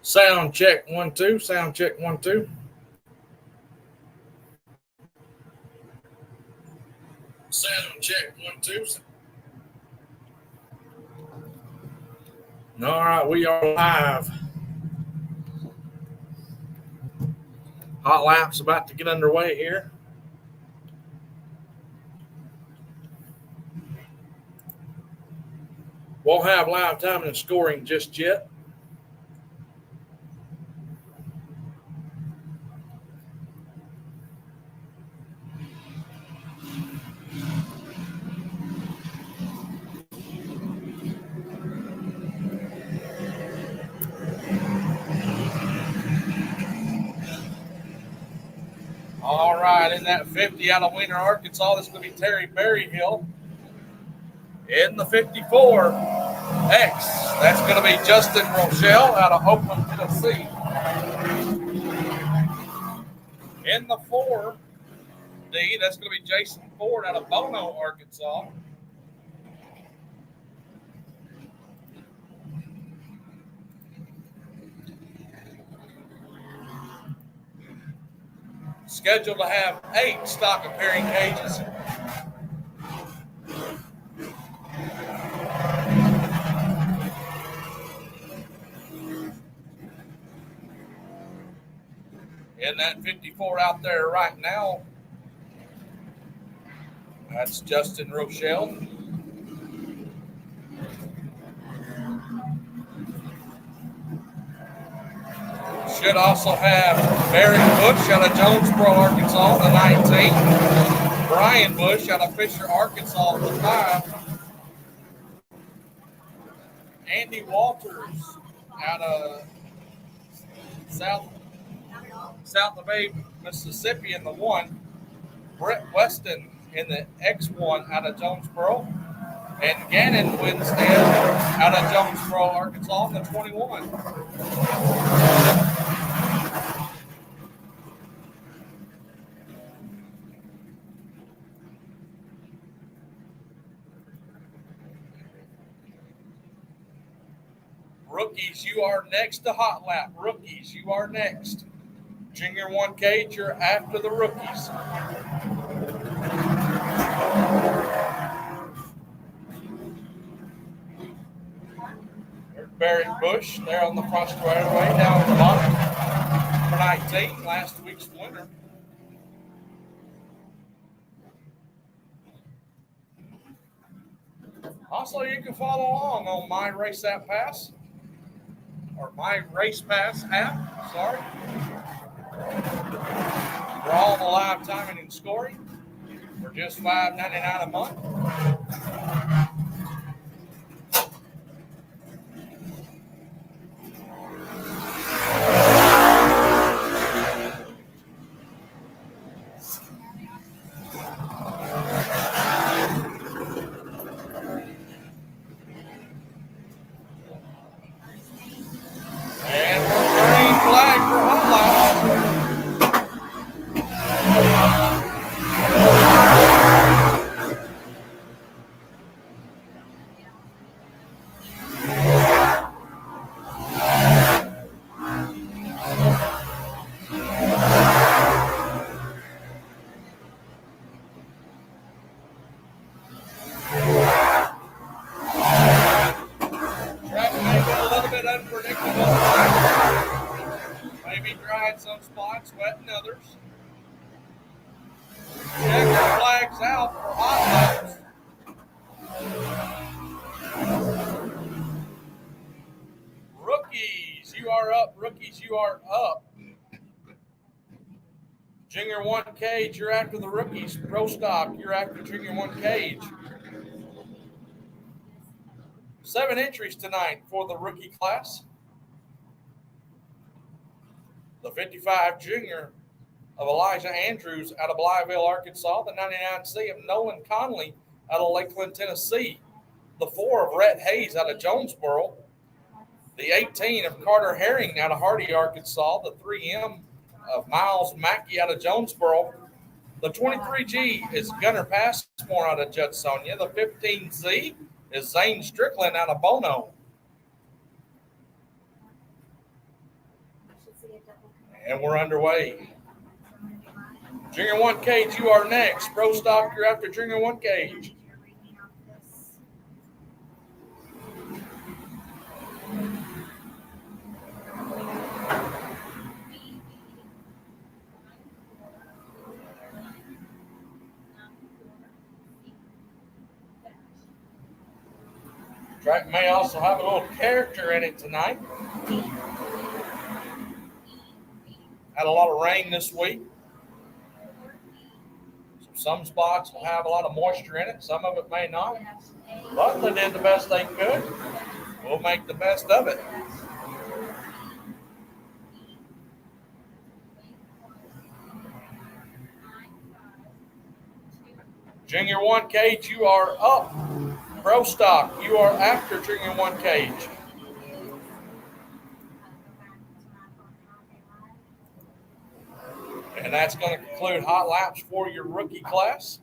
Sound check 1 2. Sound check 1 2. Sound check 1 2. All right, we are live. Hot lap's about to get underway here. Won't have live timing and scoring just yet. All right, in that 50 out of Wiener, Arkansas, this is going to be Terry Berryhill. In the 54, X, that's going to be Justin Rochelle out of Oakland, Tennessee. In the 4D, that's going to be Jason Ford out of Bono, Arkansas. Scheduled to have 8 stock appearing cages. In that 54 out there right now, that's Justin Rochelle. Should also have Barry Bush out of Jonesboro, Arkansas, the 19. Brian Bush out of Fisher, Arkansas, the 5. Andy Walters out of South Bay, Mississippi in the 1. Brett Weston in the X1 out of Jonesboro. And Gannon Winstead out of Jonesboro, Arkansas in the 21. Rookies, you are next to Hot Lap. Rookies, you are next. Junior 1 cage, you're after the rookies. There's Barry Bush there on the front straightaway, down at the bottom for 19, last week's winner. Also, you can follow along on My Race App Pass, or My Race Pass app, sorry. For all the live timing and scoring for just $5.99 a month. Junior 1 cage, you're after the rookies. Pro stock, you're after Junior 1 cage. 7 entries tonight for the rookie class. The 55 junior of Elijah Andrews out of Blytheville, Arkansas. The 99C of Nolan Conley out of Lakeland, Tennessee. The 4 of Rhett Hayes out of Jonesboro. The 18 of Carter Herring out of Hardy, Arkansas. The 3M of Miles Mackey out of Jonesboro. The 23G is Gunnar Passmore out of Judsonia. The 15Z is Zane Strickland out of Bono. And we're underway. Junior 1 cage, you are next. Pro stock, you're after Junior 1 cage. Track may also have a little character in it tonight. Had a lot of rain this week. So some spots will have a lot of moisture in it. Some of it may not. But they did the best they could. We'll make the best of it. Junior 1 cage, you are up. Pro stock, you are after Junior 1 cage. And that's going to conclude hot laps for your rookie class.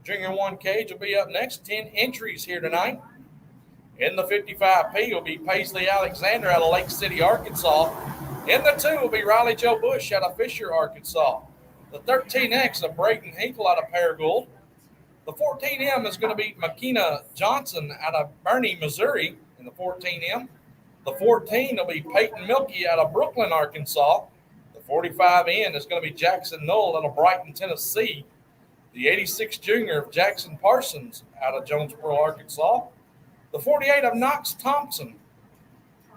Junior 1 cage will be up next. 10 entries here tonight. In the 55P will be Paisley Alexander out of Lake City, Arkansas. In the 2 will be Riley Joe Bush out of Fisher, Arkansas. The 13X of Braden Hinkle out of Paragould. The 14M is going to be Makina Johnson out of Bernie, Missouri in the 14M. The 14 will be Peyton Milkey out of Brooklyn, Arkansas. The 45N is going to be Jackson Knoll out of Brighton, Tennessee. The 86 Junior of Jackson Parsons out of Jonesboro, Arkansas. The 48 of Knox Thompson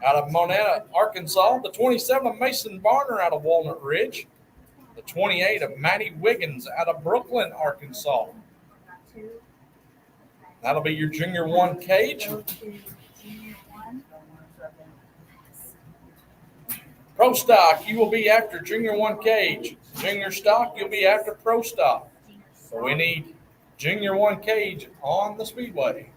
out of Monetta, Arkansas. The 27 of Mason Barner out of Walnut Ridge. The 28 of Matty Wiggins out of Brooklyn, Arkansas. That'll be your Junior 1 cage. Pro stock, you will be after Junior 1 cage. Junior stock, you'll be after pro stock. So we need Junior 1 cage on the speedway.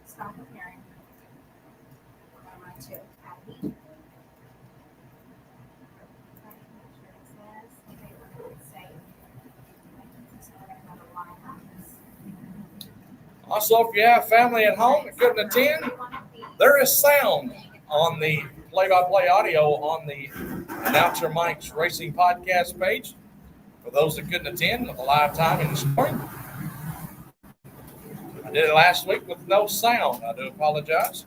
Stop preparing. Also, if you have family at home that couldn't attend, there is sound on the play-by-play audio on the Announcer Mike's Racing Podcast page. For those that couldn't attend, with a live timing this morning. I did it last week with no sound. I do apologize.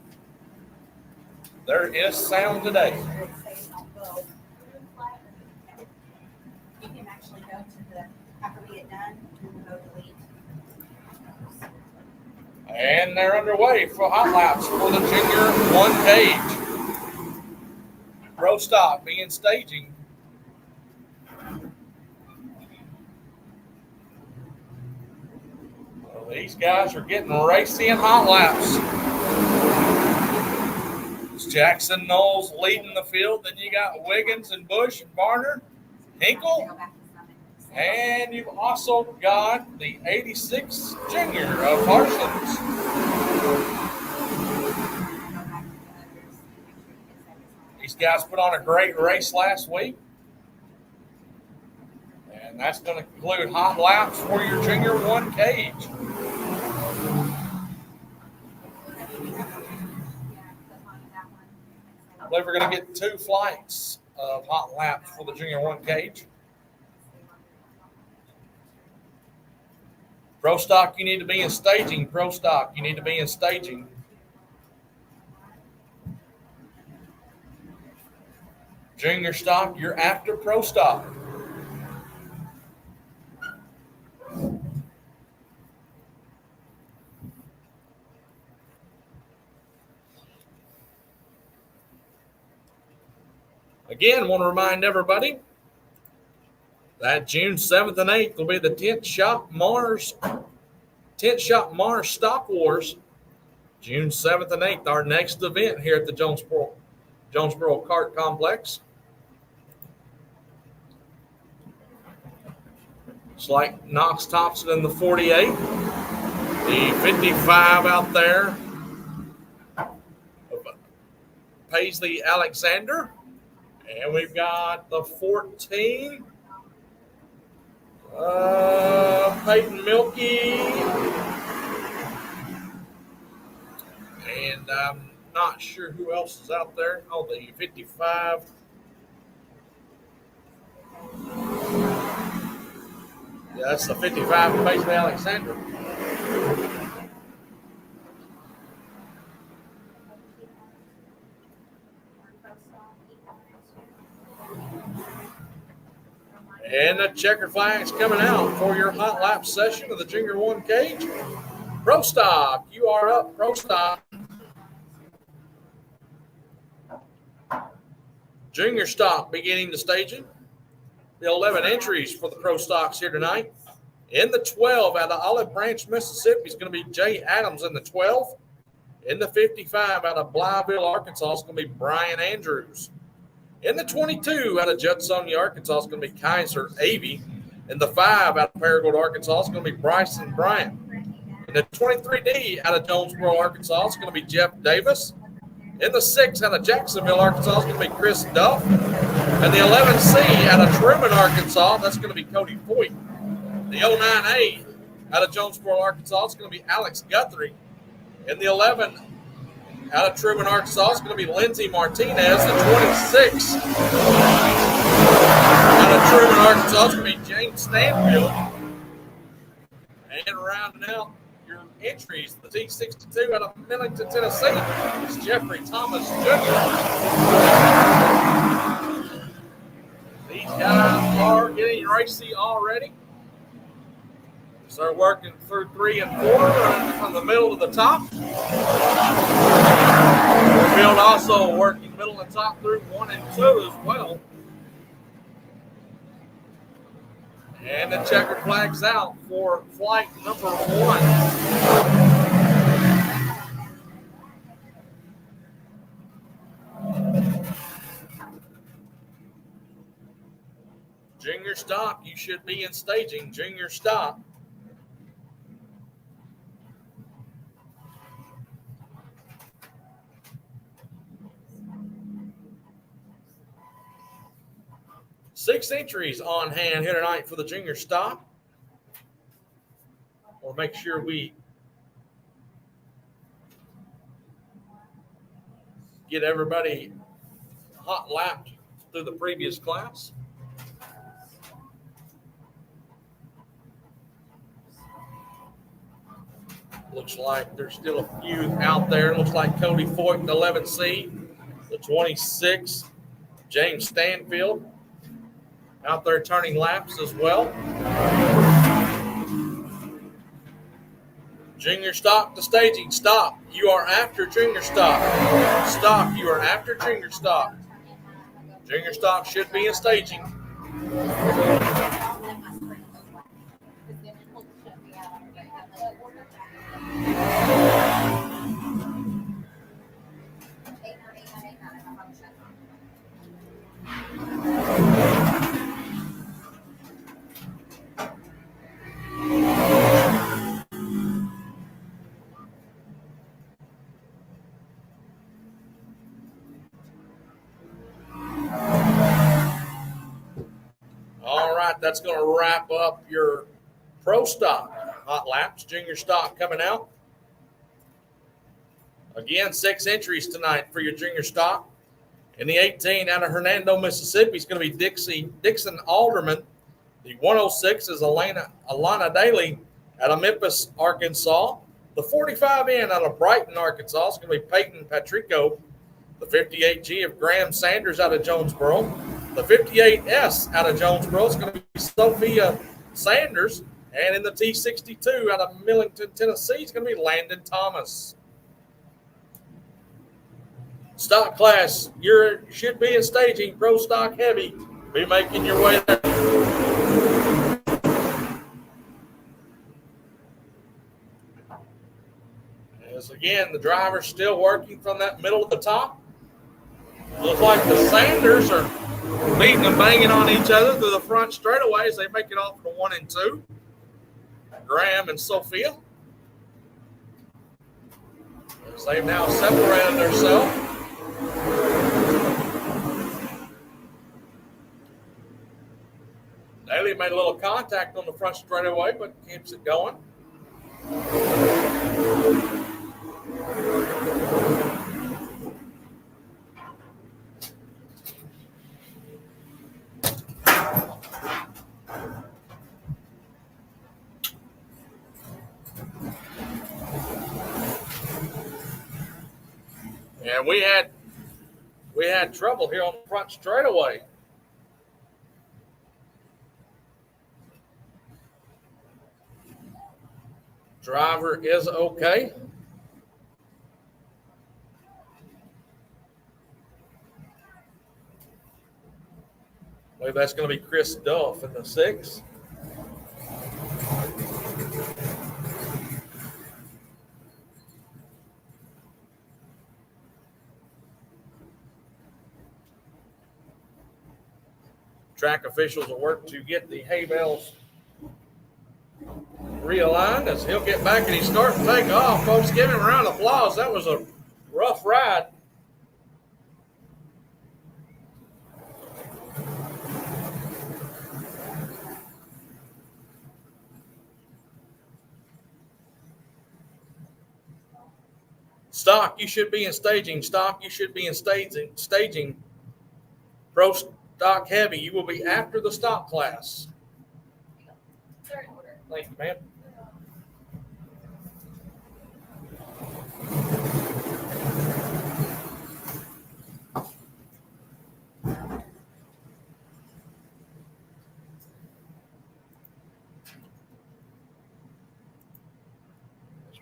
There is sound today. You can actually go to after we get done, go delete. And they're underway for hot laps for the Junior 1 cage. Pro stock being staging. Well, these guys are getting racy in hot laps. It's Jackson Knowles leading the field. Then you got Wiggins and Bush and Barner, Hinkle. And you've also got the 86 Junior of Parsons. These guys put on a great race last week. And that's going to conclude hot laps for your Junior 1 cage. I believe we're going to get 2 flights of hot laps for the Junior 1 cage. Pro stock, you need to be in staging. Pro stock, you need to be in staging. Junior stock, you're after pro stock. Again, want to remind everybody that June 7th and 8th will be the Tent Shop Mars Stock Wars. June 7th and 8th, our next event here at the Jonesboro Kart Complex. It's like Knox Thompson in the 48. The 55 out there. Paisley Alexander. And we've got the 14, Peyton Milky. And I'm not sure who else is out there. Oh, the 55. Yeah, that's the 55 Paisley Alexander. And the checker flag's coming out for your hot lap session of the Junior 1 cage. Pro Stock, you are up, Pro Stock. Junior Stock beginning the staging. The 11 entries for the Pro Stocks here tonight. In the 12 out of Olive Branch, Mississippi is going to be Jay Adams in the 12. In the 55 out of Blytheville, Arkansas is going to be Brian Andrews. In the 22 out of Judsonia, Arkansas is going to be Kaiser Avey. In the 5 out of Paragould, Arkansas is going to be Bryson Bryant. In the 23D out of Jonesboro, Arkansas is going to be Jeff Davis. In the 6 out of Jacksonville, Arkansas is going to be Chris Duff. And the 11C out of Truman, Arkansas, that's going to be Cody Foyt. The 09A out of Jonesboro, Arkansas is going to be Alex Guthrie. And the 11 out of Truman, Arkansas is going to be Lindsey Martinez. The 26 out of Truman, Arkansas is going to be James Stanfield. And rounding out your entries, the T62 out of Millington, Tennessee is Jeffrey Thomas Jr. These guys are getting racy already. Start working through 3 and 4 from the middle to the top. The field also working middle and top through 1 and 2 as well. And the checker flag's out for flight number 1. Junior Stock, you should be in staging. Junior Stock. Six entries on hand here tonight for the Junior Stock. We'll make sure we get everybody hot lapped through the previous class. Looks like there's still a few out there. Looks like Cody Foyt, the 11C, the 26, James Stanfield, out there turning laps as well. Junior Stock to staging. Stop. You are after Junior Stock. Stop. You are after Junior Stock. Junior Stock should be in staging. All right, that's going to wrap up your Pro Stock hot laps. Junior Stock coming out. Again, 6 entries tonight for your Junior Stock. In the 18 out of Hernando, Mississippi is going to be Dixon Alderman. The 106 is Alana Daly out of Memphis, Arkansas. The 45 in out of Brighton, Arkansas is going to be Peyton Patrico. The 58G of Graham Sanders out of Jonesboro. The 58S out of Jonesboro is going to be Sophia Sanders. And in the T62 out of Millington, Tennessee, is going to be Landon Thomas. Stock class, you should be in staging. Pro Stock heavy. Be making your way there. As again, the driver's still working from that middle to the top. Looks like the Sanders are beating and banging on each other through the front straightaway as they make it off to 1 and 2. Graham and Sophia. As they've now separated themselves. made a little contact on the front straightaway, but keeps it going. And we had trouble here on the front straightaway. Driver is okay. I believe that's going to be Chris Duff in the 6. Track officials will work to get the hay bales realigned as he'll get back and he starts to take off. Folks, give him a round of applause. That was a rough ride. Stock, you should be in staging. Stock, you should be in staging. Pro stock heavy, you will be after the stock class. Thank you, ma'am.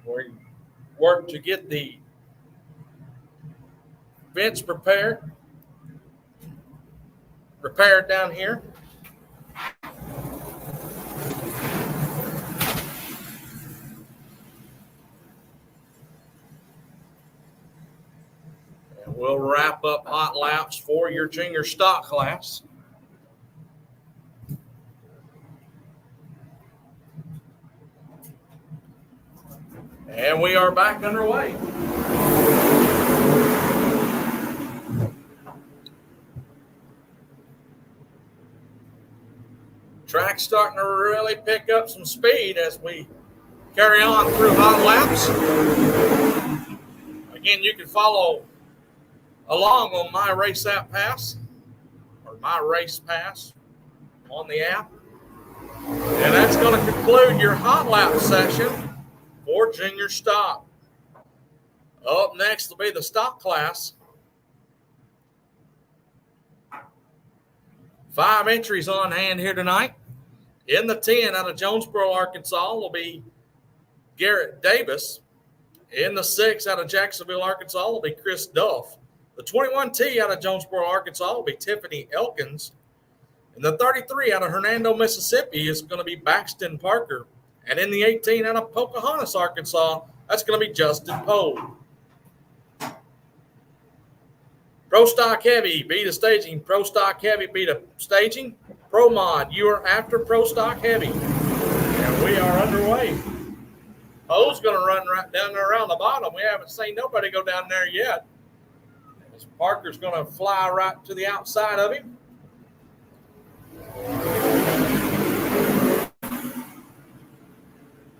We work to get the vents repaired down here. And we'll wrap up hot laps for your junior stock class. And we are back underway. Track's starting to really pick up some speed as we carry on through hot laps. Again, you can follow along on My Race App Pass or My Race Pass on the app. And that's going to conclude your hot lap session for junior stock. Up next will be the stock class. 5 entries on hand here tonight. In the 10 out of Jonesboro, Arkansas will be Garrett Davis. In the 6 out of Jacksonville, Arkansas will be Chris Duff. The 21T out of Jonesboro, Arkansas will be Tiffany Elkins. And the 33 out of Hernando, Mississippi is going to be Baxton Parker. And in the 18 out of Pocahontas, Arkansas, that's going to be Justin Poe. Pro Stock Heavy, be the staging. Pro Stock Heavy, be the staging. Pro Mod, you are after Pro Stock Heavy. And we are underway. Poe's going to run right down there around the bottom. We haven't seen nobody go down there yet. Parker's going to fly right to the outside of him.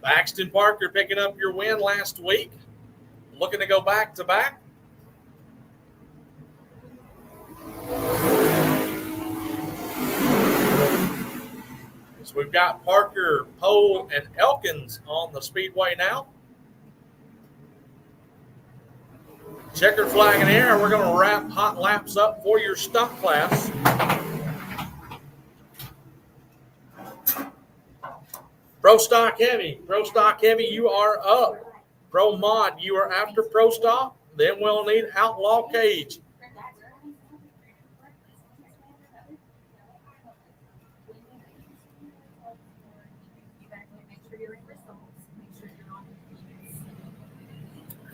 Baxton Parker picking up your win last week. Looking to go back to back. So we've got Parker, Poe, and Elkins on the speedway now. Checkered flag in the air. We're going to wrap hot laps up for your stock class. Pro Stock Heavy. Pro Stock Heavy, you are up. Pro Mod, you are after Pro Stock. Then we'll need Outlaw Cage.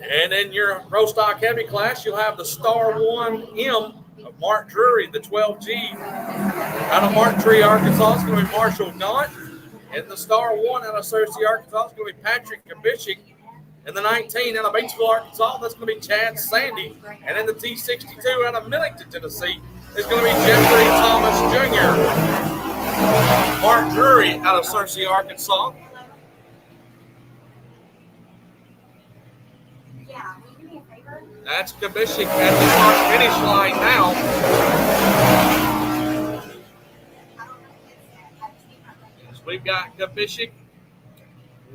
And in your Pro Stock Heavy class, you'll have the Star 1M of Mark Drury, the 12G. Out of Mark Tree, Arkansas, it's going to be Marshall Gaunt. In the Star 1 out of Searcy, Arkansas, it's going to be Patrick Kabishik. In the 19 out of Batesville, Arkansas, that's going to be Chad Sandy. And in the T62 out of Millington, Tennessee, it's going to be Jeffrey Thomas Jr. Mark Drury out of Searcy, Arkansas. Yeah, will you do me a favor? That's Kabishik at the start finish line now. Yes, we've got Kabishik,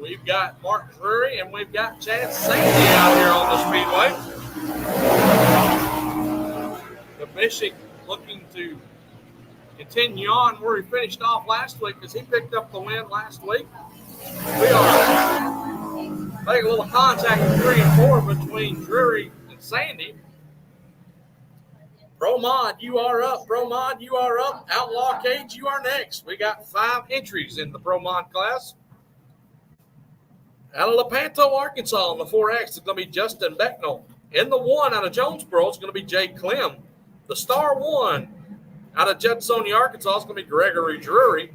we've got Mark Drury, and we've got Chad Sandy out here on the speedway. Kabishik looking to continue on where he finished off last week because he picked up the win last week. We are making a little contact in 3 and 4 between Drury and Sandy. Pro Mod, you are up. Pro Mod, you are up. Outlaw Cage, you are next. We got 5 entries in the Pro Mod class. Out of Lepanto, Arkansas, on the 4X, it's going to be Justin Becknell. In the 1 out of Jonesboro, it's going to be Jake Clem. The Star 1 out of Judsonia, Arkansas, it's going to be Gregory Drury.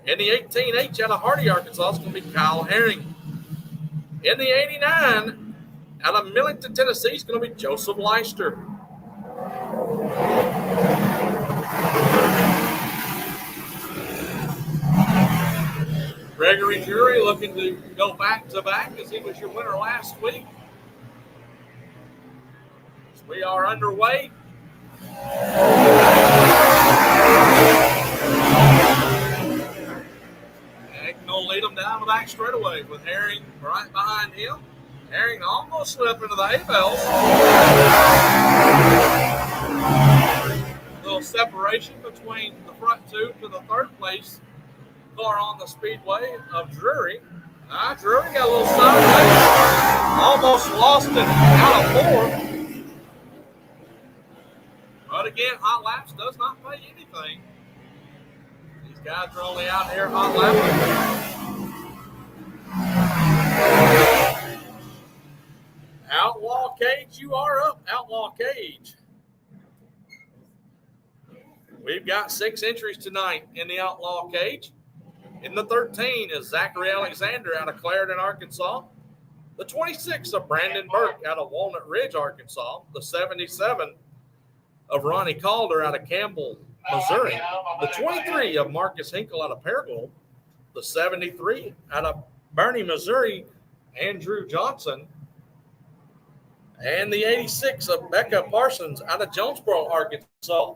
In the 18H out of Hardy, Arkansas, it's going to be Kyle Herring. In the 89 out of Millington, Tennessee, it's going to be Joseph Leister. Gregory Drury looking to go back-to-back as he was your winner last week. As we are underway. Agnew lead them down the back straightaway with Herring right behind him. Herring almost slipped into the hay bales. A little separation between the front 2 to the 3rd place car on the speedway of Drury. Drury got a little sideways. Almost lost it out of 4. But again, hot laps does not pay anything. These guys are only out here hot lapping. Outlaw Cage, you are up. Outlaw Cage. We've got 6 entries tonight in the Outlaw Cage. In the 13 is Zachary Alexander out of Clarendon, Arkansas. The 26 of Brandon Burke out of Walnut Ridge, Arkansas. The 77 of Ronnie Calder out of Campbell, Missouri. The 23 of Marcus Hinkle out of Paragould. The 73 out of Bernie, Missouri, Andrew Johnson. And the 86 of Becca Parsons out of Jonesboro, Arkansas.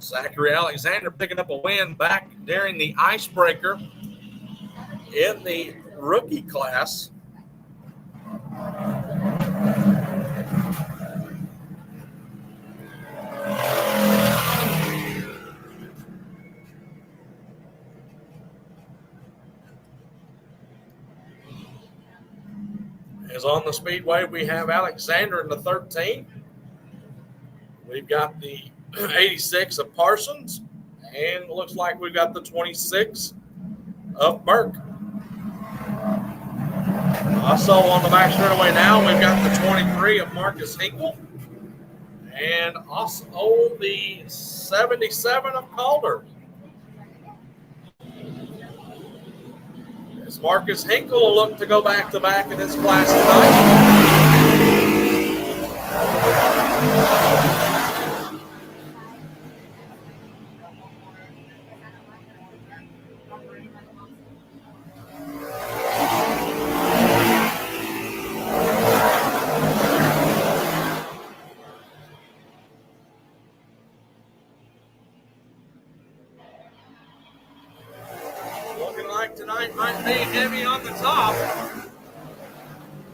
Zachary Alexander picking up a win back during the icebreaker in the rookie class. As on the speedway, we have Alexander in the 13. We've got the 86 of Parsons, and it looks like we've got the 26 of Burke. Also on the back straightaway now, we've got the 23 of Marcus Hinkle, and also the 77 of Calder. As Marcus Hinkle will look to go back-to-back in this class tonight. Tonight might be heavy on the top.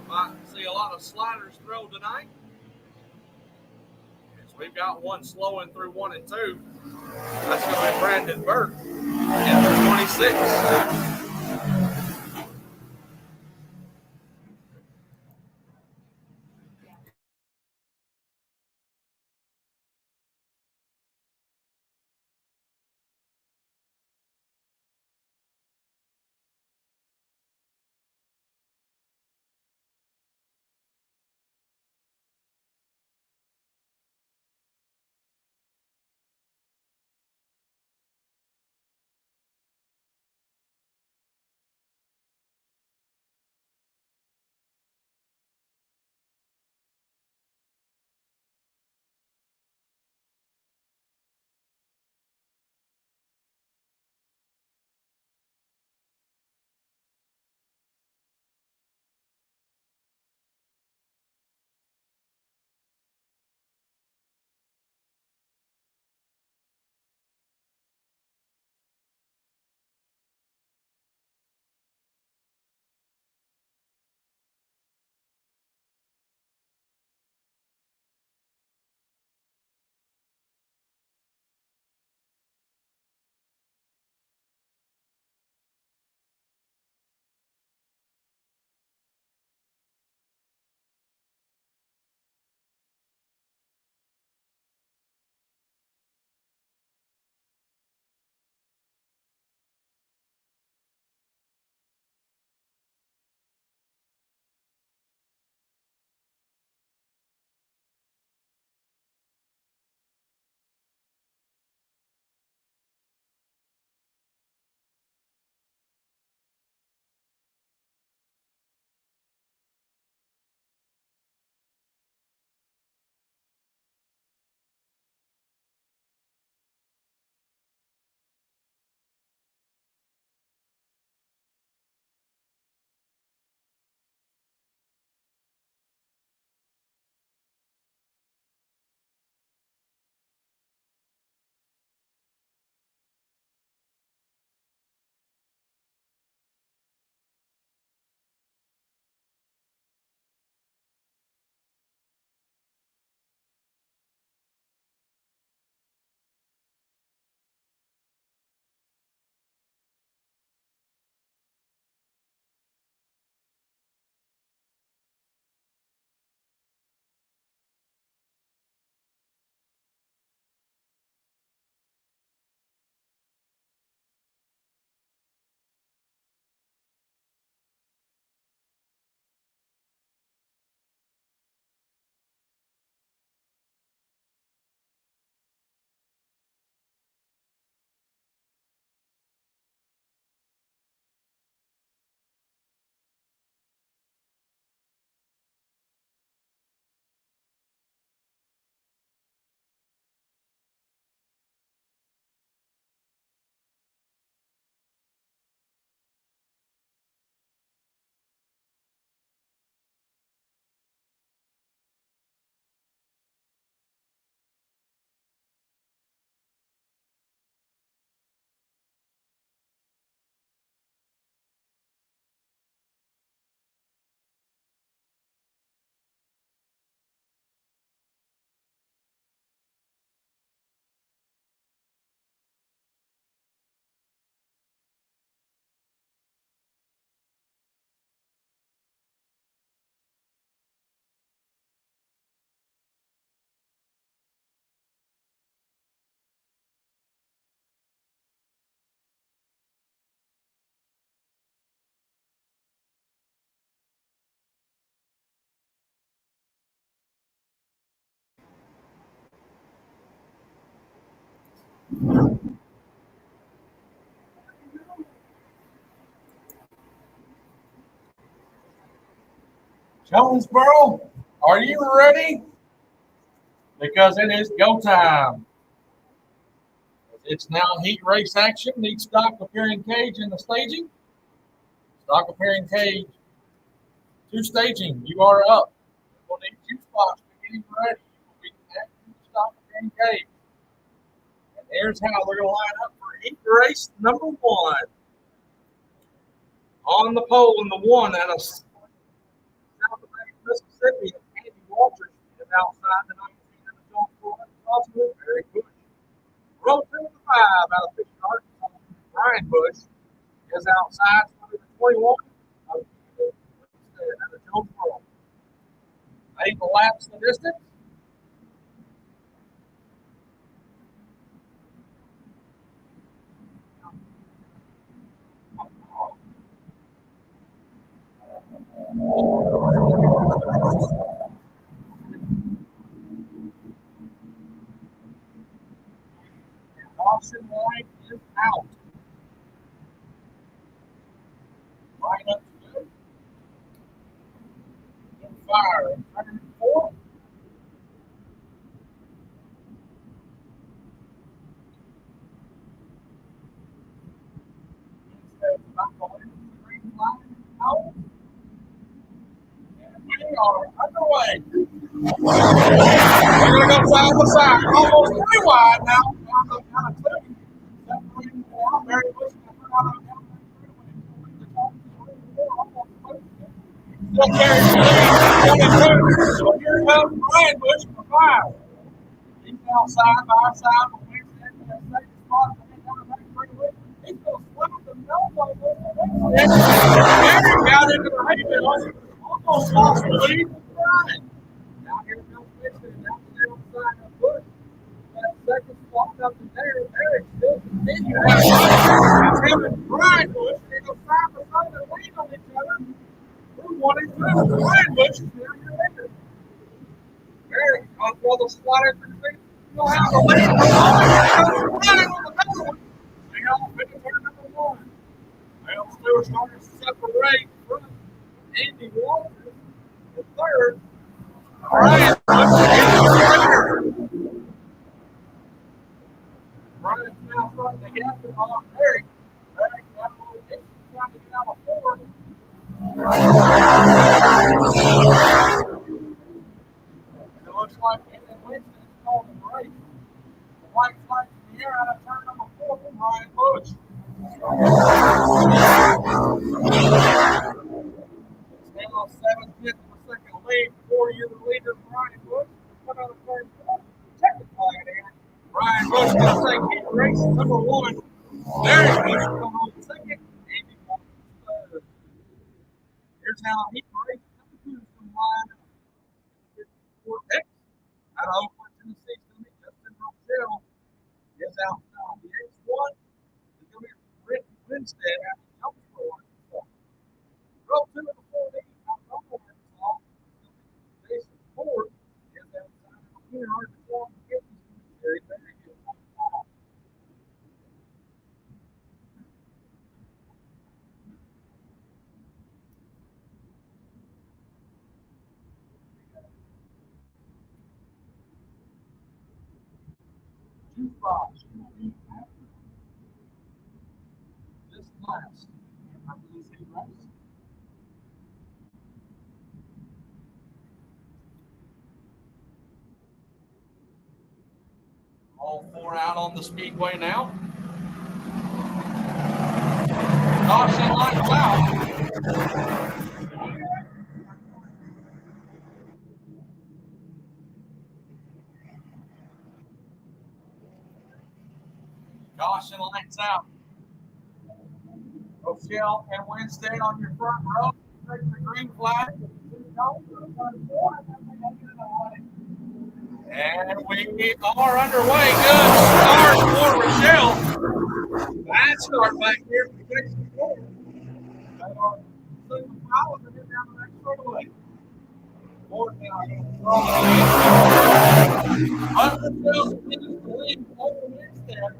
Might see a lot of sliders thrown tonight. As we've got one slowing through 1 and 2. That's going to be Brandon Burke in the 26. Jonesboro, are you ready? Because it is go time. It's now heat race action. Need stock appearing cage in the staging. Stock appearing cage to staging. You are up. We'll need two spots beginning ready. We have two stock appearing cage. And here's how they're going to line up for heat race number one. On the pole in the one out of South Atlantic, Mississippi, Andy Walters is outside the 19 of the Jonesboro, Arkansas. Very good. Row 2 to 5 out of Fishing, Arkansas. Brian Bush is outside the 21 of the Jonesboro. 8 laps the distance. Caution light is out. Line up to good. And fire. 104. Out. And we are underway. We're going to go side by side. Almost 3 wide now. Down to 2. Separating down. Very close to the front of the still carries the lead. So here comes Brian Bush for 5. He's now side by side with Winston in the second spot. He's going to slap the nose on this. Aaron got into the hayfield. Almost lost the lead with Brian. Now here comes Winston. Now they're on the side of Bush. That second spot up in there. Eric still continues. It's him and Brian Bush. They go side by side and lean on each other. We're 1 and 2. Brian Bush is now your leader. Eric on for the slider for the feet. You'll have the lead. Running on the middle. They all fit to turn number 1. Well, still starting to separate from Andy Walters. The third. Brian Bush is your leader. Brian's now starting to get the ball. Eric. Eric now trying to get out of 4. It looks like Ethan Winston is calling the race. The white flag in the air out of turn number 4 from Brian Bush. Still 7/5 of a second lead. 4-year leader Brian Bush. Put on the third flag. Second flag there. Brian Bush going to take heat race number 1. There's Bush coming on second. Andy Walters third. Here's how heat race number 2 is going to line up. 54X out of Oakland, Tennessee. It's going to be Justin Rochelle. Is outside. The X1 is going to be Rick Winstead out of Jonesboro, Arkansas. Row 2 of the 4D out of Oakland, Arkansas. Jason Ford is outside of here, Arkansas. Very, very good. Two spots will be after this class. After this heat race. All 4 out on the speedway now. Caution lights out. Caution lights out. Rochelle and Winstead on your front row. Take the green flag. And we are underway. Good start for Rochelle. Bad start back here for Jason Ford. They are moving power to get down the next straightaway. Ford now going to throw it in. Rochelle continues to lead over Winstead.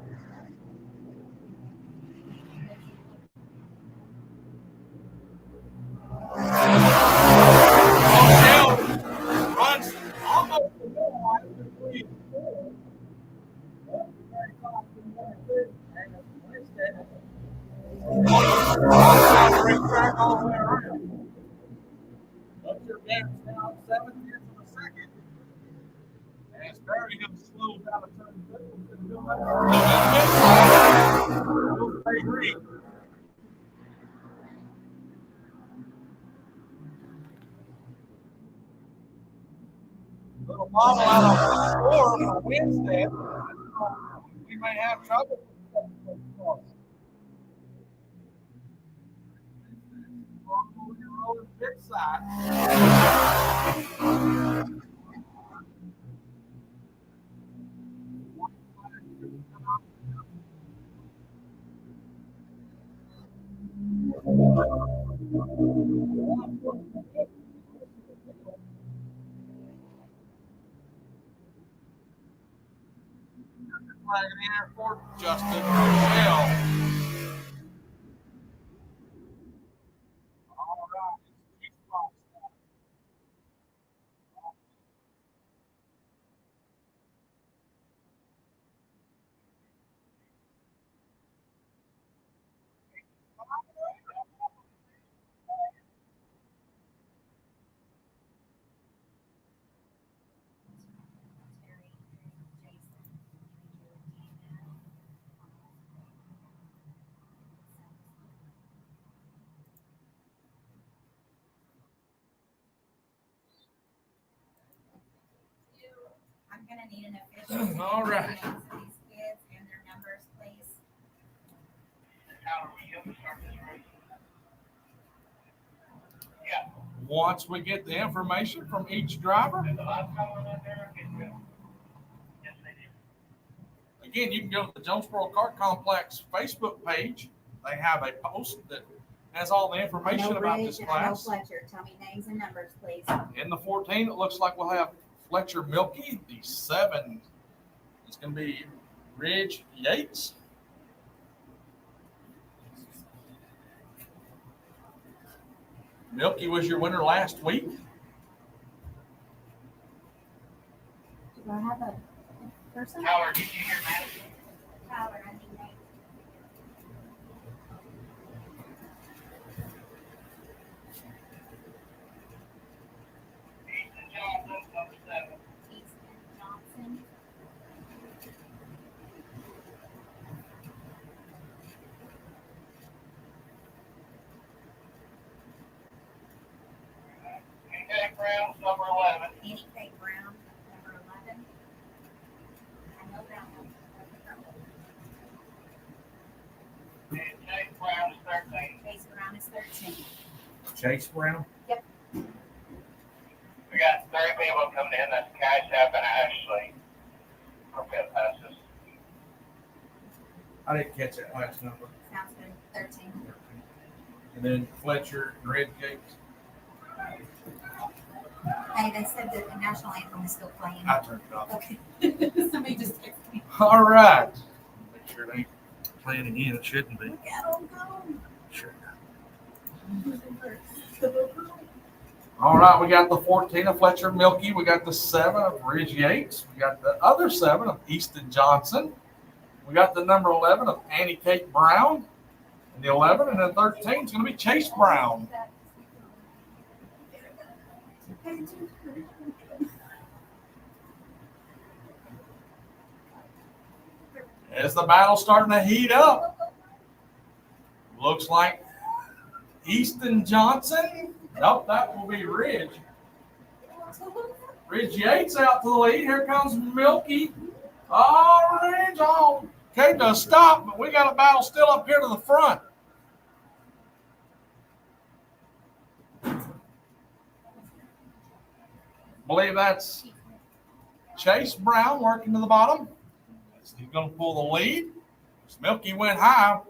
Again, it's now 7/10 of a second. And it's very going to slow down a turn. Little model out of storm or Wednesday. We may have trouble. Pit side. Flag in the air for Justin Rochelle. All right. I'm gonna need an official. All right. Names of these kids and their numbers, please. Once we get the information from each driver, again, you can go to the Jonesboro Kart Complex Facebook page. They have a post that has all the information I know about Ridge this and I know class. Fletcher. Tell me names and numbers, please. In the 14, it looks like we'll have Fletcher Milky. The 7 is going to be Ridge Yates. Milky was your winner last week. Do I have a person? Tyler, did you hear Matt? Tyler, I need names. Ethan Johnson, number 7. Easton Johnson. Kenny Brown, number 11. Annie K. Brown, number 11. I know that one. And Chase Brown is 13. Chase Brown is 13. Chase Brown. We got 3 people coming in. That's Cash App and Ashley. Okay, passes. I didn't catch that last number. Sounds good. 13. And then Fletcher and Red Yates. Hey, they said that the national anthem is still playing. I turned it off. Okay. Somebody just texted me. All right. Make sure it ain't playing again. It shouldn't be. Look at them go. Sure. All right, we got the 14 of Fletcher Milky. We got the 7 of Ridge Yates. We got the other 7 of Easton Johnson. We got the number 11 of Annie Kate Brown. And the 11 and the 13 is going to be Chase Brown. As the battle's starting to heat up, looks like Easton Johnson. Nope, that will be Ridge. Ridge Yates out to the lead. Here comes Milky. Oh, Ridge. Oh, okay, to stop, but we got a battle still up here to the front. Believe that's Chase Brown working to the bottom. He's going to pull the lead. Milky went high.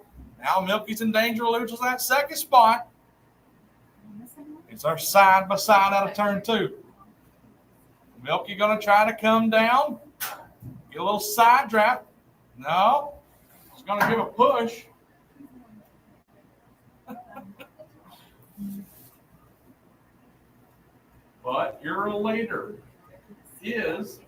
Now Milky's in danger of losing that second spot. It's our side by side out of turn 2. Milky going to try to come down. Get a little side draft. No. He's going to give a push. But your leader is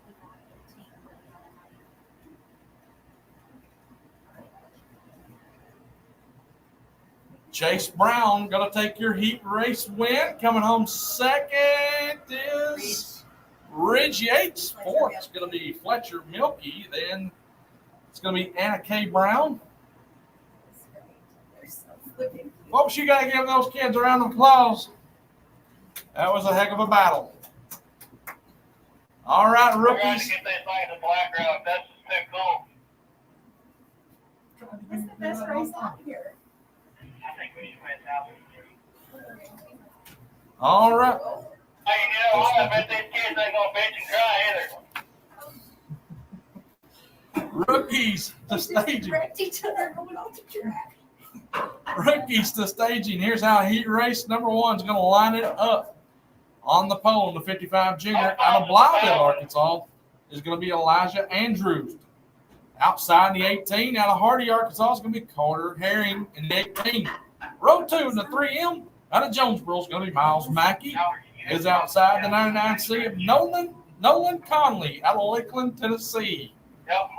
Chase Brown. Going to take your heat race win. Coming home second is Ridge Yates. Fourth is going to be Fletcher Milky. Then it's going to be Anna K. Brown. They're so flipping cute. Folks, you got to give those kids a round of applause. That was a heck of a battle. All right, We're trying to rookies. get that thing to black rock. That's too cool. What's the best race on here? I think we should win that one. All right. Hey, you know what? I bet these kids ain't gonna bitch and cry either. Rookies to staging. Wrecked each other going off the track. Rookies to staging. Here's how heat race number 1 is going to line it up. On the pole, the 55 junior out of Blytheville, Arkansas, is going to be Elijah Andrews. Outside the 18 out of Hardy, Arkansas, is going to be Carter Herring in the 18. Row 2 in the 3M out of Jonesboro is going to be Miles Mackey. Is outside the 99C of Nolan Conley out of Lakeland, Tennessee. Yep.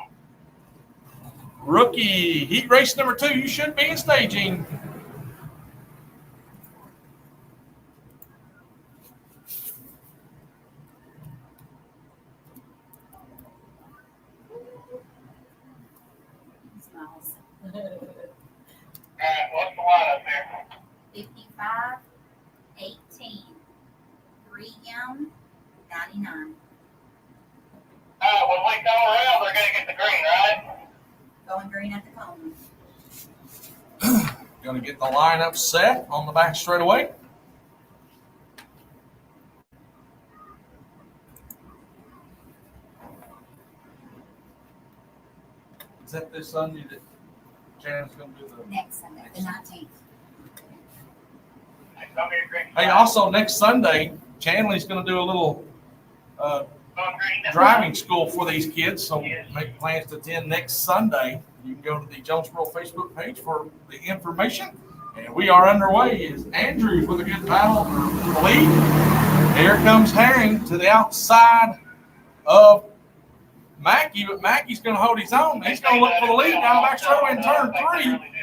Rookie heat race number 2, you should be in staging. Smiles. Alright, what's the lineup here? 55, 18, 3M, 99. When we come around, they're gonna get the green, right? Going green at the cone. Going to get the lineup set on the back straightaway. Is that this Sunday that Jan's going to do the... Next Sunday, the 19th. Hey, come here, green. Hey, also next Sunday, Chanley's going to do a little Going green. driving school for these kids. So make plans to attend next Sunday. You can go to the Jonesboro Facebook page for the information. And we are underway. Is Andrews with a good battle for the lead. Here comes Herring to the outside of Mackey, but Mackey's going to hold his own. He's going to look for the lead down the back straightaway in turn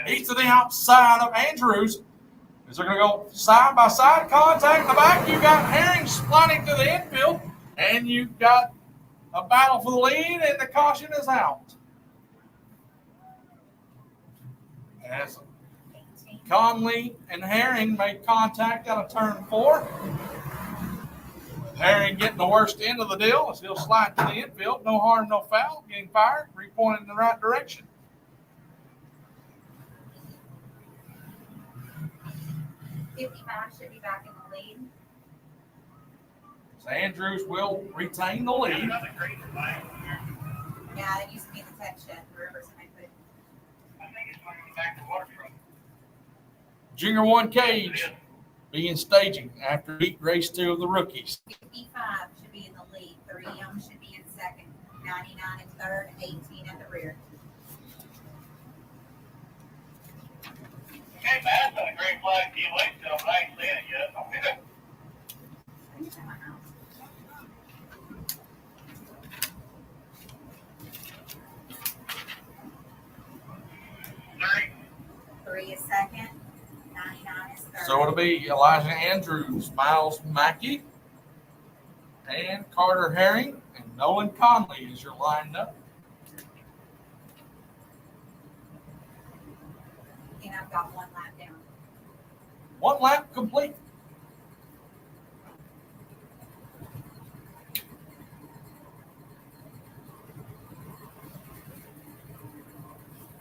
3. He's to the outside of Andrews. Is they're going to go side by side contact in the back. You've got Herring sliding to the infield, and you've got a battle for the lead, and the caution is out. As Conley and Herring made contact out of turn 4. Herring getting the worst end of the deal as he'll slide to the infield. No harm, no foul. Getting fired, repointed in the right direction. Should be back in the lead. So Andrews will retain the lead. Another green flag here. Yeah, it used to be in the tech shed. Wherever somebody put it. I think it's going back to water truck. Junior 1 Cage begin staging after heat race 2 of the rookies. 55 should be in the lead. 3M should be in second. 99 in third. 18 at the rear. Okay, Matt's on a green flag a few weeks ago, but I ain't seen it yet. I think it's at my house. Three is second. 99 is third. So it'll be Elijah Andrews, Miles Mackey, and Carter Herring, and Nolan Conley as your lined up. And I've got one lap down. 1 lap complete.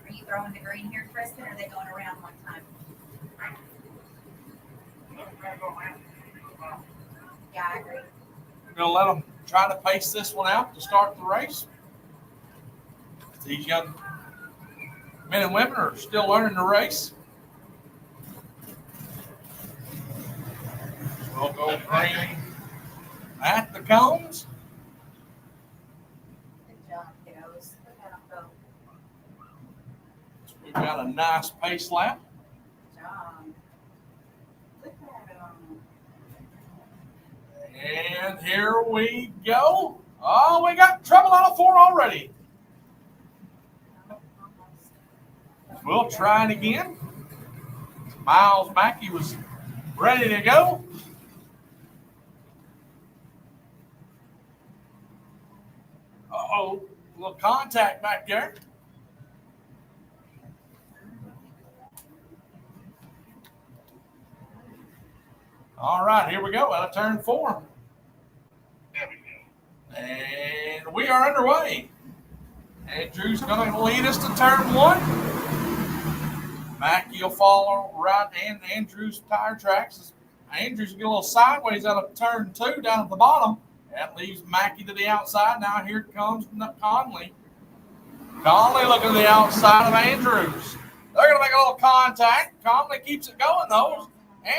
Are you throwing the green here, Kristen, or are they going around one time? Yeah, I agree. We're going to let them try to pace this one out to start the race. These young men and women are still learning the race. We'll go green at the cones. Good job, kiddos. Look at them go. We've got a nice pace lap. Good job. Look at them. And here we go. Oh, we got trouble out of 4 already. We'll try it again. Miles Mackey was ready to go. Uh-oh. A little contact back there. All right, here we go. Out of turn 4. And we are underway. Andrew's going to lead us to turn 1. Mackey will follow right and Andrew's tire tracks. Andrew's going to get a little sideways out of turn 2 down at the bottom. That leaves Mackey to the outside. Now here comes Conley. Conley looking to the outside of Andrews. They're going to make a little contact. Conley keeps it going, though.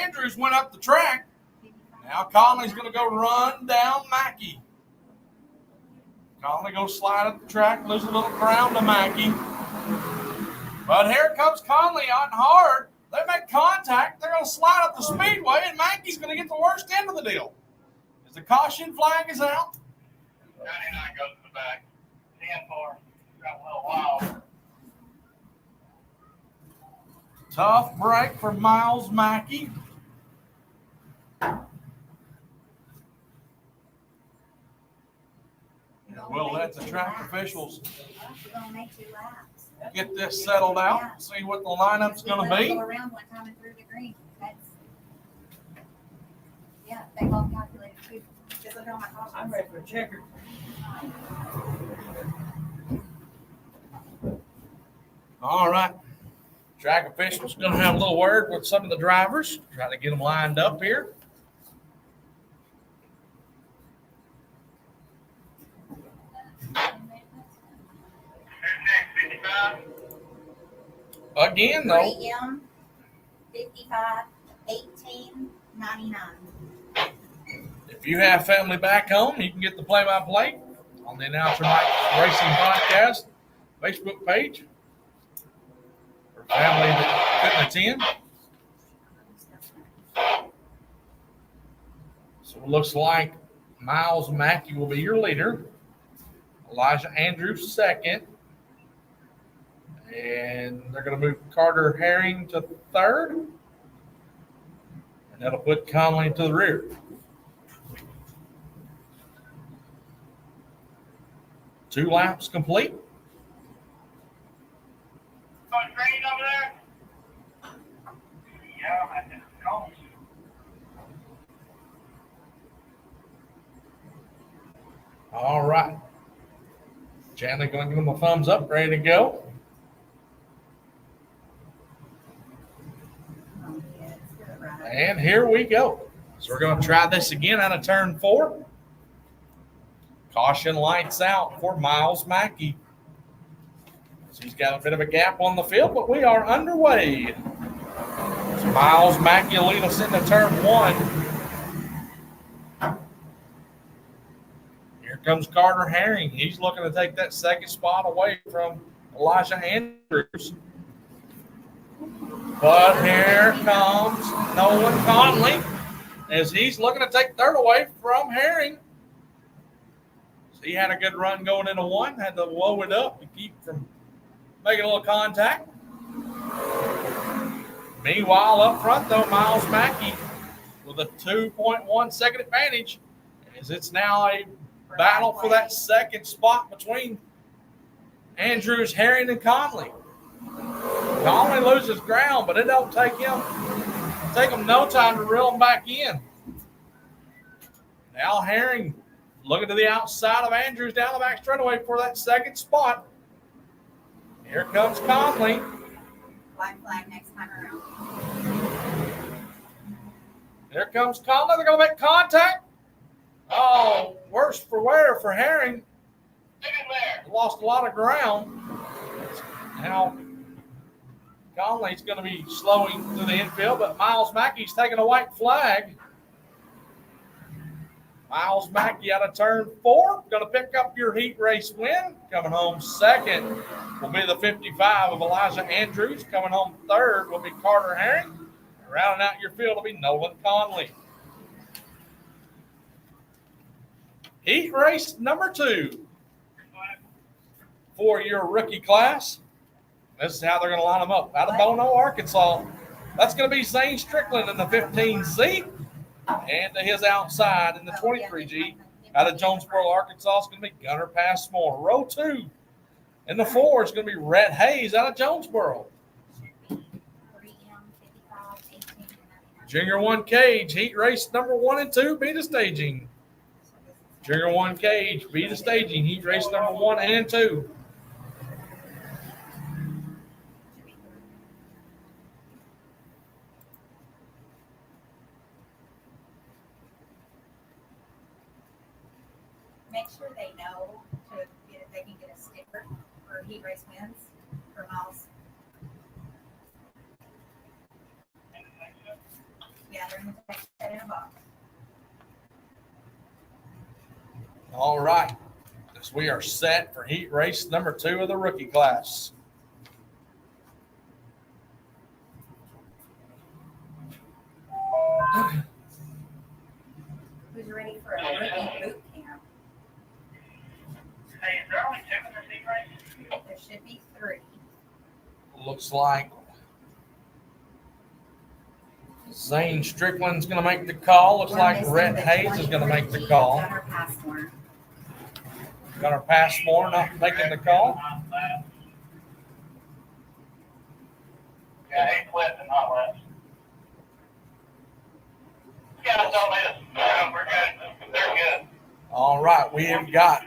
Andrews went up the track. Now Conley's going to go run down Mackey. Conley goes slide up the track, lose a little ground to Mackey. But here comes Conley on hard. They make contact. They're going to slide up the speedway, and Mackey's going to get the worst end of the deal. As the caution flag is out. 99 goes to the back. 10-4. Got a little wild. Tough break for Miles Mackey. We'll let the track officials We're gonna make 2 laps. get this settled out, see what the lineup's going to be. Go around one time and through the green. Yeah, they all calculated too. Just look at my cautions. I'm ready for a checker. All right. Track officials going to have a little word with some of the drivers, try to get them lined up here. Again, though, 3M 55 18 99. if you have family back home, you can get the play-by-play on the Announcer Mike Racing Podcast Facebook page for family that couldn't attend. So it looks like Miles Mackey will be your leader. Elijah Andrews second. And they're going to move Carter Herring to third. And that'll put Conley to the rear. Two laps complete. Green over there? Yeah, I think it's gone. All right. Chandler going to give him a thumbs up, ready to go. Oh, yeah, it's good, right? And here we go. So we're going to try this again out of turn 4. Caution lights out for Miles Mackey. So he's got a bit of a gap on the field, but we are underway. So Miles Mackey will lead us into turn 1. Here comes Carter Herring. He's looking to take that second spot away from Elijah Andrews. But here comes Nolan Conley as he's looking to take third away from Herring. So he had a good run going into 1, had to low it up to keep from making a little contact. Meanwhile, up front, though, Miles Mackey with a 2.1 second advantage as it's now a battle for that second spot between Andrews, Herring, and Conley. Conley loses ground, but it don't take him no time to reel him back in. Now Herring looking to the outside of Andrews down the back straightaway for that second spot. Here comes Conley. Black flag next time around. Here comes Conley. They're going to make contact. Oh, worse for wear for Herring. Lost a lot of ground. Now Conley's going to be slowing through the infield, but Miles Mackey's taking a white flag. Miles Mackey out of turn 4. Going to pick up your heat race win. Coming home second will be the 55 of Elijah Andrews. Coming home third will be Carter Herring. And rounding out your field will be Nolan Conley. Heat race number 2 for your rookie class. This is how they're going to line them up. Out of Bono, Arkansas, that's going to be Zane Strickland in the 15C. And to his outside in the 23G, out of Jonesboro, Arkansas, is going to be Gunner Passmore. Row 2 in the 4 is going to be Rhett Hayes out of Jonesboro. 3M, 55, 18, and 99. Junior 1 cage, heat race number 1 and 2, beta staging. Junior 1 cage, beta staging, heat race number 1 and 2. Make sure they know they can get a sticker for heat race wins for miles. Yeah, they're going to take that in a box. All right. As we are set for heat race number 2 of the rookie class. Who's ready for a rookie boot camp? Hey, is there only 2 in this heat race? There should be 3. Looks like Zane Strickland's going to make the call. Looks like Rhett Hayes is going to make the call. Gunner Passmore. Gunner Passmore not making the call. Yeah, 8 left and not left. Yeah, that's all it is. We're good. They're good. All right, we have got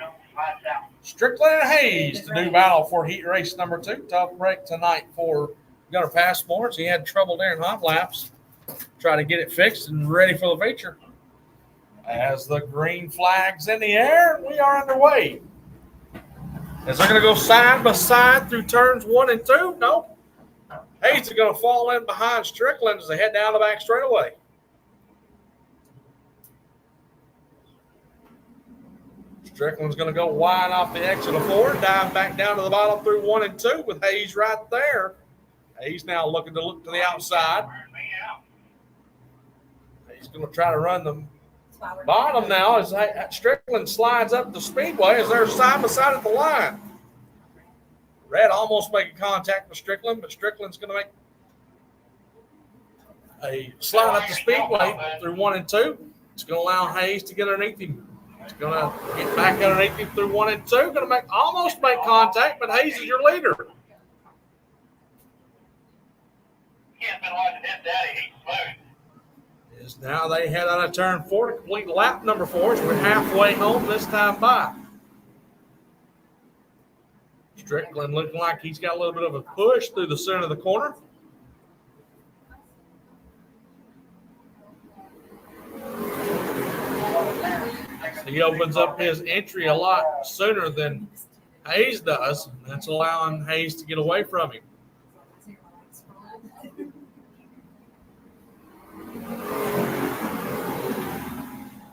Strickland and Hayes to do battle for heat race number 2. Tough break tonight for Gunner Passmore. He had trouble during hot laps. Try to get it fixed and ready for the feature. As the green flag's in the air, we are underway. As they're going to go side by side through turns 1 and 2. Nope. Hayes is going to fall in behind Strickland as they head down the back straightaway. Strickland's going to go wide off the exit of 4, dive back down to the bottom through 1 and 2 with Hayes right there. Hayes now looking to look to the outside. He's going to try to run the bottom now as Strickland slides up the speedway as they're side by side at the line. Red almost making contact with Strickland, but Strickland's going to make a slide up the speedway through 1 and 2. It's going to allow Hayes to get underneath him. He's going to get back underneath him through 1 and 2. Going to almost make contact, but Hayes is your leader. He has been watching his daddy. He's smooth. Is now they head out of turn 4 to complete lap number 4. So we're halfway home this time by. Strickland looking like he's got a little bit of a push through the center of the corner. He opens up his entry a lot sooner than Hayes does. That's allowing Hayes to get away from him.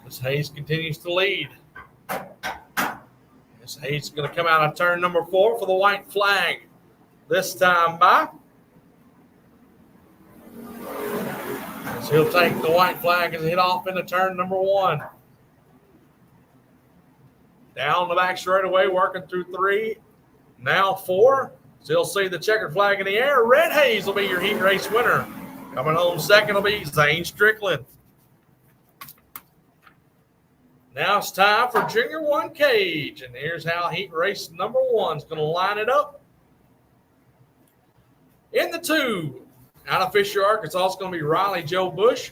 As Hayes continues to lead. As Hayes is going to come out of turn number 4 for the white flag. This time by. As he'll take the white flag as he hit off into turn number 1. Down the back straightaway, working through 3. Now 4. Still see the checkered flag in the air. Rhett Hayes will be your heat race winner. Coming home second will be Zane Strickland. Now it's time for Junior 1 cage. And here's how heat race number 1 is going to line it up. In the 2, out of Fisher, Arkansas, it's going to be Riley Joe Bush.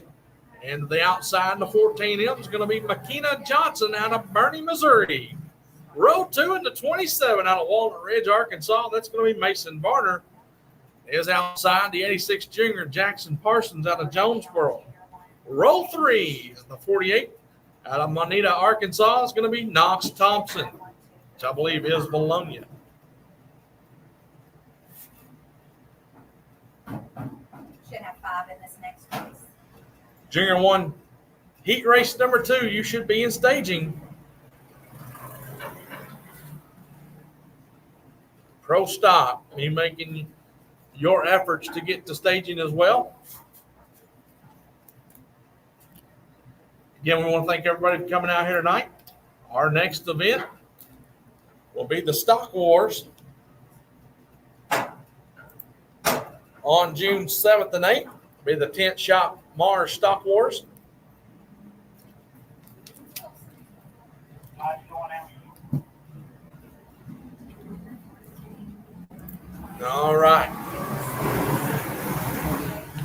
And the outside, the 14M, is going to be Makina Johnson out of Bernie, Missouri. Row 2 in the 27 out of Walnut Ridge, Arkansas, that's going to be Mason Varner. Is outside the 86 junior Jackson Parsons out of Jonesboro. Row 3 is the 48 out of Moneta, Arkansas, is going to be Knox Thompson, which I believe is Bologna. Should have 5 in this next race. Junior 1 heat race number 2, you should be in staging. Pro stop, you making your efforts to get to staging as well. Again, we want to thank everybody for coming out here tonight. Our next event will be the Stock Wars on June 7th and 8th. It'll be the Tent Shop Mars Stock Wars. All right.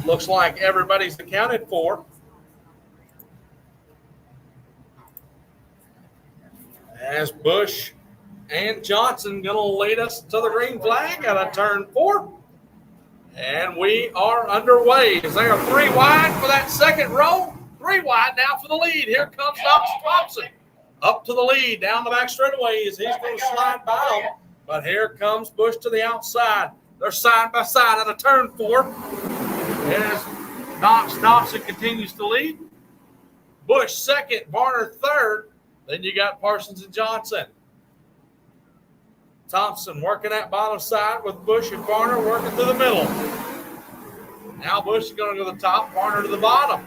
Looks like everybody's accounted for. As Bush and Johnson going to lead us to the green flag out of turn 4. And we are underway. As they are 3 wide for that second row. 3 wide now for the lead. Here comes Knox Thompson. Up to the lead, down the back straightaway as he's going to slide by him. But here comes Bush to the outside. They're side by side out of turn 4. As Knox Thompson continues to lead. Bush second, Varner third. Then you got Parsons and Johnson. Thompson working that bottom side with Bush and Varner working through the middle. Now Bush is going to go to the top, Varner to the bottom.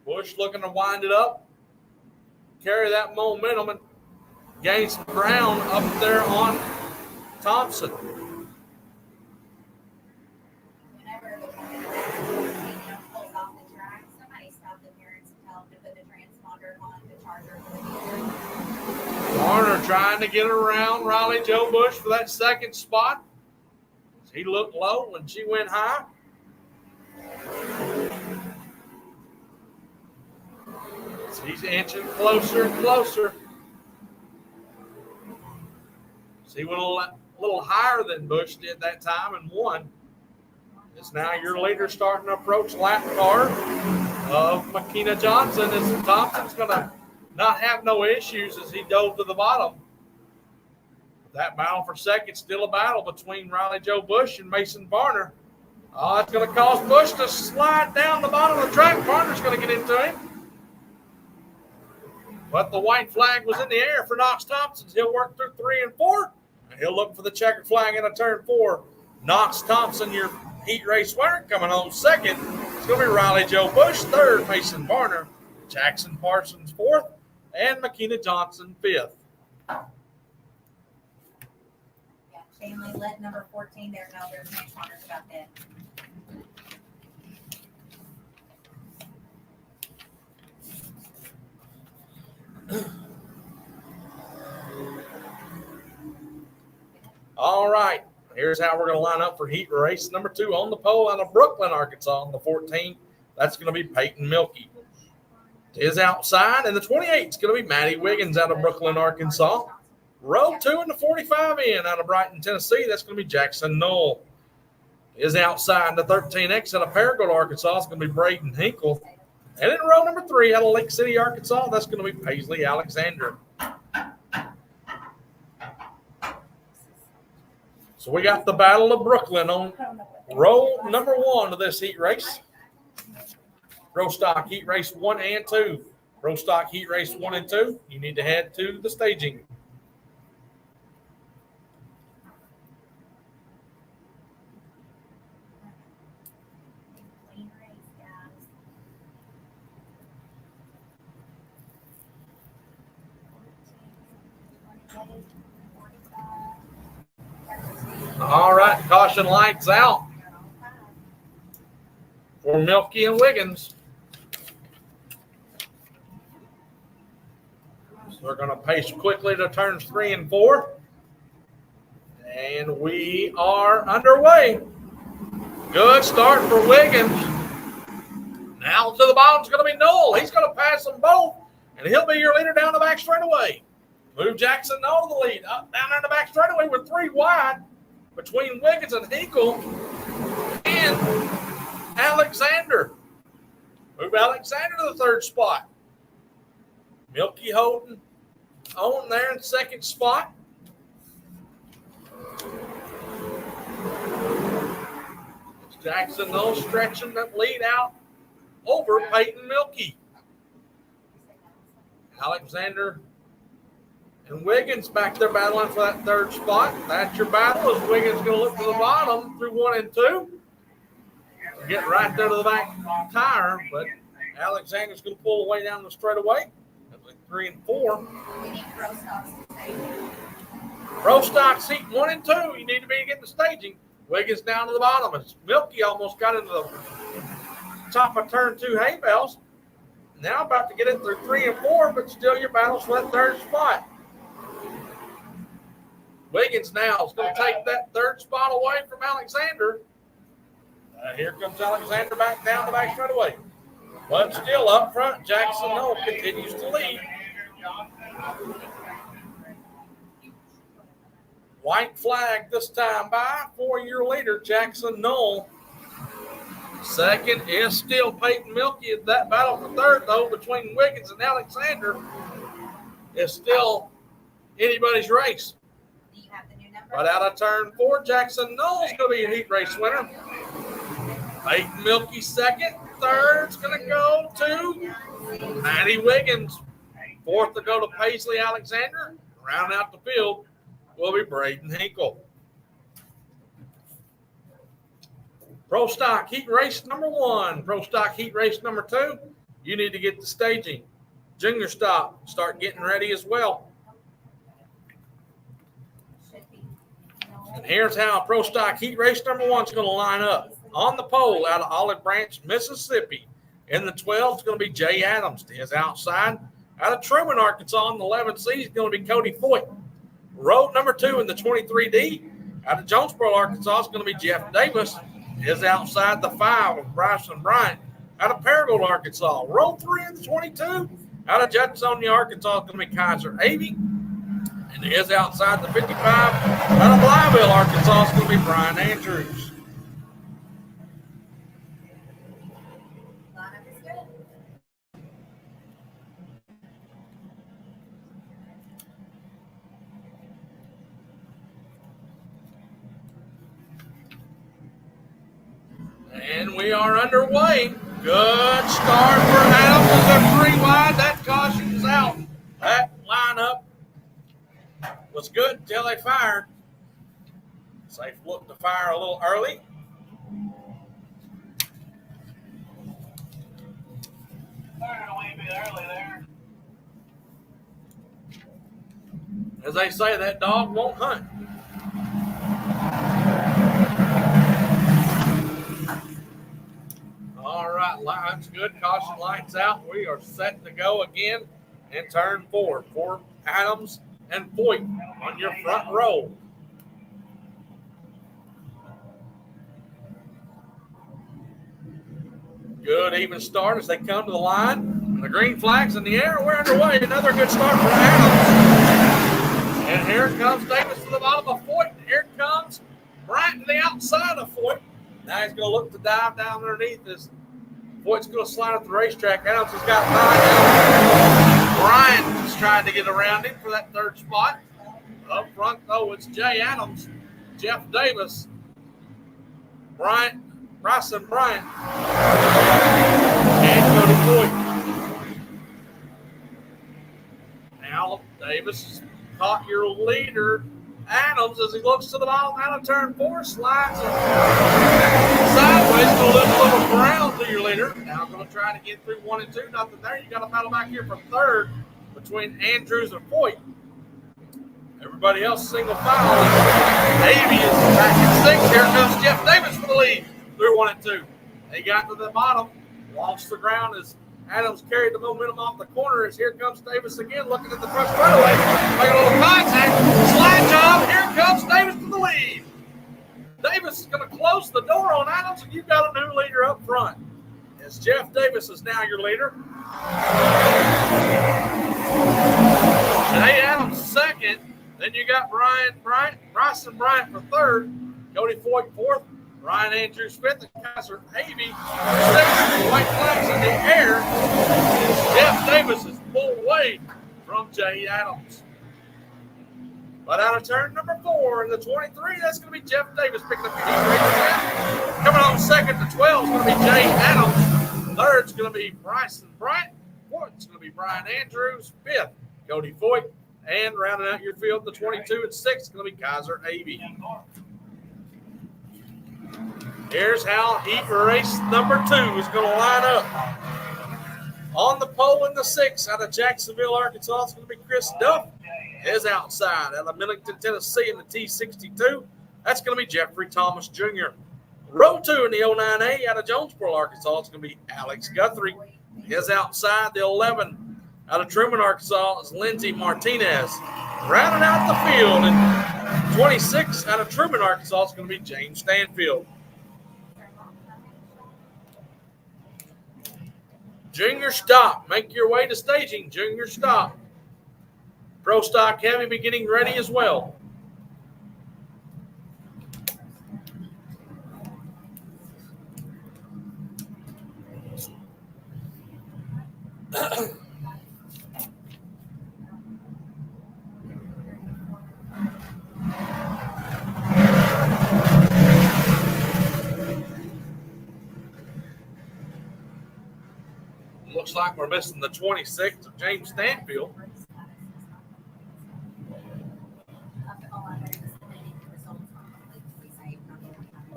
Bush looking to wind it up, carry that momentum, and gain some ground up there on Thompson. Whenever pulls off the track, somebody stop the parents and tell them to put the transponder on the charger. Varner trying to get around Riley Joe Bush for that second spot. He looked low and she went high. He's inching closer and closer. So he went a little higher than Bush did that time and won. It's now your leader starting to approach lap car of Makina Johnson. As Thompson's going to not have no issues as he dove to the bottom. That battle for second, still a battle between Riley Joe Bush and Mason Varner. Oh, it's going to cause Bush to slide down the bottom of the track. Varner's going to get into him. But the white flag was in the air for Knox Thompson. He'll work through 3 and 4. And he'll look for the checkered flag in a turn 4. Knox Thompson, your heat race winner, coming home second. It's going to be Riley Joe Bush, third. Mason Varner, Jackson Parsons, fourth. And Makina Johnson, fifth. Yeah, Shanley led number 14 there. No, there's transponders about that. All right, here's how we're going to line up for heat race number 2 on the pole out of Brooklyn, Arkansas on the 14th. That's going to be Peyton Milkey. Is outside, and the 28th is going to be Maddie Wiggins out of Brooklyn, Arkansas. Row 2 and the 45 in out of Brighton, Tennessee. That's going to be Jackson Knoll. Is outside, the 13X out of Paragould, Arkansas. It's going to be Braden Hinkle. And in row number 3 out of Lake City, Arkansas, that's going to be Paisley Alexander. So we got the Battle of Brooklyn on row number 1 of this heat race. Row stock heat race 1 and 2. Row stock heat race 1 and 2. You need to head to the staging. Clean race, guys. All right, caution lights out for Milkey and Wiggins. So they're going to pace quickly to turns 3 and 4. And we are underway. Good start for Wiggins. Now to the bottom is going to be Knoll. He's going to pass them both, and he'll be your leader down the back straightaway. Move Jackson Knoll to the lead. Up, down there in the back straightaway with 3 wide between Wiggins and Hinkle and Alexander. Move Alexander to the 3rd spot. Milkey holding on there in 2nd spot. Jackson Knoll stretching that lead out over Peyton Milkey. Alexander and Wiggins back there battling for that 3rd spot. That's your battle as Wiggins going to look to the bottom through 1 and 2. Get right there to the back tire, but Alexander's going to pull away down the straightaway. That's like 3 and 4. We need row stocks to stay. Row stock seat 1 and 2. You need to be getting the staging. Wiggins down to the bottom. As Milkey almost got into the top of turn 2 hay bales. Now about to get it through 3 and 4, but still your battles for that 3rd spot. Wiggins now is going to take that third spot away from Alexander. Here comes Alexander back down the back straightaway. But still up front, Jackson Knoll continues to lead. White flag this time by 4-year leader, Jackson Knoll. Second is still Peyton Milky. That battle for third, though, between Wiggins and Alexander is still anybody's race. Do you have the new number? But out of turn 4, Jackson Knoll's going to be a heat race winner. Peyton Milky second. Third's going to go to Maddie Wiggins. Fourth to go to Paisley Alexander. Round out the field will be Braden Hinkle. Pro Stock Heat Race number 1. Pro Stock Heat Race number 2. You need to get the staging. Junior Stock, start getting ready as well. And here's how Pro Stock Heat Race number 1 is going to line up. On the pole out of Olive Branch, Mississippi. In the 12 is going to be Jay Adams. To his outside, out of Truman, Arkansas, in the 11C is going to be Cody Foyt. Road number 2 in the 23D, out of Jonesboro, Arkansas, is going to be Jeff Davis. His outside, the 5 of Bryson Bryant. Out of Paragould, Arkansas. Road 3 in the 22, out of Jeffersonia, Arkansas, is going to be Kaiser Avey. And his outside, the 55, out of Blyville, Arkansas, is going to be Brian Andrews. And we are underway. Good start for Adams. It's a 3 wide. That caution's out. That lineup was good until they fired. Safe look to fire a little early. Started a wee bit early there. As they say, that dog won't hunt. All right, line's good. Caution lights out. We are set to go again in turn 4 for Adams and Foyt on your front row. Good even start as they come to the line. The green flag's in the air. We're underway. Another good start for Adams. And here comes Davis to the bottom of Foyt. Here comes Bryant to the outside of Foyt. Now he's going to look to dive down underneath this. Foyt's going to slide up the racetrack. Adams has got 9 down. Bryant is trying to get around him for that third spot. Up front, though, it's Jay Adams, Jeff Davis, Bryson Bryant, and Cody Foyt. Now Davis has caught your leader, Adams, as he looks to the bottom out of turn 4, slides sideways, going to lift a little ground to your leader. Now going to try to get through 1 and 2. Nothing there. You got a battle back here for third between Andrews and Foyt. Everybody else single file. Avey is back in 6. Here comes Jeff Davis for the lead through 1 and 2. They got to the bottom, lost the ground as Adams carried the momentum off the corner. As here comes Davis again, looking at the front straightaway, making a little contact, slide job. Here comes Davis to the lead. Davis is going to close the door on Adams, and you've got a new leader up front. As Jeff Davis is now your leader. Jay Adams second. Then you got Bryson Bryant for third. Cody Foyt fourth. Ryan Andrews fifth. And Kaiser Avey sixth. White flags in the air. Jeff Davis is pulled away from Jay Adams. But out of turn number 4 in the 23, that's going to be Jeff Davis picking up your heat race. Coming on second to 12 is going to be Jay Adams. Third's going to be Bryson Bryant. Fourth's going to be Brian Andrews. Fifth, Cody Foyt. And rounding out your field, the 22 and 6 is going to be Kaiser Avey. Here's how heat race number 2 is going to line up. On the pole in the 6 out of Jacksonville, Arkansas, it's going to be Chris Duff. His outside out of Millington, Tennessee in the T62. That's going to be Jeffrey Thomas Jr. Row 2 in the 09A out of Jonesboro, Arkansas, it's going to be Alex Guthrie. His outside, the 11 out of Truman, Arkansas, is Lindsey Martinez. Rounding out the field in 26 out of Truman, Arkansas, is going to be James Stanfield. Junior stock. Make your way to staging. Junior stock. Pro stock heavy be getting ready as well. Looks like we're missing the 26 of James Stanfield.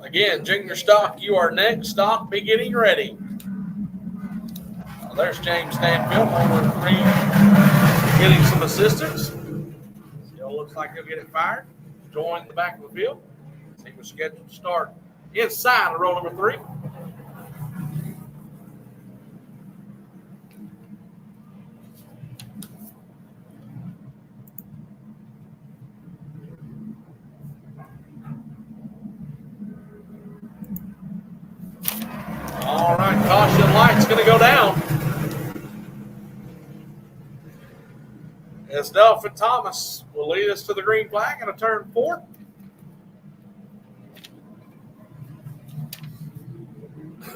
Again, junior stock, you are next. Stock be getting ready. There's James Stanfield, over 3, getting some assistance. Still looks like he'll get it fired. Join the back of the field. He was scheduled to start inside of row number 3. All right, caution light's going to go down. As Duff and Thomas will lead us to the green flag and a turn 4.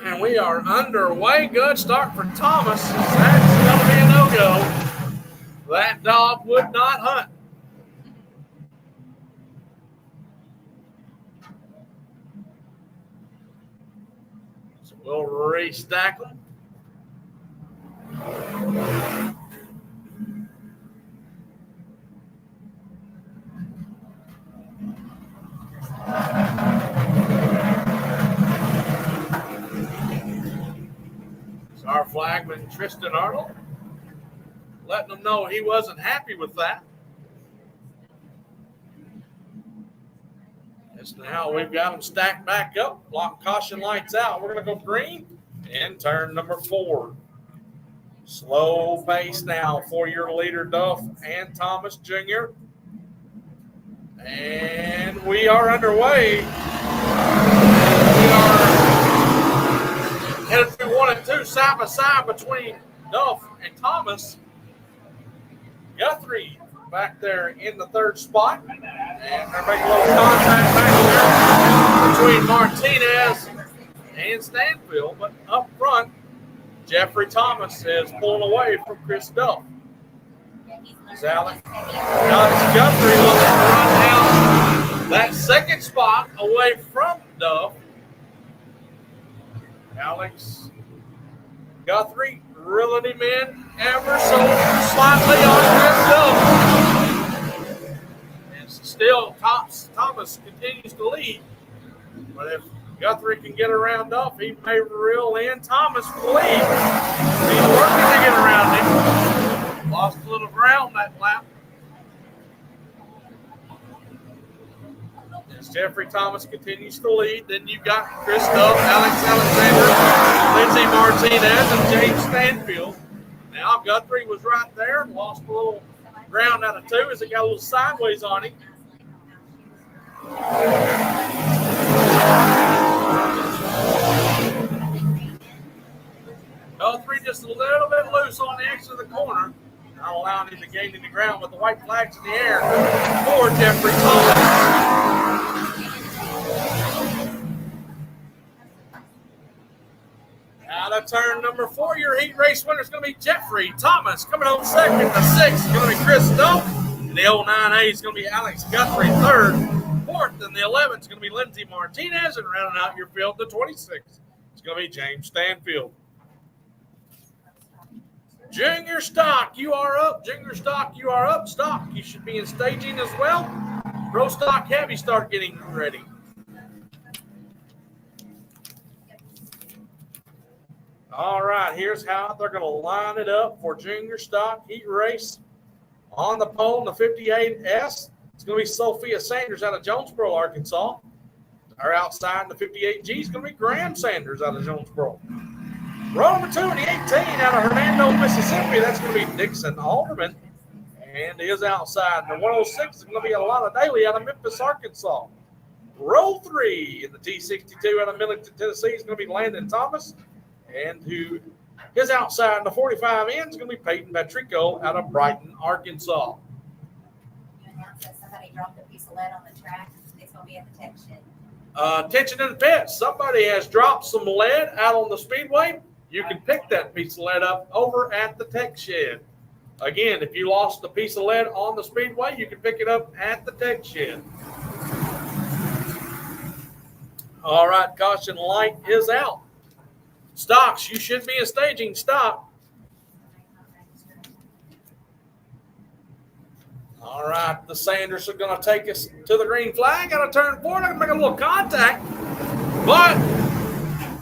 And we are underway. Good start for Thomas. That's going to be a no-go. That dog would not hunt. So we'll restack them. So our flagman, Tristan Arnold, letting them know he wasn't happy with that. As now we've got them stacked back up, lock caution lights out. We're going to go green and turn number 4. Slow pace now for your leader, Duff and Thomas Jr. And we are underway. We are headed through 1 and 2 side by side between Duff and Thomas. Guthrie back there in the 3rd spot. And they're making a little contact back there between Martinez and Stanfield. But up front, Jeffrey Thomas is pulling away from Chris Duff. Alex Guthrie looking to run down that 2nd spot away from Duff. Alex Guthrie reeling him in ever so slightly on Chris Duff. And still Thomas continues to lead. But if Guthrie can get around Duff, he may reel in Thomas for the lead. He's working to get around him. Lost a little ground that lap. As Jeffrey Thomas continues to lead, then you've got Chris Duff, Alex Alexander, Lindsey Martinez, and James Stanfield. Now Guthrie was right there, lost a little ground out of 2 as it got a little sideways on him. Guthrie just a little bit loose on the exit of the corner. Not allowing him to gain any ground with the white flags in the air for Jeffrey Thomas. Out of turn number 4, your heat race winner is going to be Jeffrey Thomas. Coming on 2nd, the 6th is going to be Chris Duff. And the 09A is going to be Alex Guthrie 3rd. 4th and the 11th is going to be Lindsey Martinez. And rounding out your field, the 26th is going to be James Stanfield. Junior stock, you are up. Junior stock, you are up. Stock, you should be in staging as well. Pro stock heavy, start getting ready. All right, here's how they're going to line it up for junior stock heat race. On the pole in the 58S, it's going to be Sophia Sanders out of Jonesboro, Arkansas. Our outside in the 58G is going to be Graham Sanders out of Jonesboro. Row number 2 in the 18 out of Hernando, Mississippi. That's going to be Dixon Alderman. and is outside. The 106 is going to be Alana Daly out of Memphis, Arkansas. Row 3 in the T62 out of Millington, Tennessee is going to be Landon Thomas, and who is outside in the 45 end is going to be Peyton Patrico out of Brighton, Arkansas. You announced that somebody dropped a piece of lead on the track. It's going to be at the tech shed. Attention to the pits. Somebody has dropped some lead out on the speedway. You can pick that piece of lead up over at the tech shed. Again, if you lost a piece of lead on the speedway, you can pick it up at the tech shed. All right, caution light is out. Stocks, you should be a staging stop. All right, the Sanders are going to take us to the green flag. Got to turn forward. I'm going to make a little contact. But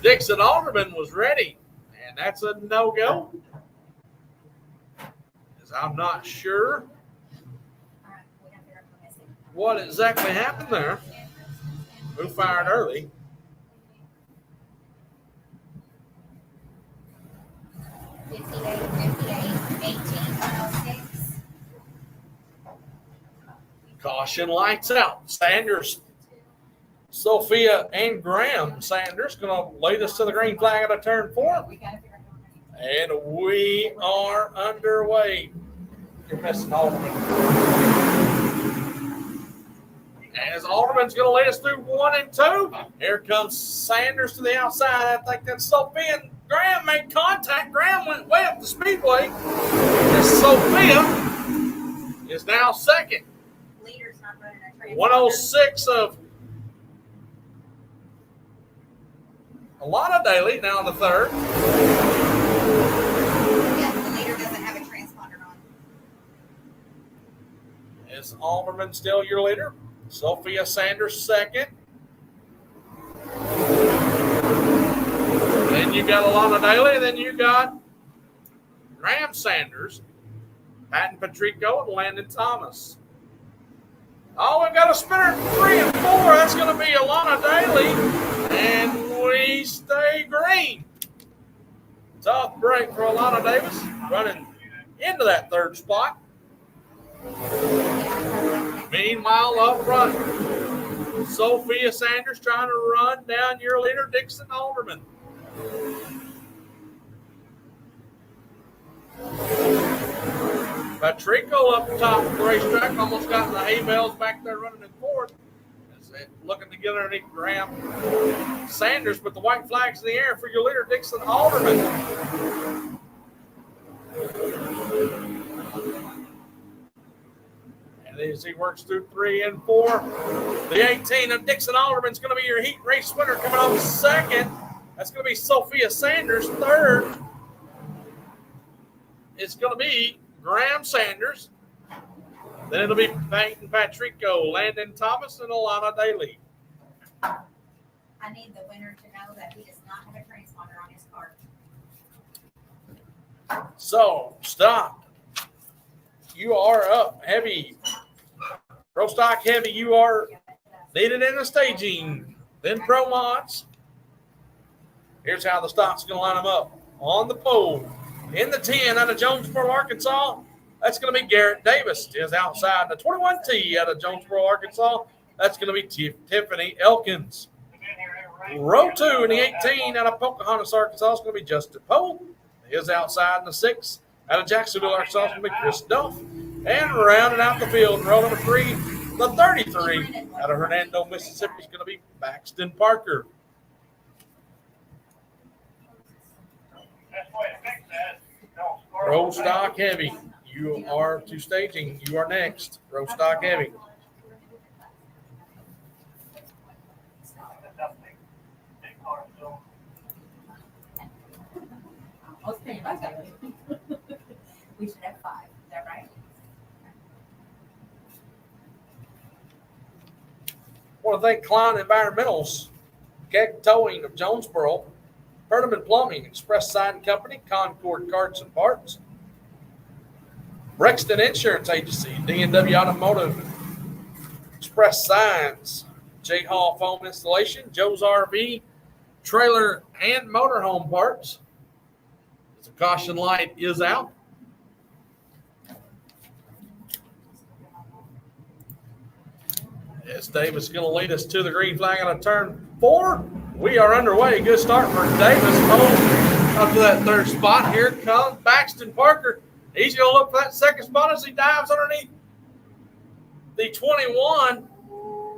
Dixon Alderman was ready, and that's a no-go. As I'm not sure what exactly happened there. Who fired early? Caution lights out. Sanders, Sophia, and Graham Sanders going to lead us to the green flag at a turn 4. And we are underway. You're missing Alderman. As Alderman's going to lead us through 1 and 2. Here comes Sanders to the outside. I think that's Sophia. And Graham made contact. Graham went way up the speedway. And Sophia is now second. 106 of Alana Daly now in the third. Yeah, the leader doesn't have a transponder on. Is Alderman still your leader? Sophia Sanders second. Then you got Alana Daly, and then you got Graham Sanders, Patton Patrico, and Landon Thomas. Oh, we've got a spinner 3 and 4. That's going to be Alana Daly, and we stay green. Tough break for Alana Davis, running into that third spot. Meanwhile, up front, Sophia Sanders trying to run down your leader, Dixon Alderman. Patrico up top of the racetrack, almost got the hay bales back there running in fourth. Looking to get underneath Graham Sanders, but the white flag's in the air for your leader, Dixon Alderman. And as he works through 3 and 4, the 18 of Dixon Alderman is going to be your heat race winner. Coming up second, that's going to be Sophia Sanders. Third, it's going to be Graham Sanders. Then it'll be Peyton Patrico, Landon Thomas, and Alana Daly. I need the winner to know that he does not have a transponder on his car. So, stop. You are up heavy. Pro stock heavy, you are needed in the staging. Then pro mods. Here's how the stock's going to line them up. On the pole, in the 10 out of Jonesboro, Arkansas, that's going to be Garrett Davis. Is outside the 21T out of Jonesboro, Arkansas. That's going to be Tiffany Elkins. Row 2 in the 18 out of Pocahontas, Arkansas is going to be Justin Poe. Is outside in the 6 out of Jacksonville, Arkansas is going to be Chris Duff. And rounding out the field in row number 3, the 33 out of Hernando, Mississippi is going to be Baxton Parker. Row stock heavy. You are to staging. You are next. Row stock heavy. We should have 5. Is that right? I want to thank Klein Environmentals, Keg Towing of Jonesboro, Perdaman Plumbing, Express Sign Company, Concord Carts and Parts, Brexton Insurance Agency, D&W Automotive, Express Signs, J Hall Foam Installation, Joe's RV, Trailer and Motorhome Parts. The caution light is out. As Davis going to lead us to the green flag on a turn 4. We are underway. Good start for Davis. Up to that third spot. Here comes Baxton Parker. He's going to look for that second spot as he dives underneath the 21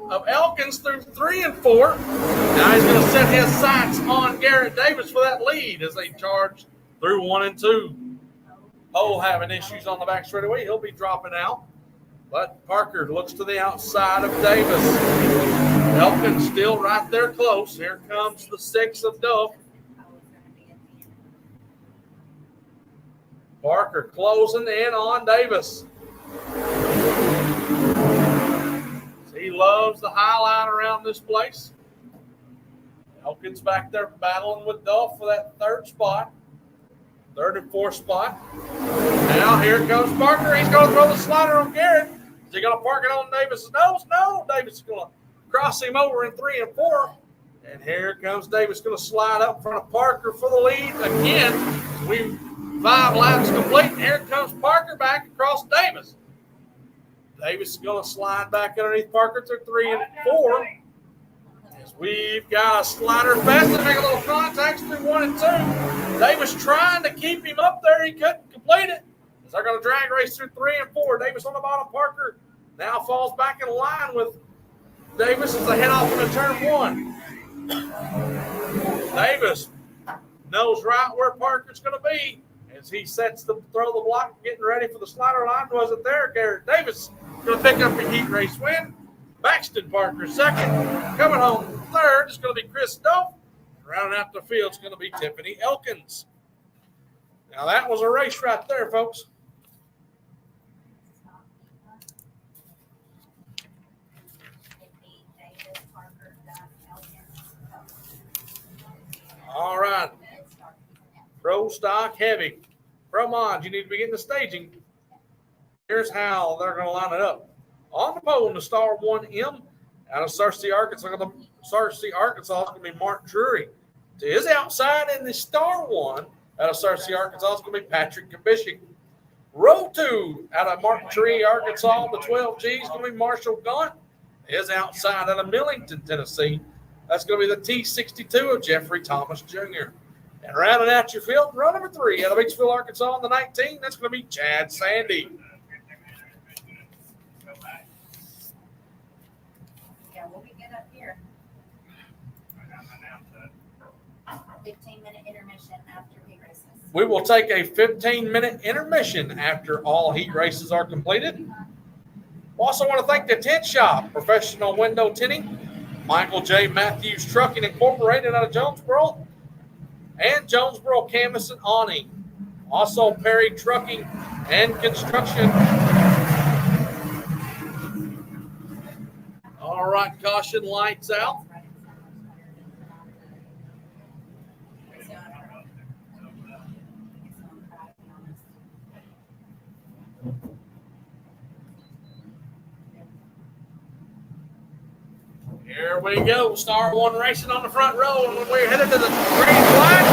of Elkins through 3 and 4. Now he's going to set his sights on Garrett Davis for that lead as they charge through 1 and 2. Cole having issues on the back straightaway. He'll be dropping out. But Parker looks to the outside of Davis. Elkins still right there close. Here comes the 6 of Duff. Parker closing in on Davis. He loves the high line around this place. Elkins back there battling with Duff for that third spot. Third and fourth spot. Now here comes Parker. He's going to throw the slider on Garrett. Is he going to park it on Davis' nose? No. Davis is going to cross him over in 3 and 4. And here comes Davis going to slide up in front of Parker for the lead again. 5 laps complete. Here comes Parker back across Davis. Davis is going to slide back underneath Parker through 3 and 4. As we've got a slider fest and make a little contact through 1 and 2. Davis trying to keep him up there. He couldn't complete it. As they're going to drag race through 3 and 4. Davis on the bottom. Parker now falls back in line with Davis as they head off into turn 1. Davis knows right where Parker's going to be. As he sets the throw the block, getting ready for the slider line, wasn't there. Garrett Davis going to pick up a heat race win. Baxton Parker second. Coming home third is going to be Chris Duff. Rounding out the field is going to be Tiffany Elkins. Now that was a race right there, folks. All right. Pro stock heavy. Pro mods, you need to be getting the staging. Here's how they're going to line it up. On the pole in the Star 1M out of Searcy, Arkansas. Searcy, Arkansas is going to be Mark Drury. To his outside in the Star 1 out of Searcy, Arkansas is going to be Patrick Kabishik. Row 2 out of Mark Tree, Arkansas, the 12G is going to be Marshall Gaunt. His outside out of Millington, Tennessee. That's going to be the T62 of Jeffrey Thomas Jr. And rounding out your field, row number 3 out of Beachville, Arkansas on the 19, that's going to be Chad Sandy. Yeah, we'll be good up here. 15-minute intermission after heat races. We will take a 15-minute intermission after all heat races are completed. We also want to thank the Tent Shop, professional window tinting, Michael J. Matthews Trucking Incorporated out of Jonesboro, and Jonesboro Canvas and Awning. Also Perry Trucking and Construction. All right, caution lights out. Here we go. Star 1 racing on the front row. And when we're headed to the green flag,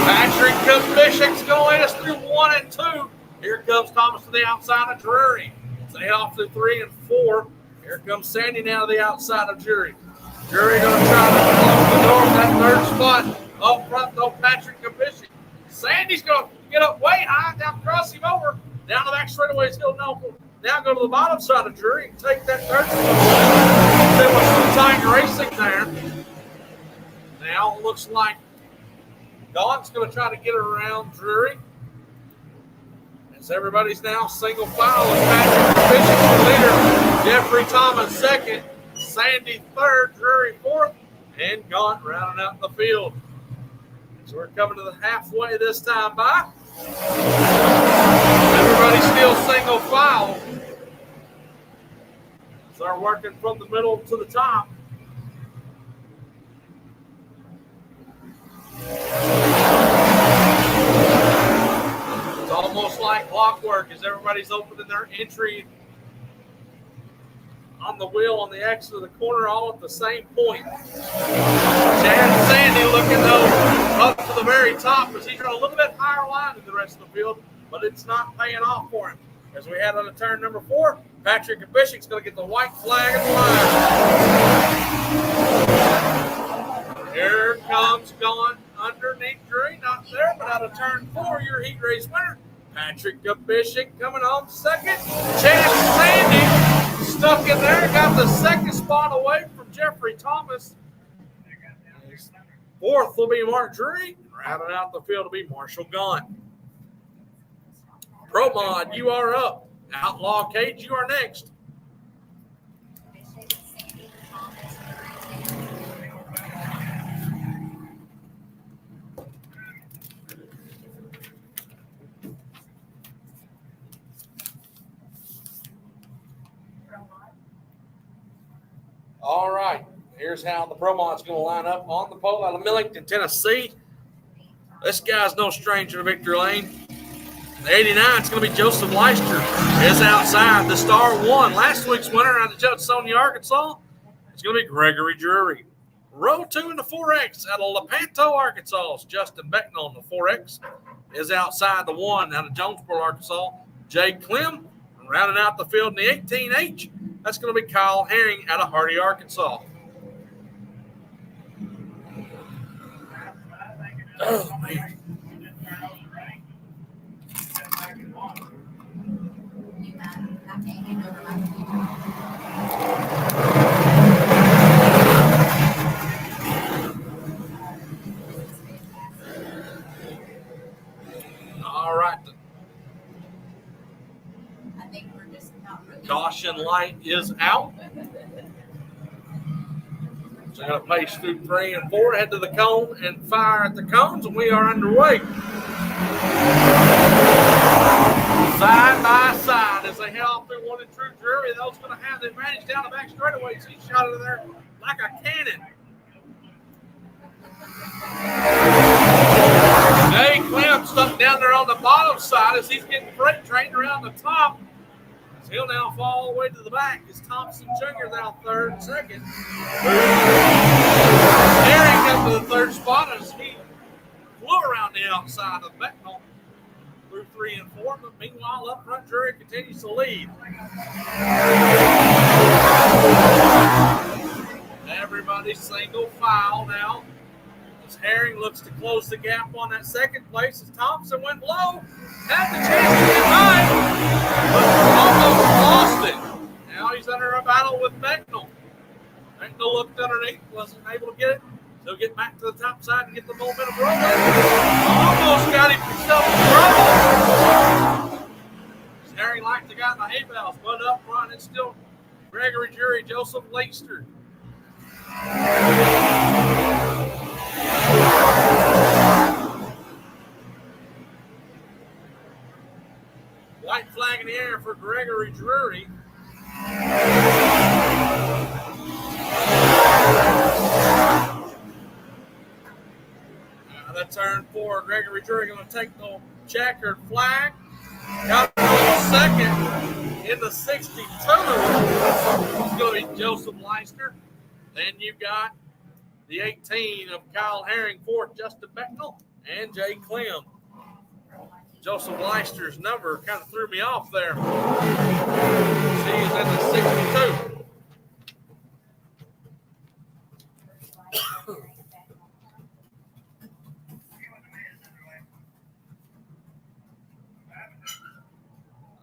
Patrick Kubishik's going to lead us through 1 and 2. Here comes Thomas to the outside of Drury. So they head off through 3 and 4. Here comes Sandy now to the outside of Drury. Drury going to try to close the door of that third spot. Up front, though, Patrick Kubishik. Sandy's going to get up way high, down, cross him over. Down the back straightaway is Hill Noble. Now go to the bottom side of Drury and take that third spot. There was some tight racing there. Now it looks like Dawn's going to try to get around Drury. As everybody's now single file with Patrick Bishop leader, Jeffrey Thomas second, Sandy third, Drury fourth, and Gaunt rounding out the field. So we're coming to the halfway this time by. Everybody's still single file. So they're working from the middle to the top. It's almost like clockwork as everybody's opening their entry on the wheel on the exit of the corner all at the same point. Chad Sandy looking though up to the very top as he's got a little bit higher line than the rest of the field, but it's not paying off for him. As we head on to turn number 4, Patrick Bishop's going to get the white flag and flag. Here comes going underneath Drury. Not there, but out of turn 4, your heat race winner. Patrick Bishop coming home second. Chance Sandy stuck in there. Got the second spot away from Jeffrey Thomas. Fourth will be Mark Drury. Rounding out the field will be Marshall Gunn. Pro Mod, you are up. Outlaw Cage, you are next. All right. Here's how the Pro Mod's going to line up on the pole out of Millington, Tennessee. This guy's no stranger to Victory Lane. The 89 is going to be Joseph Leister. Is outside. The star 1. Last week's winner out of Judsonia, Arkansas. It's going to be Gregory Drury. Row 2 in the 4X out of Lepanto, Arkansas. Justin Becknell in the 4X. Is outside. The 1 out of Jonesboro, Arkansas. Jay Clem. Rounding out the field in the 18H. That's going to be Kyle Herring out of Hardy, Arkansas. Oh, man. All right. I think we're just not really. Caution light is out. So going to pace through 3 and 4, head to the cone and fire at the cones, and we are underway. Side by side as they head off through 1 and 2 Drury. Those going to have the advantage down the back straightaways. He shot it in there like a cannon. Jay Clem stuck down there on the bottom side as he's getting freight trained around the top. So he'll now fall all the way to the back as Thompson Jr. now third and second. Herring up to the third spot as he flew around the outside of Becknell through 3 and 4. But meanwhile, up front, Drury continues to lead. Everybody's single file now. As Herring looks to close the gap on that second place as Thompson went low. Had the chance to get high, but almost lost it. Now he's under a battle with Becknell. Becknell looked underneath, wasn't able to get it. He'll get back to the top side and get the momentum rolling. Almost got himself in trouble. Herring like the guy in the hay bales, but up front it's still Gregory Drury, Joseph Leister. White flag in the air for Gregory Drury. That turn 4, Gregory Drury going to take the checkered flag. Got second in the 62. It's going to be Joseph Leister. Then you've got the 18 of Kyle Herring, 4th, Justin Becknell, and Jay Clem. Joseph Leister's number kind of threw me off there. He's in the 62.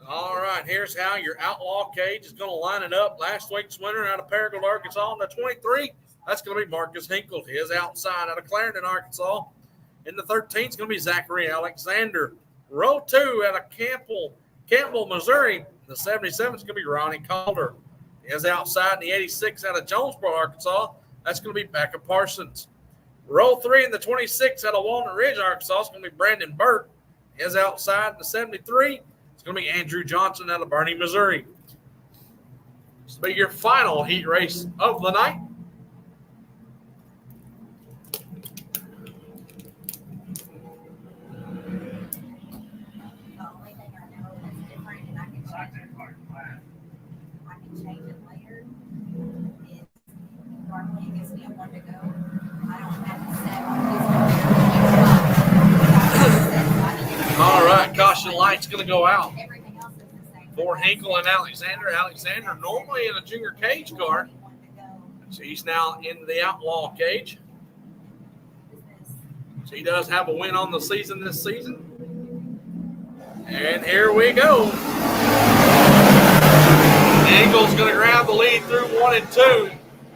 All right, here's how your outlaw cage is going to line it up. Last week's winner out of Paragould, Arkansas, in the 23. That's going to be Marcus Hinkle. His outside out of Clarendon, Arkansas. In the 13 is going to be Zachary Alexander. Row 2 out of Campbell, Missouri. The 77 is going to be Ronnie Calder. His outside in the 86 out of Jonesboro, Arkansas. That's going to be Becca Parsons. Row 3 in the 26 out of Walnut Ridge, Arkansas. It's going to be Brandon Burt. His outside in the 73. It's going to be Andrew Johnson out of Bernie, Missouri. This will be your final heat race of the night. The only thing I know that's different, and I can change it later, is normally it gives me a 1 to go. I don't have it set on this one. All right, caution light's going to go out. Everything else is the same. for Hinkle and Alexander. Alexander normally in a junior cage car. So he's now in the outlaw cage. So he does have a win on the season this season. And here we go. Hinkle's going to grab the lead through 1 and 2.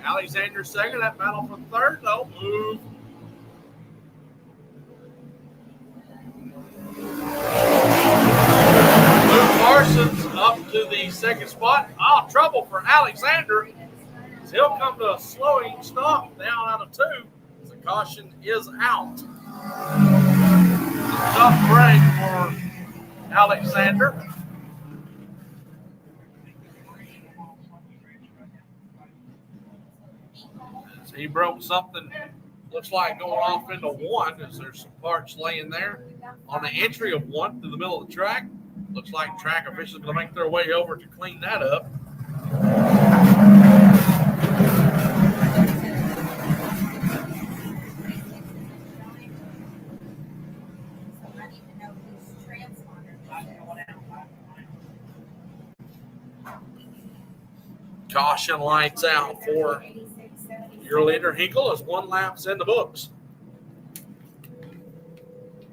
Alexander second. That battle for third, though. Move. Parsons up to the second spot. Trouble for Alexander. He'll come to a slowing stop down out of 2. The caution is out. Tough break for Alexander. As he broke something, looks like going off into 1, as there's some parts laying there on the entry of 1 through the middle of the track. Looks like track officials are going to make their way over to clean that up. Caution lights out for your leader, Hinkle, as 1 lap's in the books.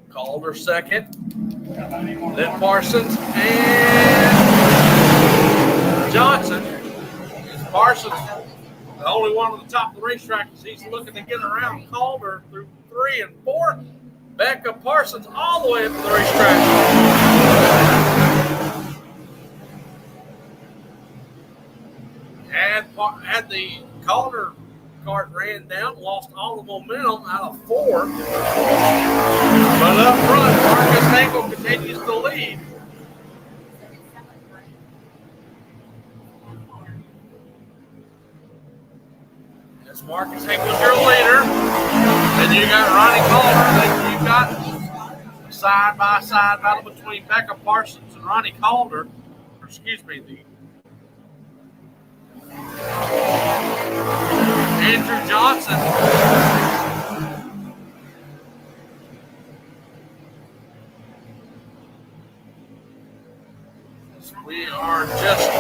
Calder second. Then Parsons and Johnson. Parsons, the only one on the top of the racetrack, as he's looking to get around Calder through 3 and 4. Becca Parsons all the way up to the racetrack. Had the Calder kart ran down, lost all the momentum out of 4. But up front, Marcus Hinkle continues to lead. That's Marcus Hinkle's your leader. Then you got Ronnie Calder. Then you've got side-by-side battle between Becca Parsons and Ronnie Calder. Andrew Johnson. We are just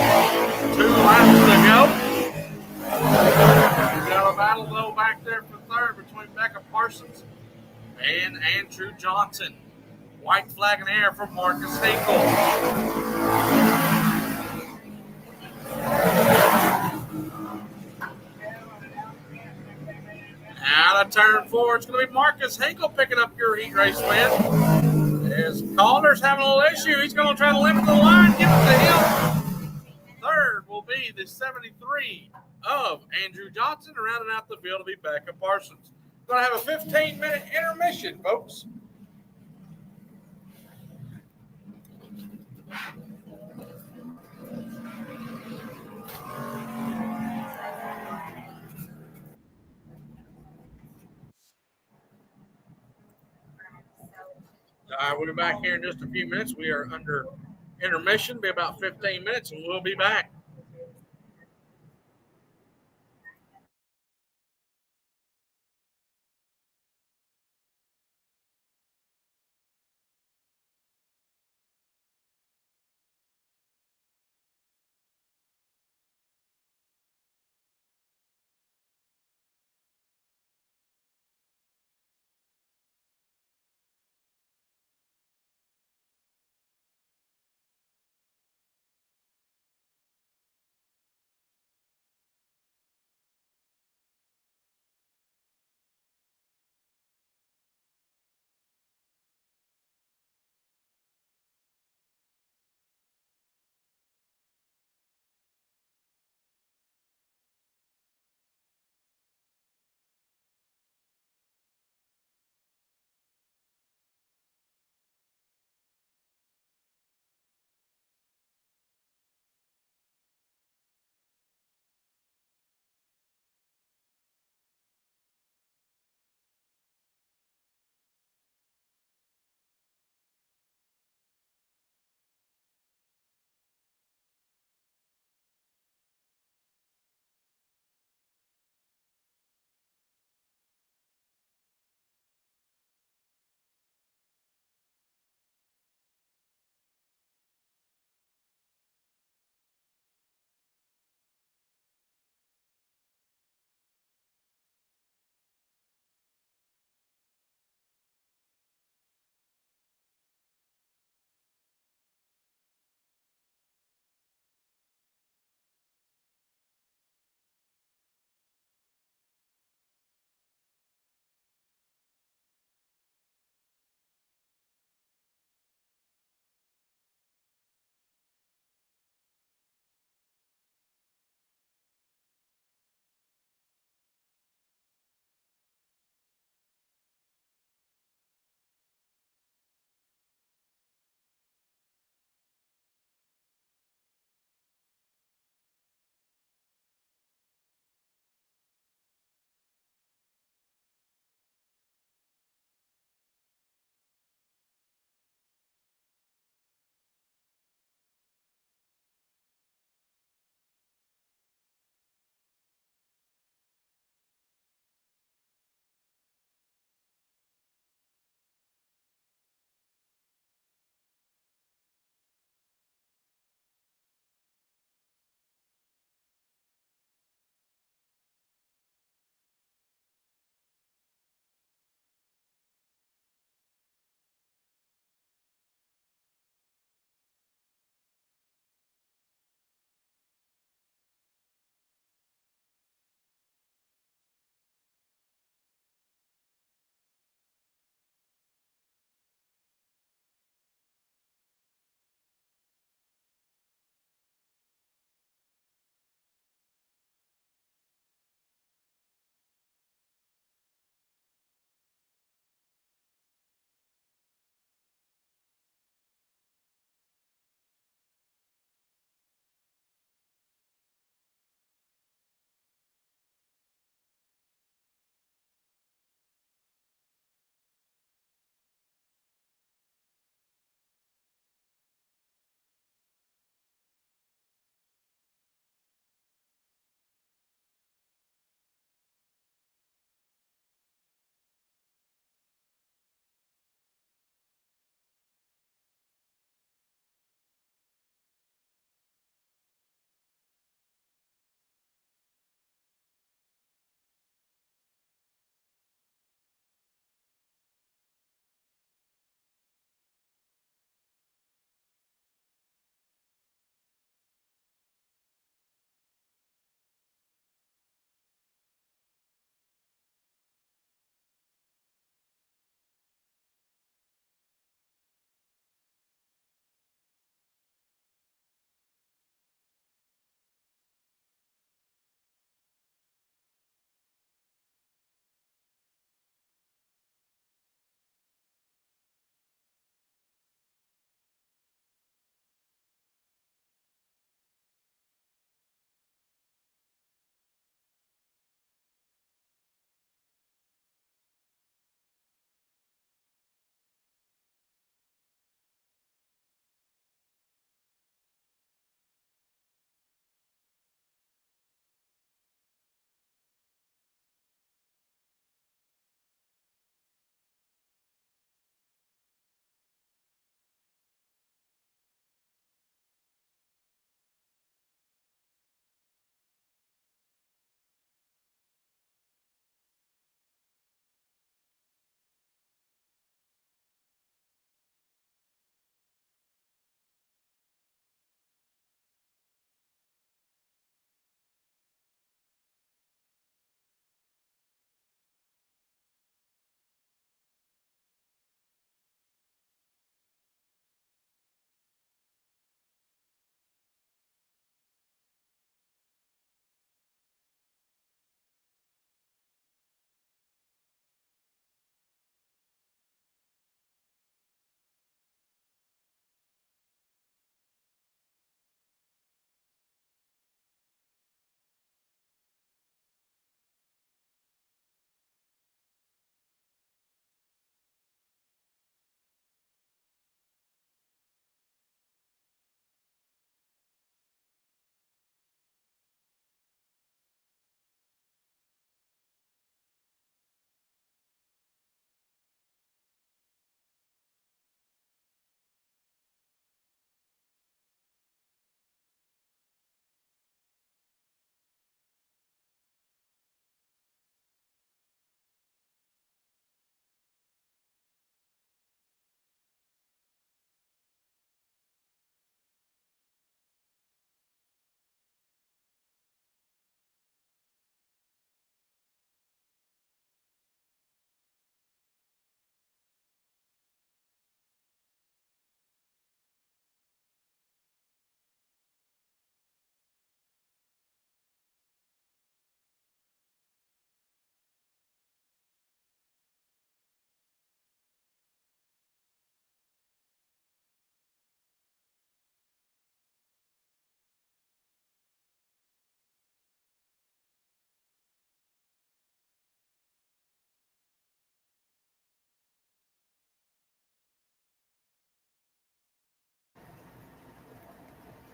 2 laps to go. We've got a battle, though, back there for third between Becca Parsons and Andrew Johnson. White flag in the air for Marcus Hinkle. Out of turn 4, it's going to be Marcus Hinkle picking up your heat race win. As Calder's having a little issue, he's going to try to limit the line, give it to him. Third will be the 73 of Andrew Johnson. Rounding out the field will be Becca Parsons. Going to have a 15-minute intermission, folks. All right, we'll be back here in just a few minutes. We are under intermission, be about 15 minutes, and we'll be back.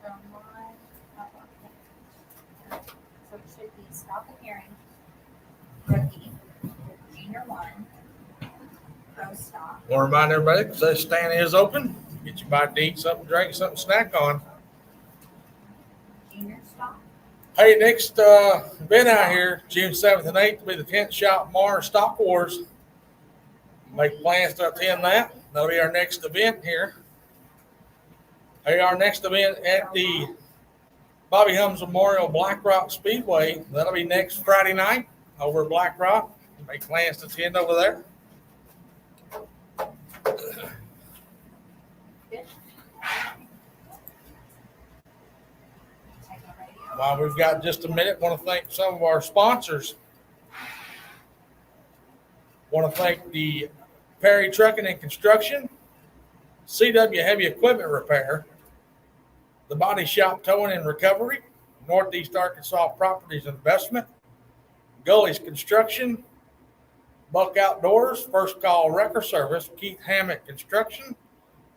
from one. So it should be stop appearing. Rookie. Junior 1. Pro stop. Want to remind everybody, because that stand is open. Get you bite to eat something, drink something, snack on. Junior stop. Hey, next event out here, June 7th and 8th, will be the Tent Shop Mars Stock Wars. Make plans to attend that. That'll be our next event here. Hey, our next event at the Bobby Helms Memorial Black Rock Speedway. That'll be next Friday night over at Black Rock. Make plans to attend over there. While we've got just a minute, want to thank some of our sponsors. Want to thank the Perry Trucking and Construction, CW Heavy Equipment Repair, the Body Shop Towing and Recovery, Northeast Arkansas Properties Investment, Gully's Construction, Buck Outdoors, First Call Wrecker Service, Keith Hammett Construction,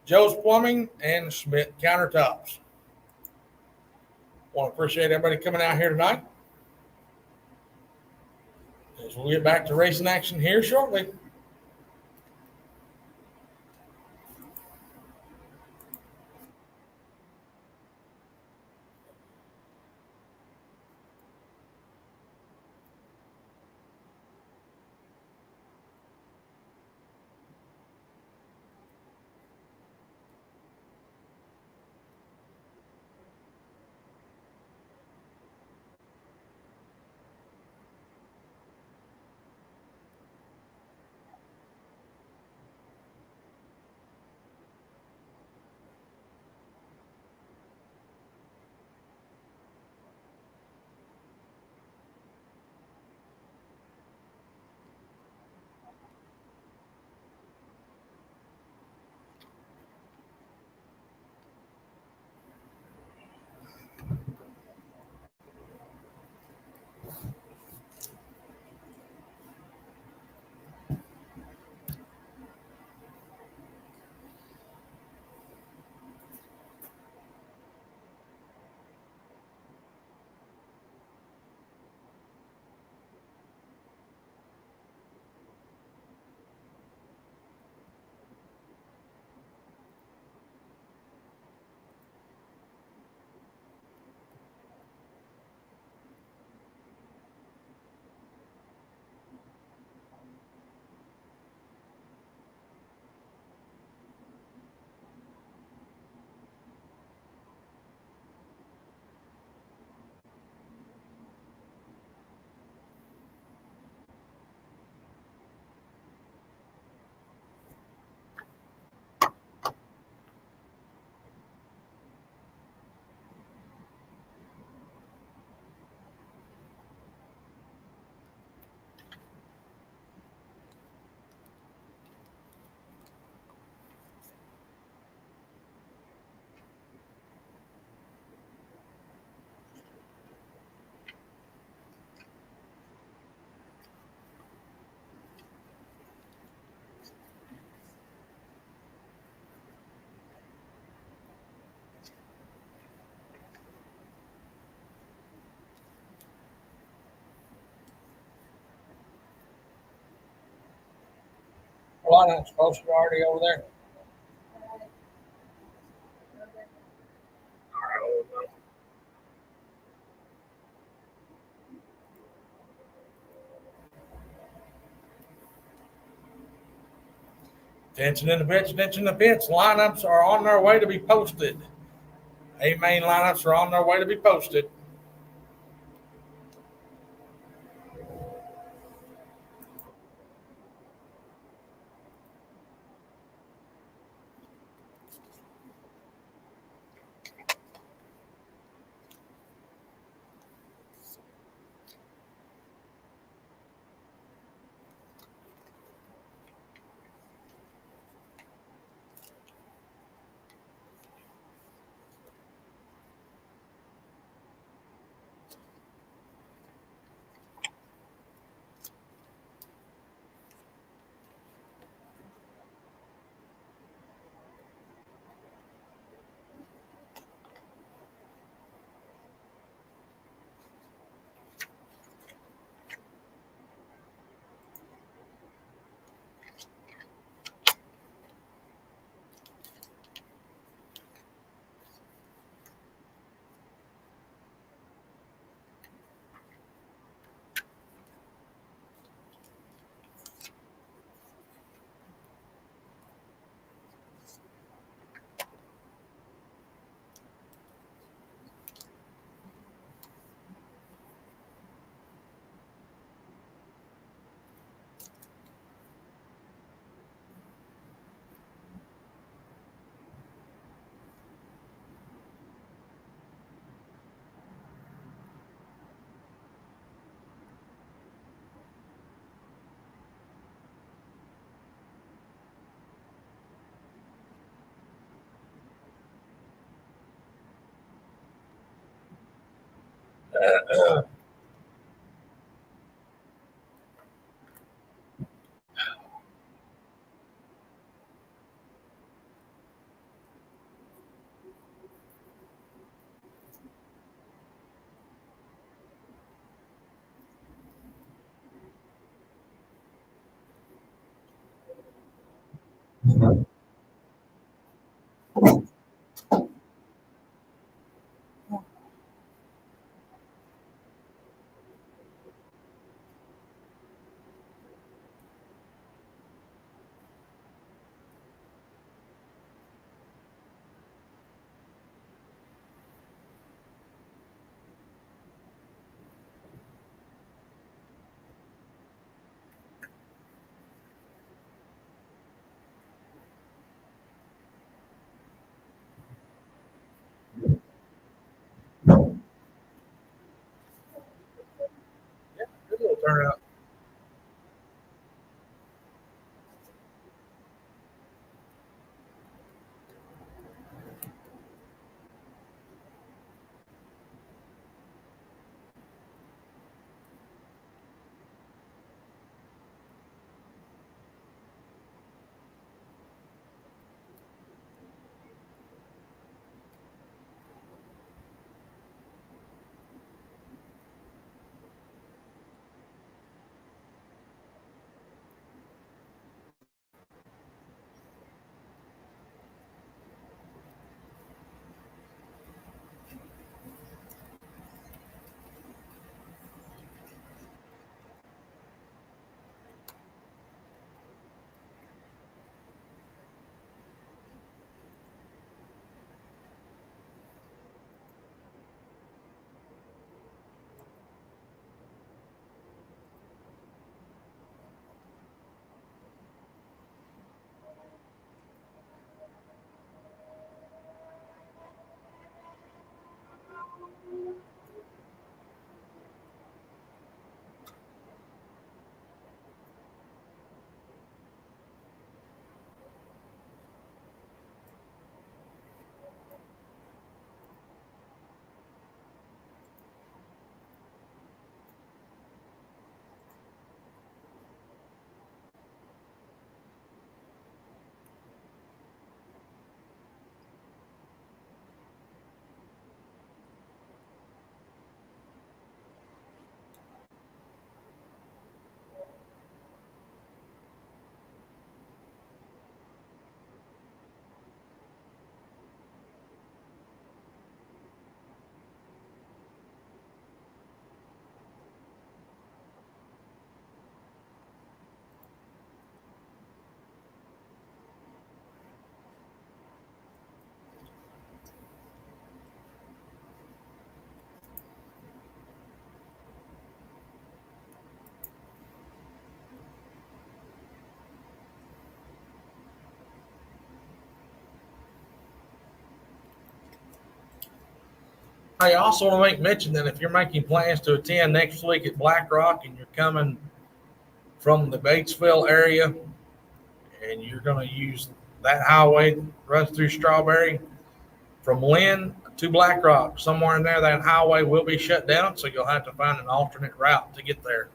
Joe's Plumbing, and Schmidt Countertops. Want to appreciate everybody coming out here tonight. As we'll get back to racing action here shortly. Lineup's supposed to be already over there. Attention in the pits, attention in the pits. Lineups are on their way to be posted. A-main lineups are on their way to be posted. Good little turnout. I also want to make mention that if you're making plans to attend next week at Black Rock and you're coming from the Batesville area and you're going to use that highway that runs through Strawberry from Lynn to Black Rock, somewhere in there, that highway will be shut down. So you'll have to find an alternate route to get there.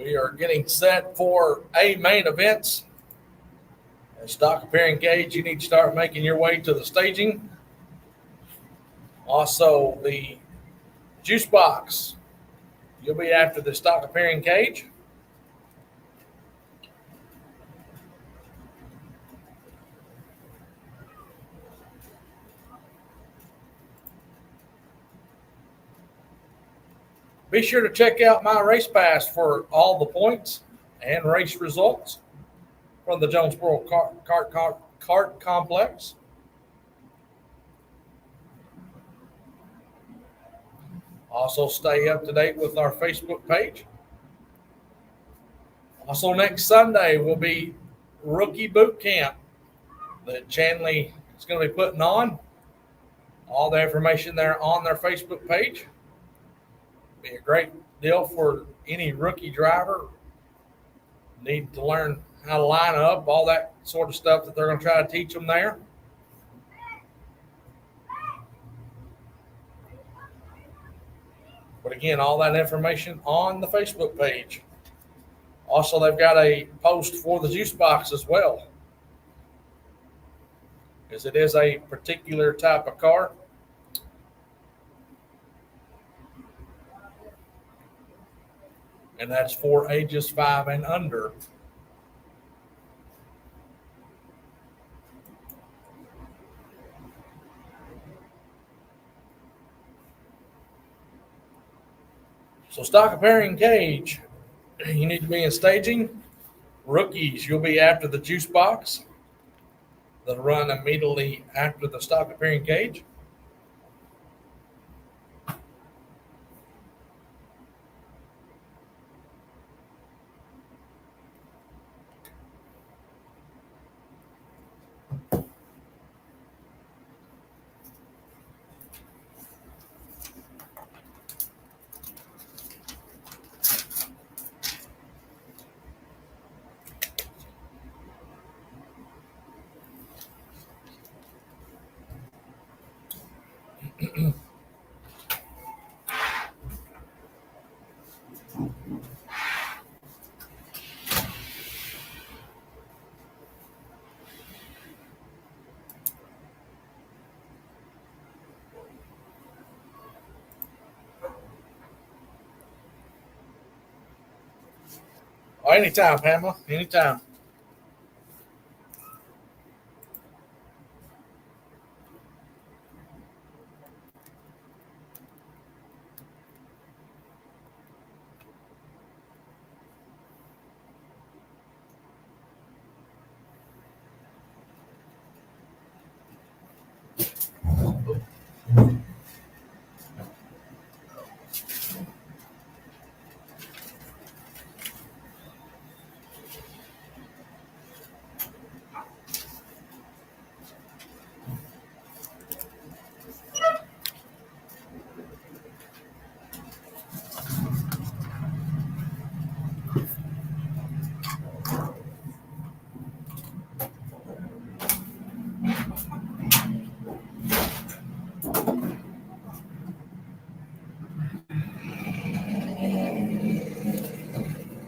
We are getting set for a main events. Stock appearing gauge, you need to start making your way to the staging. Also, the juice box, you'll be after the stock appearing cage. Be sure to check out my race pass for all the points and race results from the Jonesboro Kart Complex. Also, stay up to date with our Facebook page. Also, next Sunday will be Rookie Boot Camp that Chanley is going to be putting on. All the information there on their Facebook page. Be a great deal for any rookie driver. Need to learn how to line up, all that sort of stuff that they're going to try to teach them there. But again, all that information on the Facebook page. Also, they've got a post for the juice box as well, because it is a particular type of car. And that's for ages 5 and under. So stock pairing cage, you need to be in staging. Rookies, you'll be after the juice box. They'll run immediately after the stock pairing cage. Oh, anytime, Pamela. Anytime.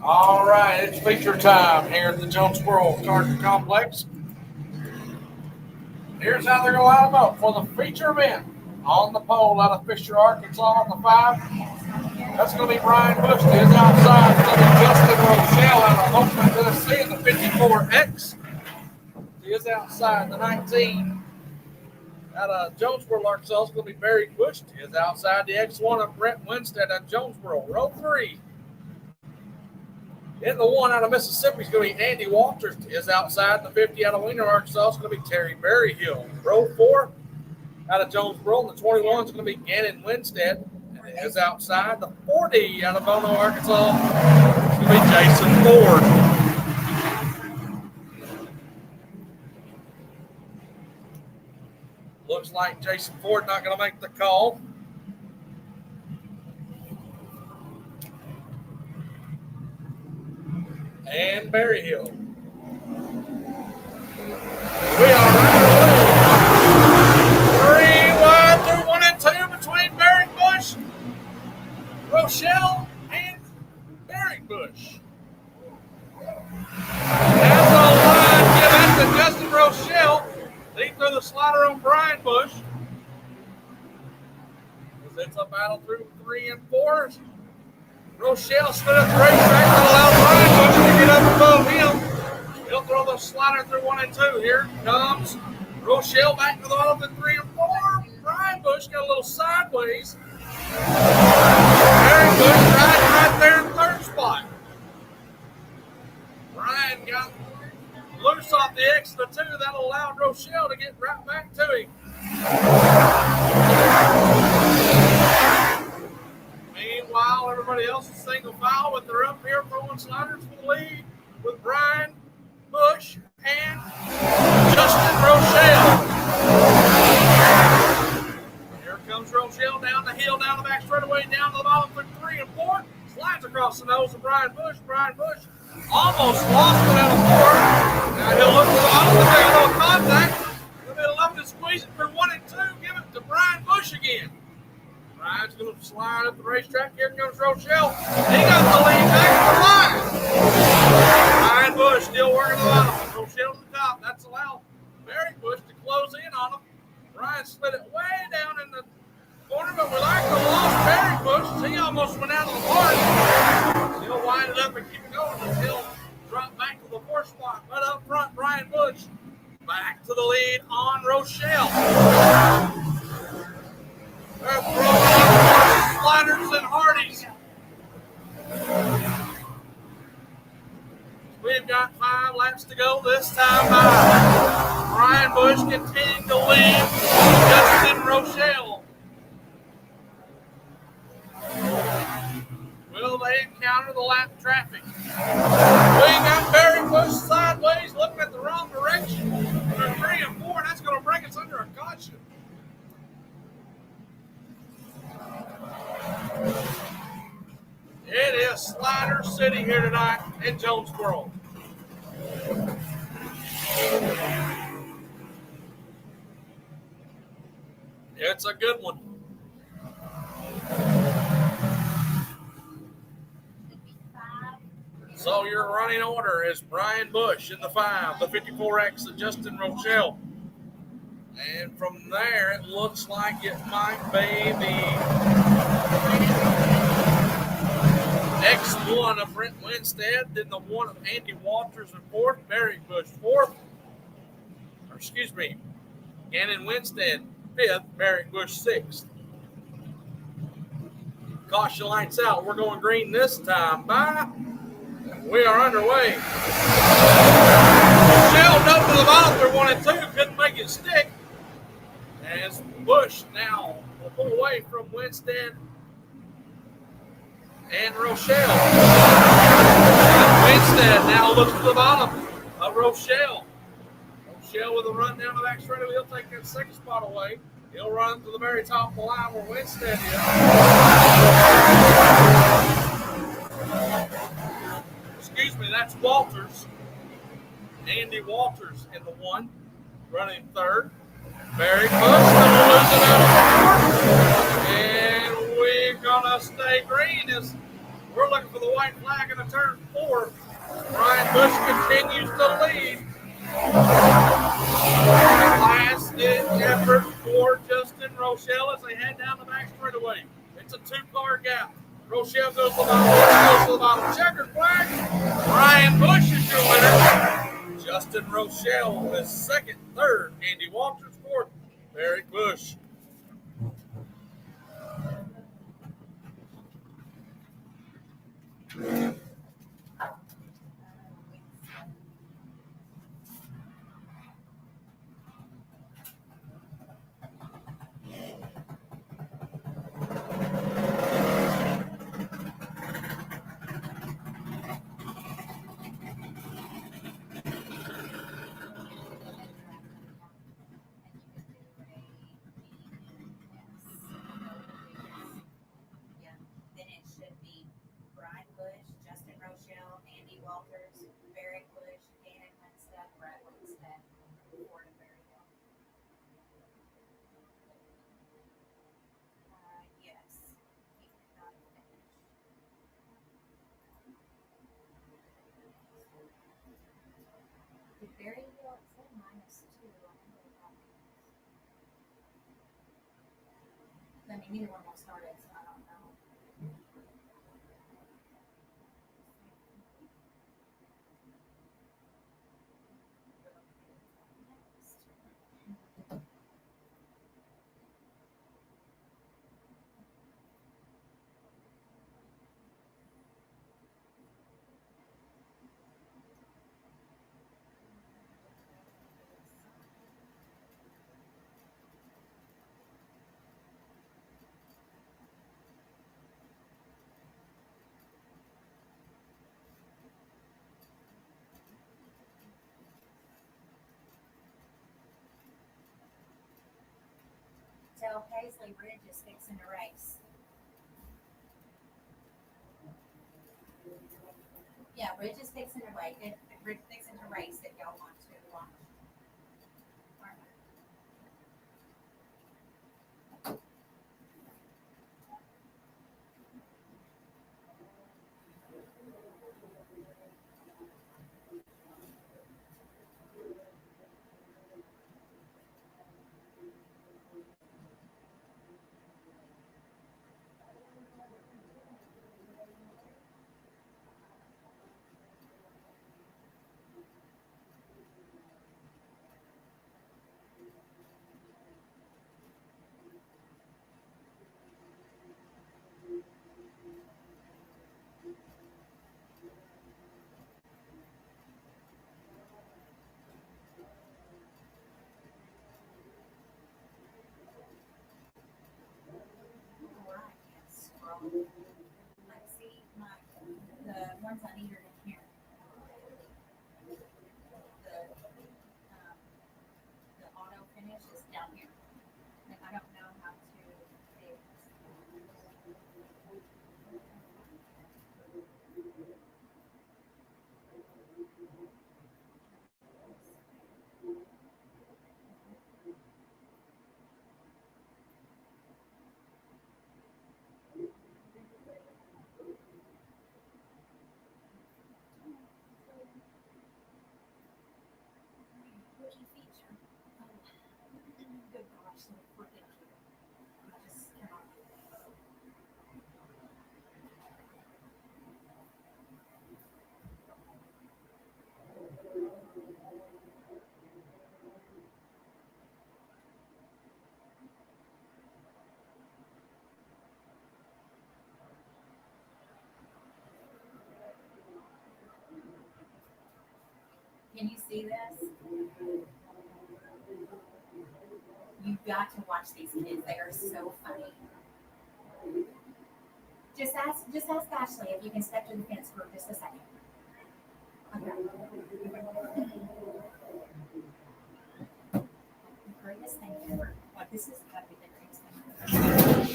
All right, it's feature time here at the Jonesboro Kart Complex. Here's how they're going to line them up for the feature event. On the pole out of Fisher, Arkansas on the 5. That's going to be Brian Bush to his outside. It's going to be Justin Rochelle out of Oakland, Tennessee in the 54X. To his outside, the 19. Out of Jonesboro, Arkansas, it's going to be Barry Bush to his outside. The X1 of Brent Winstead out of Jonesboro, row 3. In the 1 out of Mississippi is going to be Andy Walters to his outside. The 50 out of Wiener, Arkansas is going to be Terry Berryhill. Row 4 out of Jonesboro. The 21 is going to be Gannon Winstead to his outside. The 40 out of Bono, Arkansas is going to be Jason Ford. Looks like Jason Ford not going to make the call. And Berryhill. We are underway. 3 wide through 1 and 2 between Barry Bush, Rochelle, and Barry Bush. That's a line give out to Justin Rochelle. He threw the slider on Brian Bush. It's a battle through 3 and 4. Rochelle stood up the racetrack to allow Brian Bush to get up above him. He'll throw the slider through 1 and 2. Here comes Rochelle back to the bottom of 3 and 4. Brian Bush got a little sideways. Barry Bush right there in 3rd spot. Brian got loose loose off the exit of 2. That'll allow Rochelle to get right back to him. Meanwhile, everybody else is single file, but they're up here throwing sliders for the lead with Brian Bush and Justin Rochelle. Here comes Rochelle down the hill, down the back straightaway, down to the bottom for 3 and 4. Slides across the nose of Brian Bush. Brian Bush almost lost it out of 4. Now he'll look to the bottom to take a little contact. He'll be left to squeeze it for 1 and 2. Give it to Brian Bush again. Brian's going to slide up the racetrack. Here comes Rochelle. He got the lead back to the line. Brian Bush still working the bottom. Rochelle to the top. That's allowed Barry Bush to close in on him. Brian slid it way down in the corner, but we like to lost Barry Bush. He almost went out of the park. He'll wind it up and keep it going until drop back to the 4th spot. But up front, Brian Bush back to the lead on Rochelle. They're throwing up sliders and Hardys. We've got 5 laps to go this time by. Brian Bush continuing to lead Justin Rochelle. Will they encounter the lap traffic? We got Barry Bush sideways looking at the wrong direction. They're 3 and 4, and that's going to bring us under a caution. It is Slider City here tonight in Jonesboro. It's a good one. So your running order is Brian Bush in the 5, the 54X of Justin Rochelle. And from there, it looks like it might be the X1 of Brent Winstead, then the 1 of Andy Walters in 4th, Barry Bush 4th. Gannon Winstead 5th, Barry Bush 6th. Caution lights out. We're going green this time. Bye. We are underway. Rochelle dove to the bottom for 1 and 2. Couldn't make it stick. As Bush now will pull away from Winstead and Rochelle. Winstead now looks to the bottom of Rochelle. Rochelle with a run down the back straightaway. He'll take that 2nd spot away. He'll run to the very top of the line where Winstead is. Excuse me, that's Walters. Andy Walters in the 1, running 3rd. Barry Bush going to lose it out of 4th. And we're going to stay green as we're looking for the white flag in the turn 4. Brian Bush continues to lead. Last effort for Justin Rochelle as they head down the back straightaway. It's a 2-car gap. Rochelle goes to the bottom. Checkered flag. Brian Bush is your winner. Justin Rochelle is 2nd, 3rd. Andy Walters 4th. Barry Bush. I mean, neither one of them started, so I don't know. Well, Paisley Ridge is fixing to race. Yeah, Ridge is fixing to race. Ridge fixing to race if y'all want to watch. Let's see, the ones I need are in here. The auto finish is down here, and I don't know how to fix. Rookie feature. Oh, good gosh, so freaking cute. I just cannot. Can you see this? You've got to watch these kids. They are so funny. Just ask Ashley if you can step to the fence for just a second. Okay. The greatest thing ever. Like, this has got to be the greatest thing ever.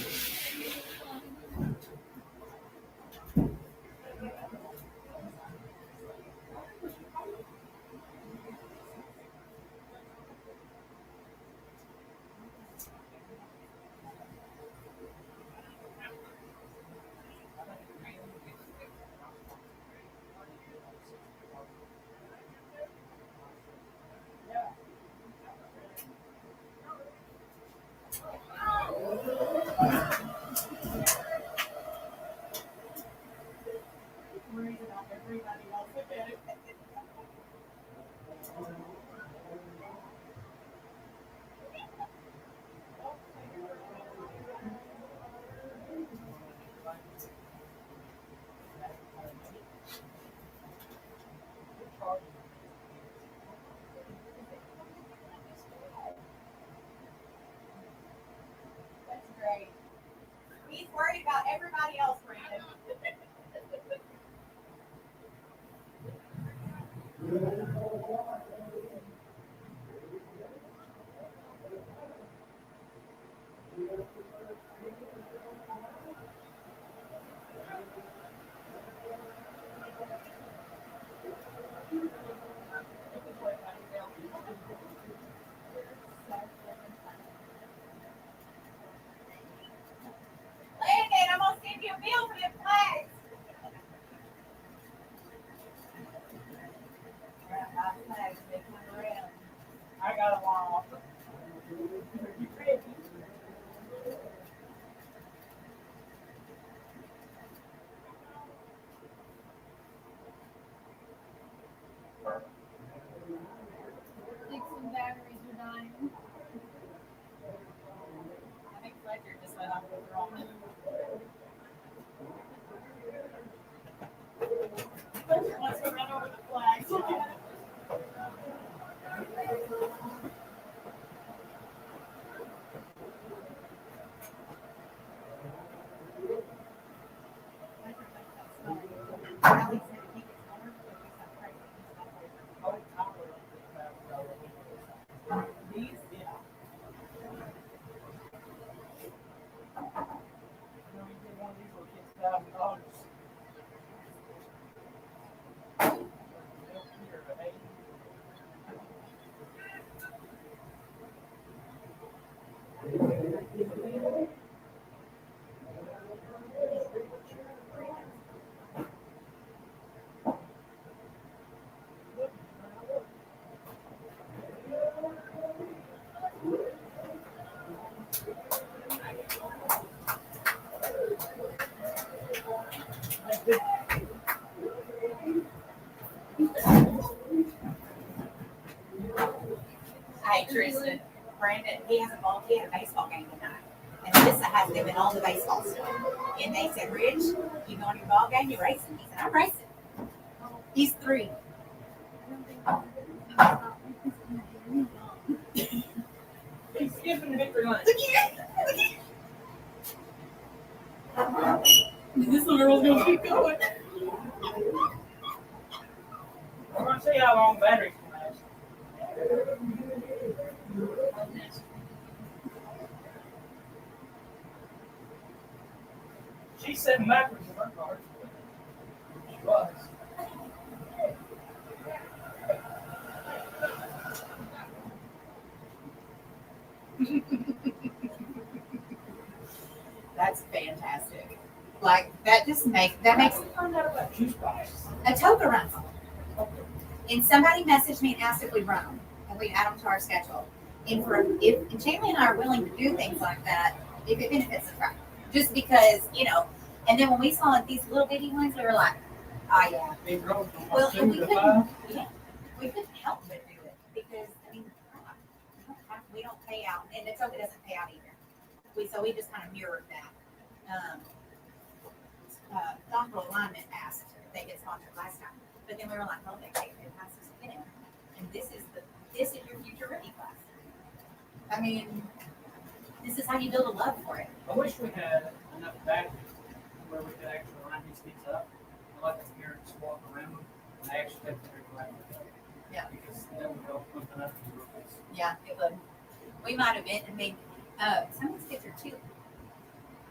Worries about everybody else. That's great. He's worried about everybody else, Brandon. Landon, I'm gonna send you a bill for them flags. I got them all. Dixon batteries are dying. I think Fletcher just let off the wrong. Fletcher wants to run over the flags. These Hey, Tristan, Brandon, he had a baseball game tonight. And Alyssa has them in all the baseball stuff. And they said, Rich, you going to your ball game? You racing? He said, I'm racing. He's 3. He's skipping victory lane. This little girl's going to keep going. We're going to see how long batteries can last. She's sitting backwards in her car. She was. That's fantastic. Like, that makes Find out about juice boxes. a toga runs them. And somebody messaged me and asked if we'd run them, and we'd add them to our schedule. And if Jamie and I are willing to do things like that, if it benefits the track, just because, you know. And then when we saw these little bitty ones, we were like, oh yeah. Big road. Well, and we couldn't help but do it because I mean, we don't pay out, and the toga doesn't pay out either. So we just kind of mirrored that. Doctoral Alignment asked if they get sponsored last time, but then we were like, well, they pay for passes to get in, and this is your future rookie class. I mean, this is how you build a love for it. I wish we had enough batteries where we could actually line these things up and let the parents walk around them and actually take the right with them. Yeah. Because that would help open up the rookies. Yeah, it would. We might have been, some of these kids are 2.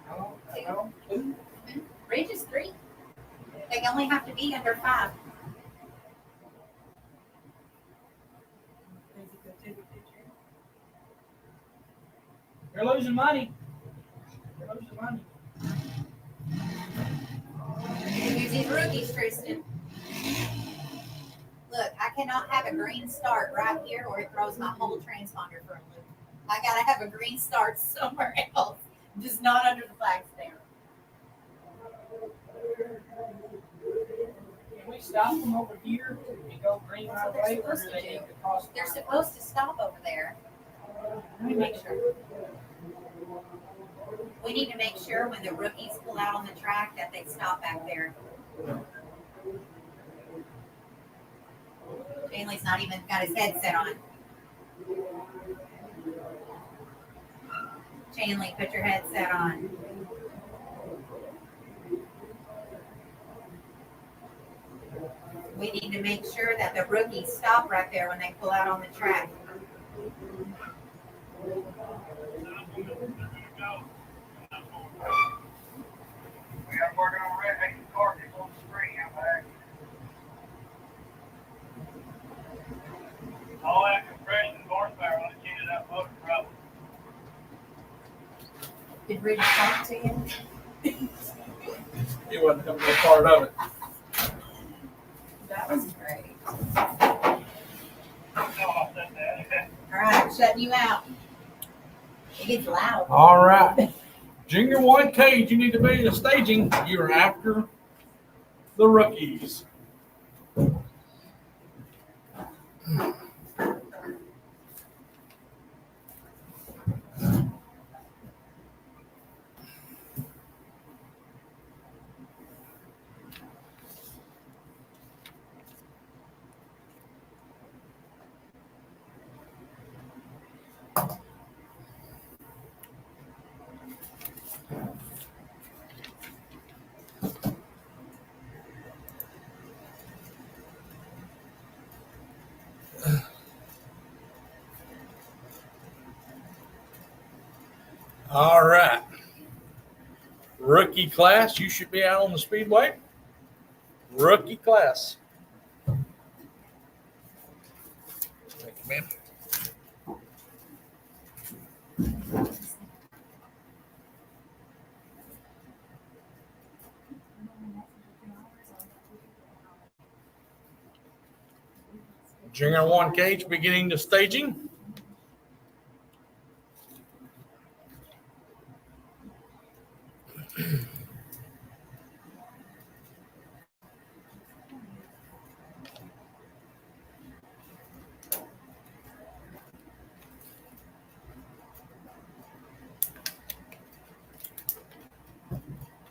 Hello? Ridge is 3. They only have to be under 5. You're losing money. You're losing money. Here's these rookies, Tristan. Look, I cannot have a green start right here or it throws my whole transponder for a loop. I gotta have a green start somewhere else, just not under the flags there. Can we stop them over here and go green right away, or do they need to cross? They're supposed to stop over there. Let me make sure. We need to make sure when the rookies pull out on the track that they stop back there. Ainley's not even got his headset on. Chainley, put your headset on. We need to make sure that the rookies stop right there when they pull out on the track. We got working on red, making Kart on the screen out back. All that compression horsepower on the kid of that motor problem. Did Ridge talk to you? He wasn't going to be a part of it. That was great. No, I said that. All right, I'm shutting you out. It gets loud. All right. Junior 1 cage, you need to be in the staging. You're after the rookies. All right. Rookie class, you should be out on the speedway. Rookie class. Thank you, ma'am. Junior 1 cage beginning the staging.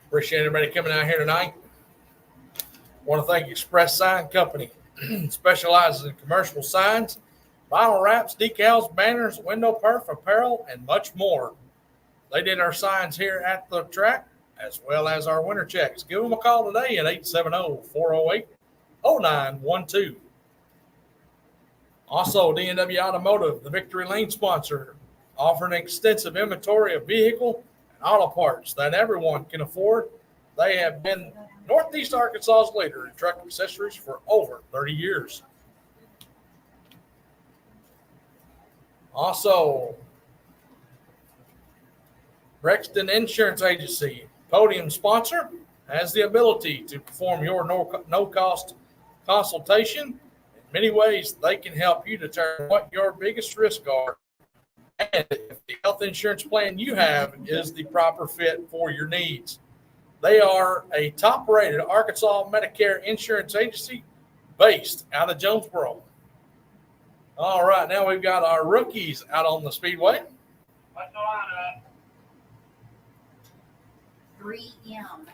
Appreciate everybody coming out here tonight. Want to thank Express Sign Company. Specializes in commercial signs, vinyl wraps, decals, banners, window perf, apparel, and much more. They did our signs here at the track as well as our winter checks. Give them a call today at 870-408-0912. Also, DNW Automotive, the Victory Lane sponsor, offering an extensive inventory of vehicle and auto parts that everyone can afford. They have been Northeast Arkansas's leader in truck accessories for over 30 years. Also, Brexton Insurance Agency, podium sponsor, has the ability to perform your no-cost consultation. In many ways, they can help you determine what your biggest risks are and if the health insurance plan you have is the proper fit for your needs. They are a top-rated Arkansas Medicare insurance agency based out of Jonesboro. All right, now we've got our rookies out on the speedway. What's the lineup? 3M.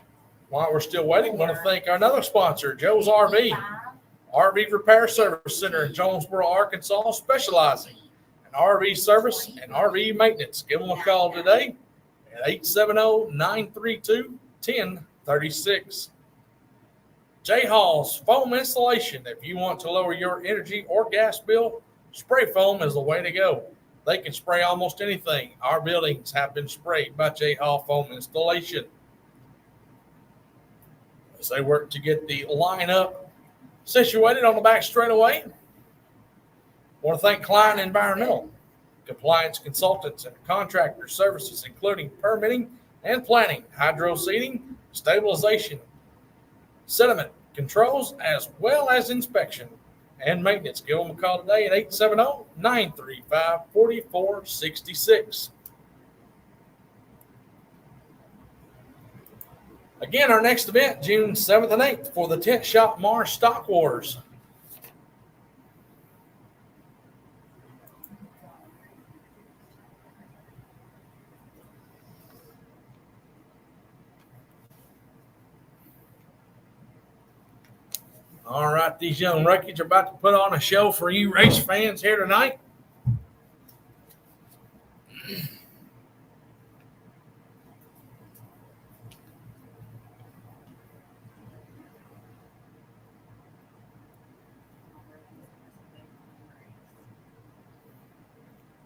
While we're still waiting, I want to thank our another sponsor, Joe's RV. RV Repair Service Center in Jonesboro, Arkansas, specializing in RV service and RV maintenance. Give them a call today at 870-932-1036. J Hall's Foam Installation. If you want to lower your energy or gas bill, spray foam is the way to go. They can spray almost anything. Our buildings have been sprayed by J Hall Foam Installation. As they work to get the lineup situated on the back straightaway, I want to thank Klein Environmental, compliance consultants and contractor services, including permitting and planning, hydro seeding, stabilization, sediment controls, as well as inspection and maintenance. Give them a call today at 870-935-4466. Again, our next event, June 7th and 8th, for the Tent Shop Mars Stock Wars. All right, these young rookies are about to put on a show for you race fans here tonight.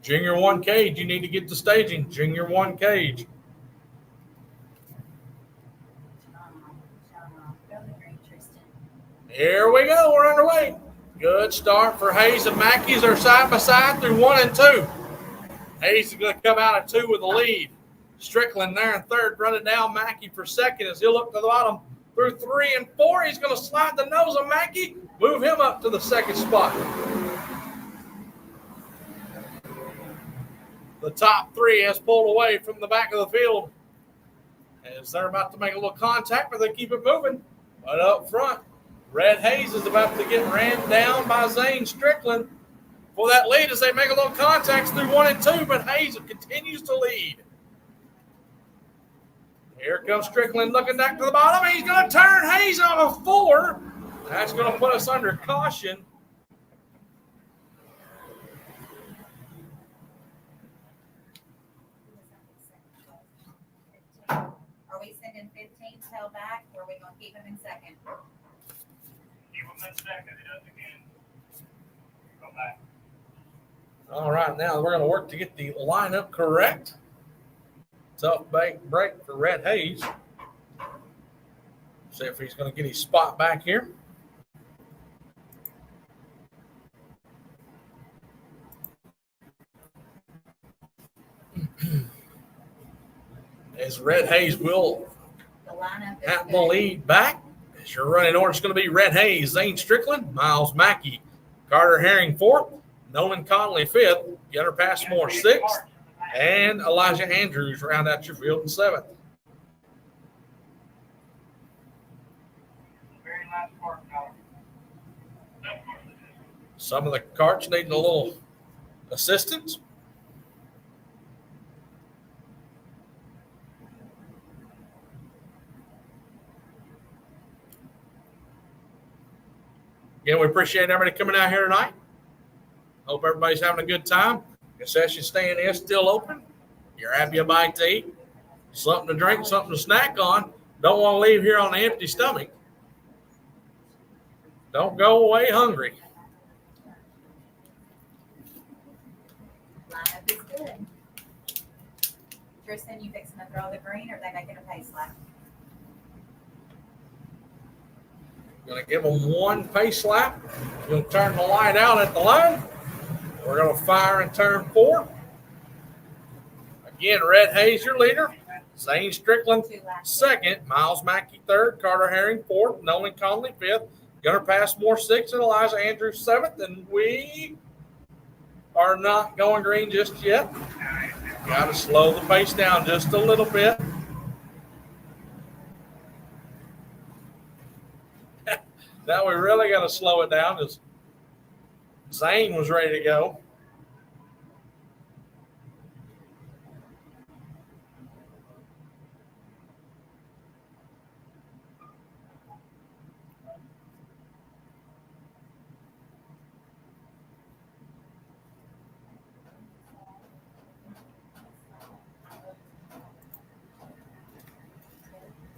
Junior 1 cage, you need to get to staging. Junior 1 cage. Here we go. We're underway. Good start for Hayes and Mackey's. They're side by side through 1 and 2. Hayes is going to come out of 2 with the lead. Strickland there in third, running down Mackey for second as he'll look to the bottom through 3 and 4. He's going to slide the nose of Mackey, move him up to the second spot. The top 3 has pulled away from the back of the field as they're about to make a little contact, but they keep it moving. But up front, Red Hayes is about to get ran down by Zane Strickland for that lead as they make a little contact through 1 and 2, but Hayes continues to lead. Here comes Strickland looking back to the bottom. He's going to turn Hayes on a 4. That's going to put us under caution. Are we sending 15s held back, or are we going to keep him in second? Keep him in second. He does again. Go back. All right, now we're going to work to get the lineup correct. Tough break for Red Hayes. See if he's going to get his spot back here. As Red Hayes will have the lead back. As your running order is going to be Red Hayes, Zane Strickland, Miles Mackey, Carter Herring 4th, Nolan Conley 5th, Gunnar Passmore 6th, and Elijah Andrews round out your field in 7th. Very last part now. Some of the carts needing a little assistance. Again, we appreciate everybody coming out here tonight. Hope everybody's having a good time. Concession stand is still open. Grab you a bite to eat, something to drink, something to snack on. Don't want to leave here on an empty stomach. Don't go away hungry. Lineup is good. Tristan, you fixing to throw the green, or are they making a pace lap? Going to give them one pace lap. Going to turn the light out at the line. We're going to fire in turn 4. Again, Red Hayes, your leader. Zane Strickland, 2 laps. second. Miles Mackey, third. Carter Herring, fourth. Nolan Conley, fifth. Gunnar Passmore, sixth. And Elijah Andrews, seventh. And we are not going green just yet. Got to slow the pace down just a little bit. Now we really got to slow it down because Zane was ready to go.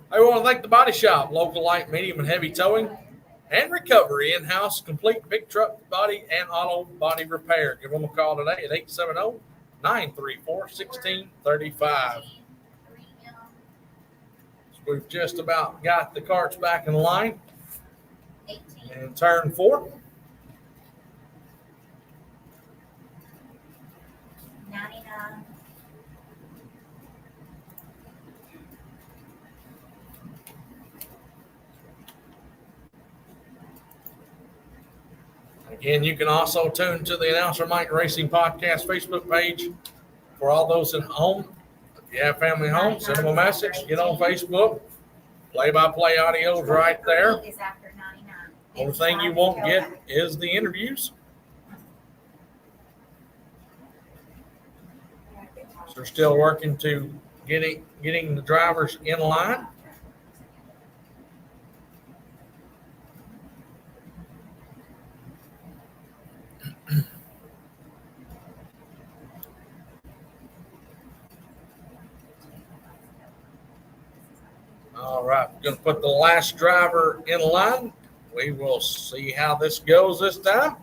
I want to thank the Body Shop, local light, medium, and heavy towing and recovery, in-house, complete big truck body and auto body repair. Give them a call today at 870-934-1635. We've just about got the carts back in line. 18. And turn 4. 99. Again, you can also tune to the Announcer Mike Racing Podcast Facebook page for all those at home. If you have family home, send them a message. Get on Facebook. Play-by-play audio is right there. Is after 99. Only thing you won't get is the interviews. So they're still working to getting the drivers in line. All right, we're going to put the last driver in line. We will see how this goes this time.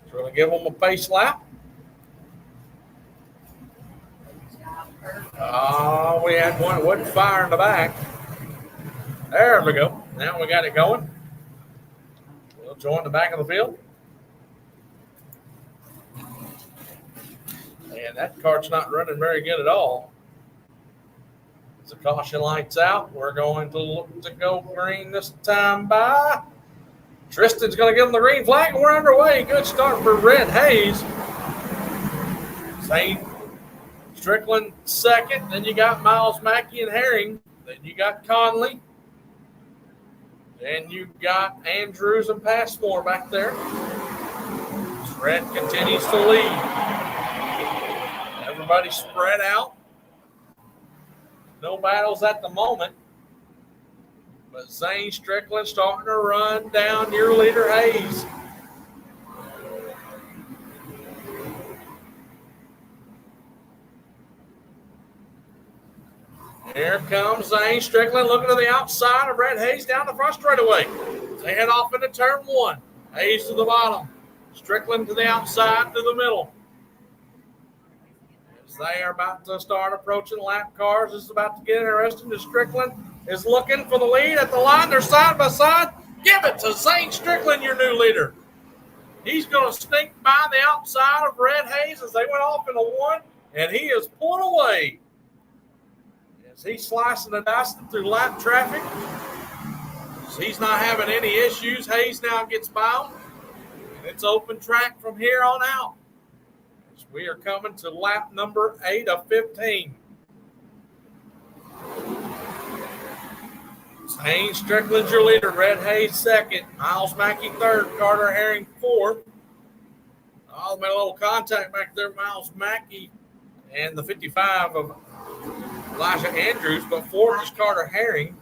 So we're going to give them a pace lap. Oh, we had one wood fire in the back. There we go. Now we got it going. We'll join the back of the field. And that cart's not running very good at all. The caution light's out. We're going to look to go green this time by. Tristan's going to give them the green flag, and we're underway. Good start for Red Hayes. Zane Strickland second. Then you got Miles Mackey and Herring. Then you got Conley. Then you got Andrews and Passmore back there. Red continues to lead. Everybody spread out. No battles at the moment. But Zane Strickland starting to run down your leader, Hayes. Here comes Zane Strickland looking to the outside of Red Hayes down the front straightaway. They head off into turn 1. Hayes to the bottom. Strickland to the outside to the middle. They are about to start approaching lap cars. This is about to get interesting. The Strickland is looking for the lead at the line. They're side by side. Give it to Zane Strickland, your new leader. He's going to sneak by the outside of Red Hayes as they went off into 1, and he is pulling away. As he's slicing and dicing through lap traffic. So he's not having any issues. Hayes now gets by him. And it's open track from here on out. We are coming to lap number 8 of 15. Zane Strickland's your leader. Red Hayes second. Miles Mackey third. Carter Herring fourth. Oh, made a little contact back there. Miles Mackey and the 55 of Elijah Andrews. But fourth is Carter Herring.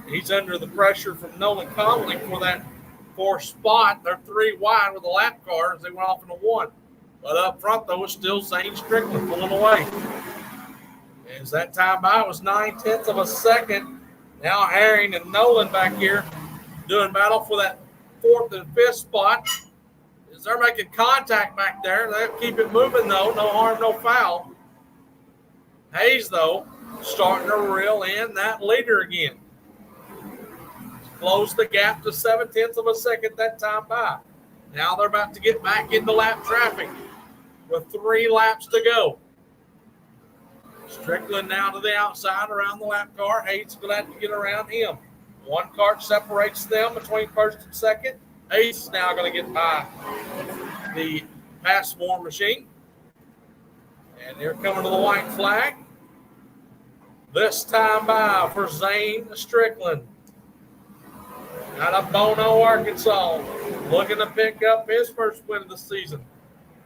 He's under the pressure from Nolan Conley for that 4th spot. They're 3 wide with the lap cars. They went off into 1. But up front, though, was still Zane Strickland pulling away. As that time by was 9/10 of a second. Now Herring and Nolan back here doing battle for that 4th and 5th spot. As they're making contact back there, they'll keep it moving, though. No harm, no foul. Hayes, though, starting to reel in that leader again. Close the gap to 7/10 of a second that time by. Now they're about to get back into lap traffic with 3 laps to go. Strickland now to the outside around the lap car. Hayes going to have to get around him. 1 cart separates them between 1st and 2nd. Hayes is now going to get by the pass-more machine. And they're coming to the white flag. This time by for Zane Strickland. Out of Bono, Arkansas. Looking to pick up his first win of the season.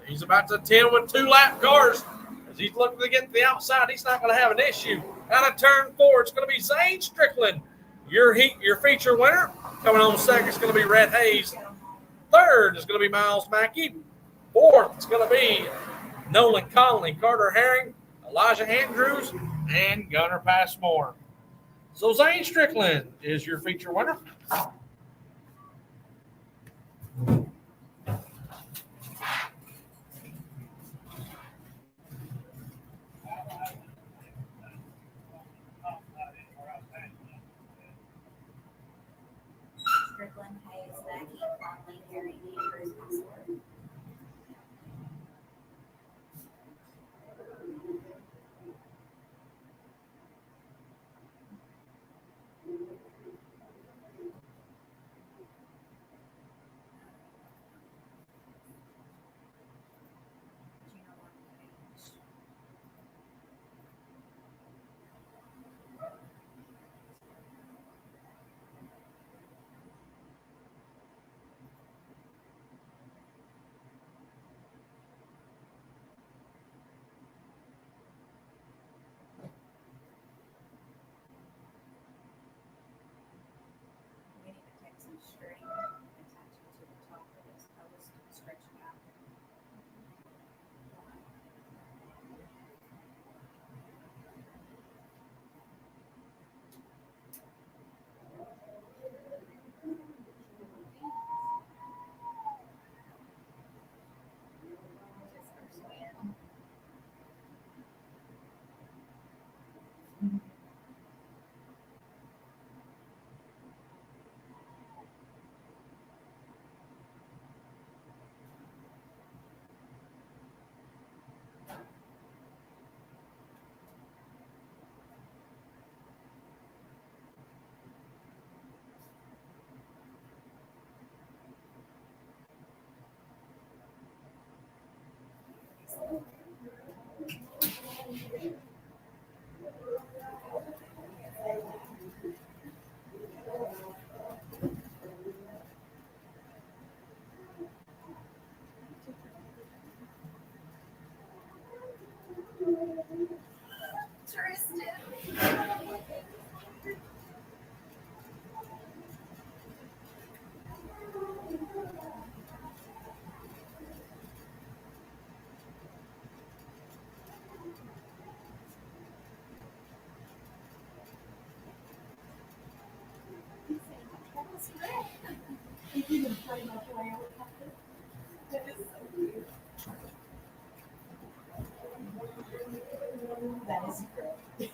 He's about to attend with 2 lap cars. As he's looking to get to the outside, he's not going to have an issue. Out of turn 4, it's going to be Zane Strickland. Your feature winner. Coming on 2nd is going to be Rhett Hayes. 3rd is going to be Miles Mackey. 4th is going to be Nolan Conley, Carter Herring, Elijah Andrews, and Gunnar Passmore. So Zane Strickland is your feature winner. Strickland, Hayes, Mackey, Conley, Herring, Andrews, Password. We need to take some string and attach it to the top of this post and stretch it out. His first win. That is great.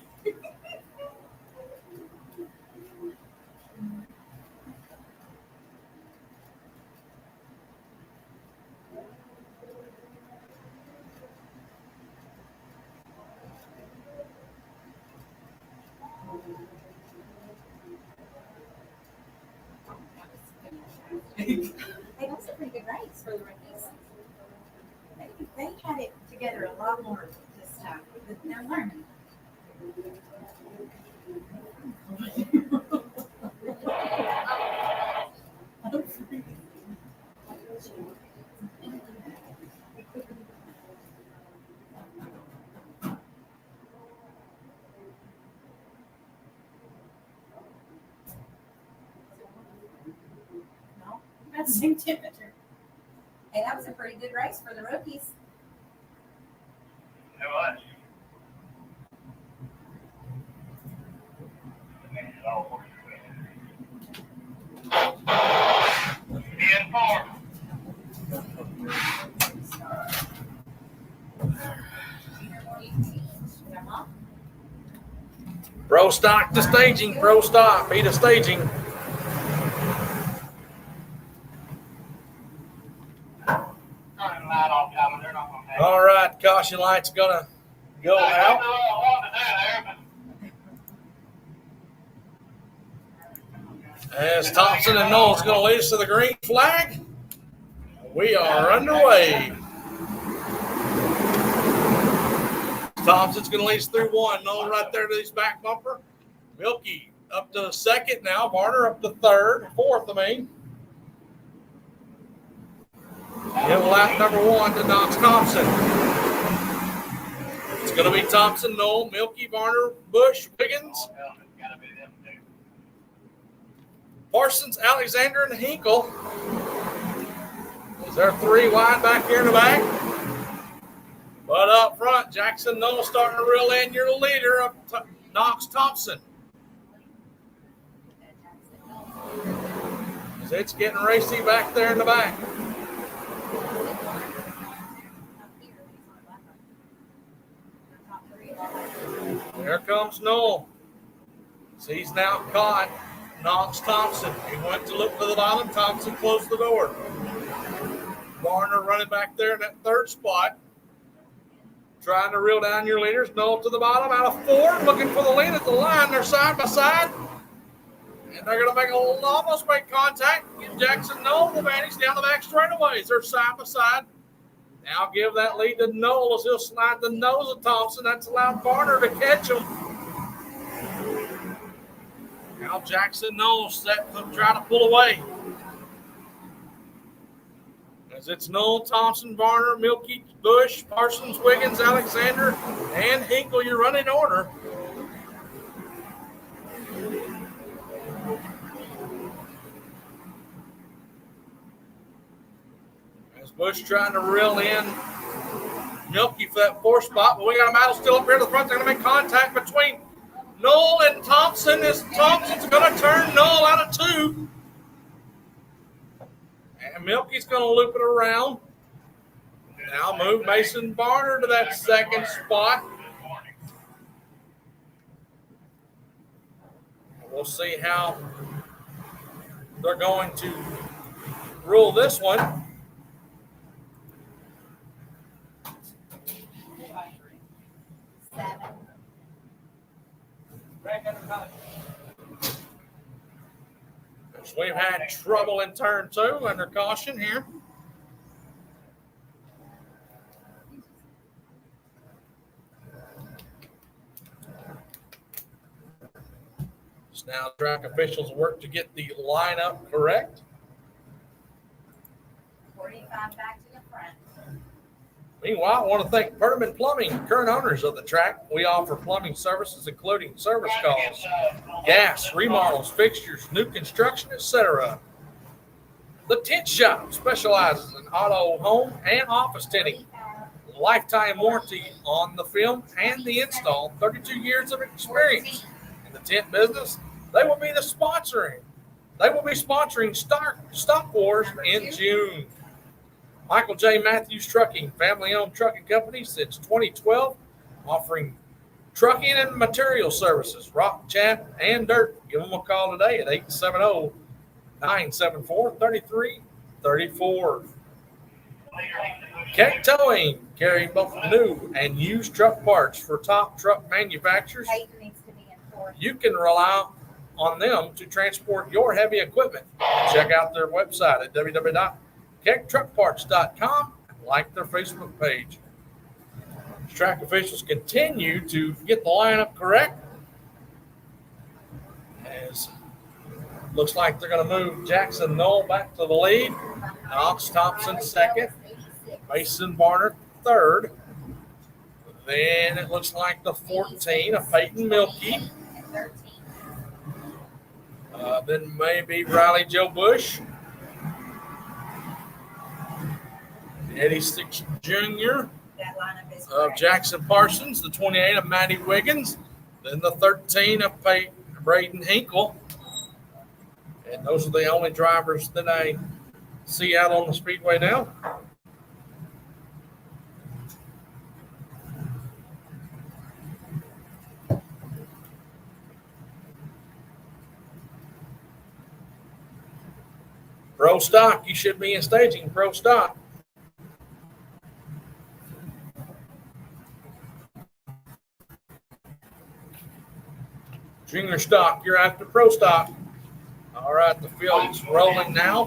Hey, that was a pretty good race for the rookies. They had it together a lot more this time, but they're learning. No? the same temperature. Hey, that was a pretty good race for the rookies. It was. Being four. Pro stock to staging. Pro stop. Be to staging. Turning light off, Tommy. They're not gonna take it. All right, caution light's gonna go I out. don't know what I wanted to do there, but As Thompson and Knowles going to lead us to the green flag. We are underway. Thompson's going to lead us through one. Knowles right there to his back bumper. Milky up to second now. Varner up to fourth, I mean. Give lap number one to Knox Thompson. It's going to be Thompson, Knoll, Milky, Varner, Bush, Wiggins, it's gotta be them two. Parsons, Alexander, and Hinkle. Is there three wide back here in the back? But up front, Jackson Knoll starting to reel in. You're the leader of Knox Thompson. It's getting racy back there in the back. There comes Knoll. He's now caught Knox Thompson. He went to look to the bottom. Thompson closed the door. Varner running back there in that third spot. Trying to reel down your leaders. Knoll to the bottom out of four. Looking for the lead at the line. They're side by side. And they're going to almost make contact. Give Jackson Knoll the advantage down the back straightaways. They're side by side. Now give that lead to Knoll as he'll slide the nose of Thompson. That's allowed Varner to catch him. Now Jackson Knoll set to try to pull away. As it's Knoll, Thompson, Varner, Milky, Bush, Parsons, Wiggins, Alexander, and Hinkle. You're running order. Bush trying to reel in Milky for that fourth spot, but we got a battle still up here to the front. They're going to make contact between Knoll and Thompson as Thompson's going to turn Knoll out of two. And Milky's going to loop it around. Now move Mason Varner to that second spot. We'll see how they're going to rule this one. We've had trouble in turn two under caution here. So now track officials work to get the lineup correct. 45 back to the front. Meanwhile, I want to thank Perdaman Plumbing, current owners of the track. We offer plumbing services, including service calls, gas, remodels, fixtures, new construction, etc. The Tent Shop specializes in auto, home, and office tinting. Lifetime warranty on the film and the install. 32 years of experience in the tent business. They will be sponsoring Stock Wars in June. Michael J. Matthews Trucking, family-owned trucking company since 2012, offering trucking and material services, rock, chat, and dirt. Give them a call today at 870-974-3334. Keck Towing, carrying both new and used truck parts for top truck manufacturers. Peyton needs to be enforced. You can rely on them to transport your heavy equipment. Check out their website at www.kecktruckparts.com and like their Facebook page. Track officials continue to get the lineup correct. As looks like they're going to move Jackson Knoll back to the lead. Knox Thompson second. Mason Varner third. Then it looks like the 14 of Peyton Milky. Then maybe Riley Joe Bush. 86 Junior That lineup is of correct. Jackson Parsons, the 28 of Maddie Wiggins, then the 13 of Braden Hinkle. And those are the only drivers that I see out on the speedway now. Pro stock, you should be in staging. Pro stock. Junior stock, you're after pro stock. All right, the field is rolling now.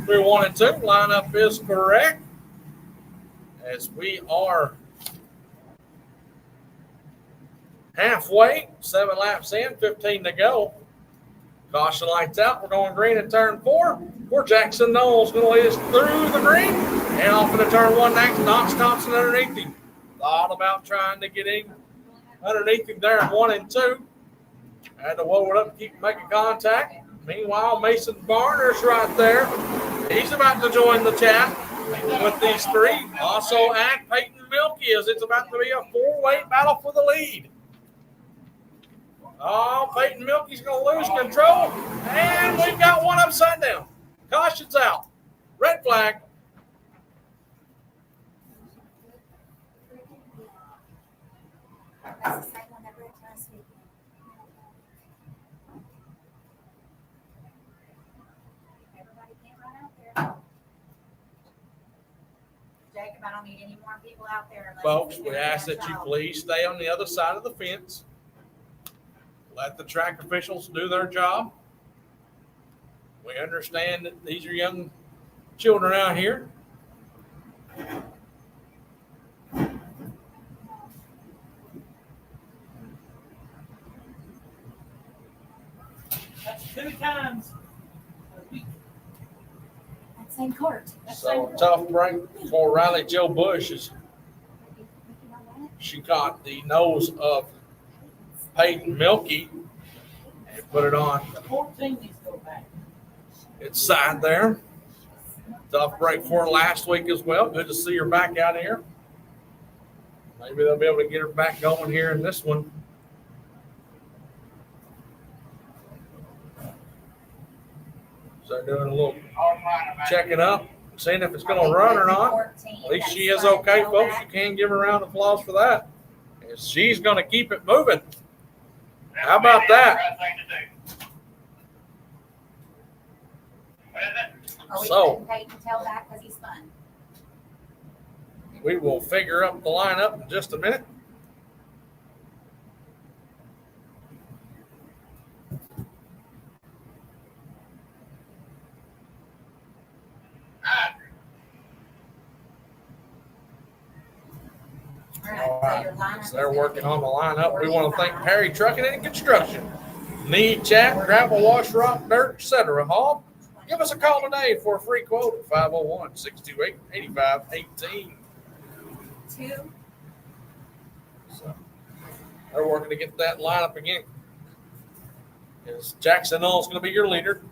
3, 1, and 2. Lineup is correct. As we are halfway, 7 laps in, 15 to go. Caution lights out. We're going green at turn 4. For Jackson Knowles going to lead us through the green and off into turn 1 next. Knox Thompson underneath him. Thought about trying to get him underneath him there in 1 and 2. Had to whoa it up and keep making contact. Meanwhile, Mason Barner's right there. He's about to join the chat with these 3. Also at Peyton Milky as it's about to be a 4-way battle for the lead. Oh, Peyton Milky's going to lose control. And we've got one upside down. Caution's out. Red flag. That's the same one that wrecked last week. Everybody can't run out there. Jacob, I don't need any more people out there. unless Folks, it's we gonna ask be a that you child. please stay on the other side of the fence. Let the track officials do their job. We understand that these are young children out here. That's 2 times a week. That same court. So tough break for Riley Joe Bush as she caught the nose of Peyton Milky and put it on The 14 needs to go back. its side there. Tough break for her last week as well. Good to see her back out here. Maybe they'll be able to get her back going here in this one. So they're doing a little checking up, seeing if it's going to run or not. At least she is okay, folks. You can give her a round of applause for that. And she's going to keep it moving. How about that? Are we So- putting Peyton tail back because he's fun? We will figure up the lineup in just a minute. All So your right, lineup as they're is working on the lineup, we want to thank 45. Perry Trucking and Construction. Need chat, gravel, wash, rock, dirt, etc. Hall, give us a call today for a free quote at 501-628-8518. 2. So they're working to get that lineup again. Is Jackson Knowles going to be your leader?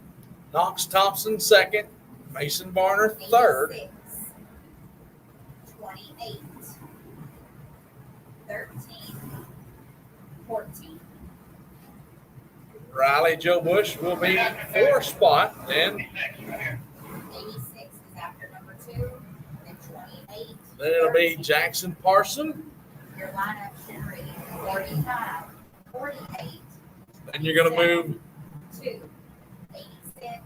Knox Thompson second, Mason Barner third. 86, 28, 13, 14. Riley Joe Bush will be fourth spot. Then 86 is after number 2, and 28. Then it'll be 13. Jackson Parson. Your lineup should read 45, 48, Then you're going to move 2, 86,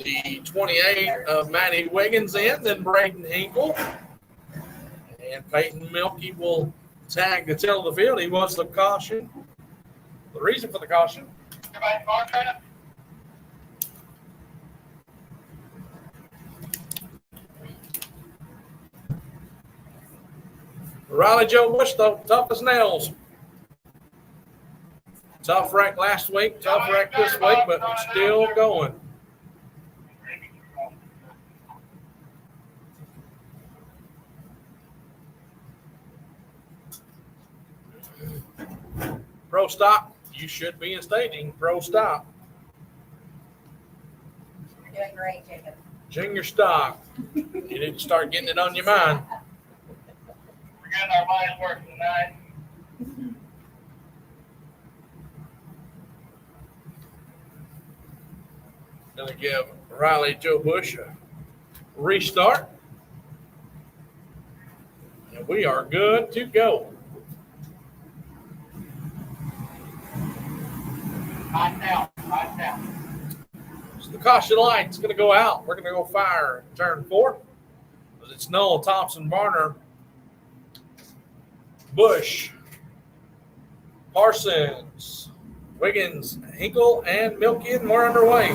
the 28. 28 of Maddie Wiggins in, then Braden Hinkle. And Peyton Milky will tag the tail of the field. He was the caution. The reason for the caution. Riley Joe Bush, though, tough as nails. Tough wreck last week, tough wreck this week, but still going. Pro stop, you should be in staging. Pro stop. You're doing great, Jacob. Junior stock. You need to start getting it on your mind. We're getting our money's worth tonight. Gonna give Riley Joe Bush a restart. And we are good to go. Hot down. So the caution light's going to go out. We're going to go fire turn 4. It's Noel, Thompson, Varner, Bush, Parsons, Wiggins, Hinkle, and Milky, and we're underway.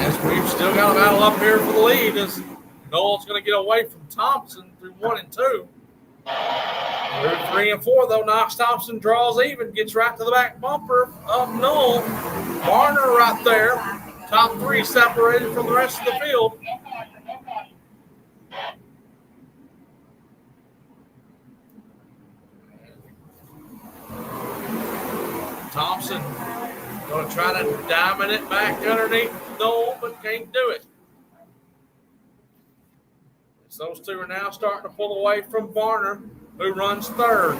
As we've still got a battle up here for the lead as Noel's going to get away from Thompson through 1 and 2. Through 3 and 4, though, Knox Thompson draws even, gets right to the back bumper of Noel. Varner right there. Top 3 separated from the rest of the field. No caution, no caution. Thompson going to try to diamond it back underneath Noel, but can't do it. So those two are now starting to pull away from Varner, who runs third.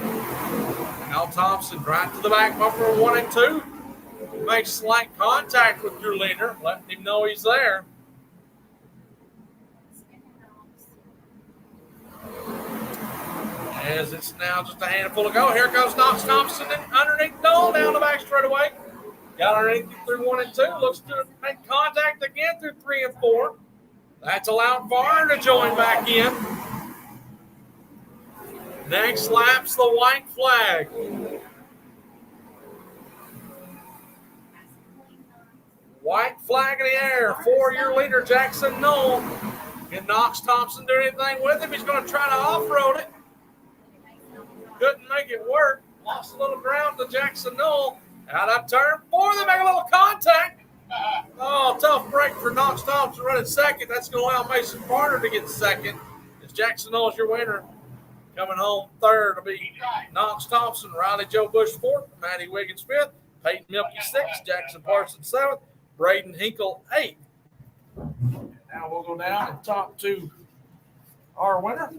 Now Thompson right to the back bumper of 1 and 2. Makes slight contact with your leader, letting him know he's there. As it's now just a handful to go. Here goes Knox Thompson and underneath Noel down the back straightaway. Got underneath through 1 and 2. Looks to make contact again through 3 and 4. That's allowed Varner to join back in. Next lap's the white flag. White flag in the air for your leader, Jackson Noel. Can Knox Thompson do anything with him? He's going to try to off-road it. Couldn't make it work. Lost a little ground to Jackson Noel. Out of turn 4, they make a little contact. Oh, tough break for Knox Thompson running second. That's going to allow Mason Varner to get second. As Jackson Noel's your winner. Coming home third will be Knox Thompson, Riley Joe Bush 4th, Matty Wiggins 5th, Peyton Milky 6th, Jackson Parsons 7th, Braden Hinkle 8th. Now we'll go down and talk to our winner.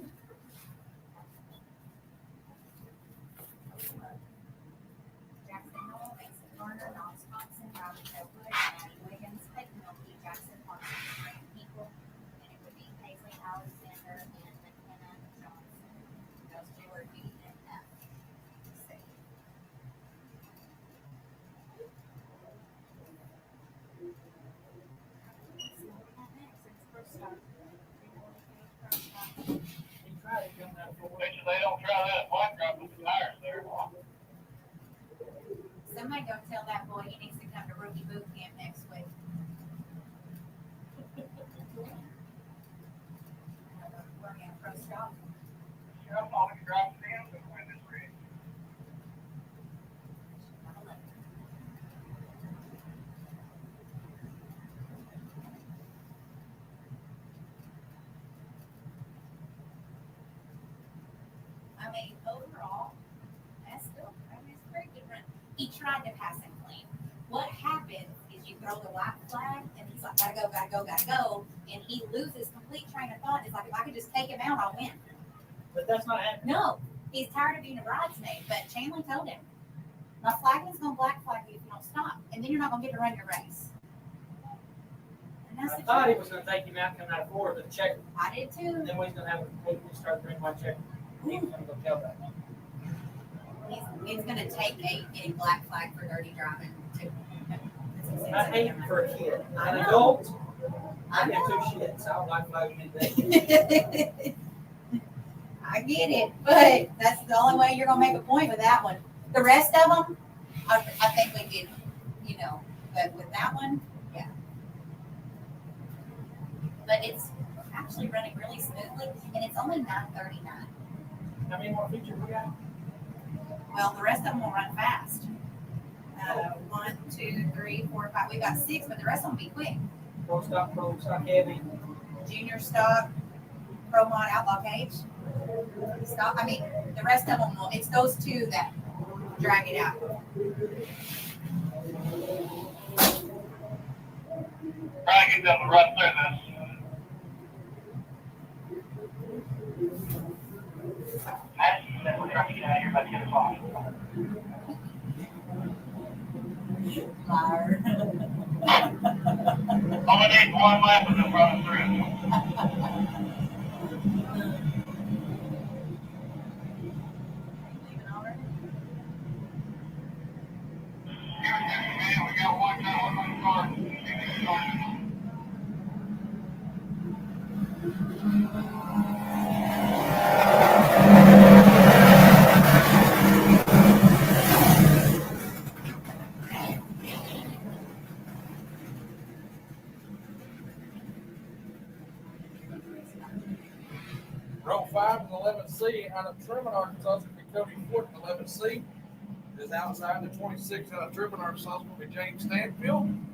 Jackson Noel, Mason Varner, Knox Thompson, Riley Joe Bush, Matty Wiggins, Peyton Milky, Jackson Parsons, Braden Hinkle, and it would be Paisley Alexander and McKenna Johnson. Those two are D and F. C. He tried to come that forward. Bet you they don't try that white drop with the tires there. Somebody go tell that boy he needs to come to rookie boot camp next week. We're in a pro shop. Sure, I'm on the drop stand and win this race. I mean, overall, that's still, I mean, it's a pretty good run. He tried to pass him clean. What happens is you throw the white flag, and he's like, gotta go, and he loses complete train of thought. It's like, if I could just take him out, I'll win. But that's not happening. No, he's tired of being a bridesmaid, but Chandler told him, my flagman's gonna black flag you if you don't stop, and then you're not gonna get to run your race. And that's I the thought he truth. was going to take him out coming out of forward and check. I did too. And then we're going to have a start the ring by check. He was going to go tell that. He's gonna take a getting black flag for dirty driving too. I hate it for a kid. I An know. adult, I I get know. two shits. I don't like flagging anything. I get it, but that's the only way you're gonna make a point with that one. The rest of them, I think we did, but with that one, yeah. But it's actually running really smoothly, and it's only 9:39. How many more features we got? Well, the rest of them will run fast. 1, 2, 3, 4, 5. We got 6, but the rest of them will be quick. Pro stock heavy. Junior stock, Pro Mod, Outlaw Cage. Stock. I mean, the rest of them will. It's those two that drag it out. Try to get them to run through this. one lap of the run through. Yeah, we got one car. Row 5 and 11C out of Truman, Arkansas, is going to be Cody Fort. 11C is outside the 26 out of Truman, Arkansas, is going to be James Stanfield. And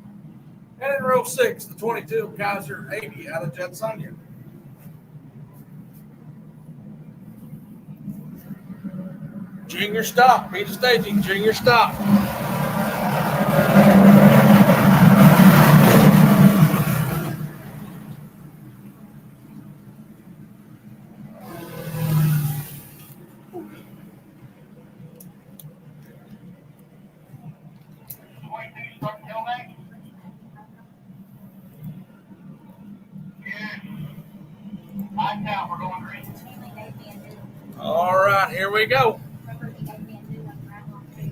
in row 6, the 22 Kaiser 80 out of Jetsonia. Junior stop. Beat staging. Junior stop. All right, here we go.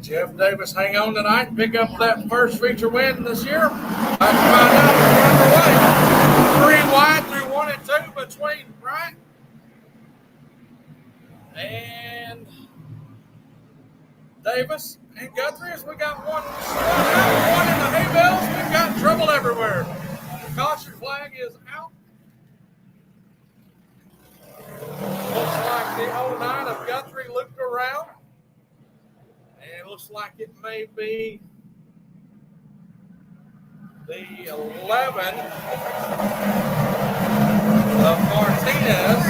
Jeff Davis, hang on tonight. Pick up that first feature win this year. I can find out if we're underway. 3 wide through 1 and 2 between Bryant and Davis and Guthrie. As we got one in the hay bales. We've got trouble everywhere. The caution flag is out. Looks like the 09 of Guthrie looped around. And it looks like it may be the 11 of Martinez.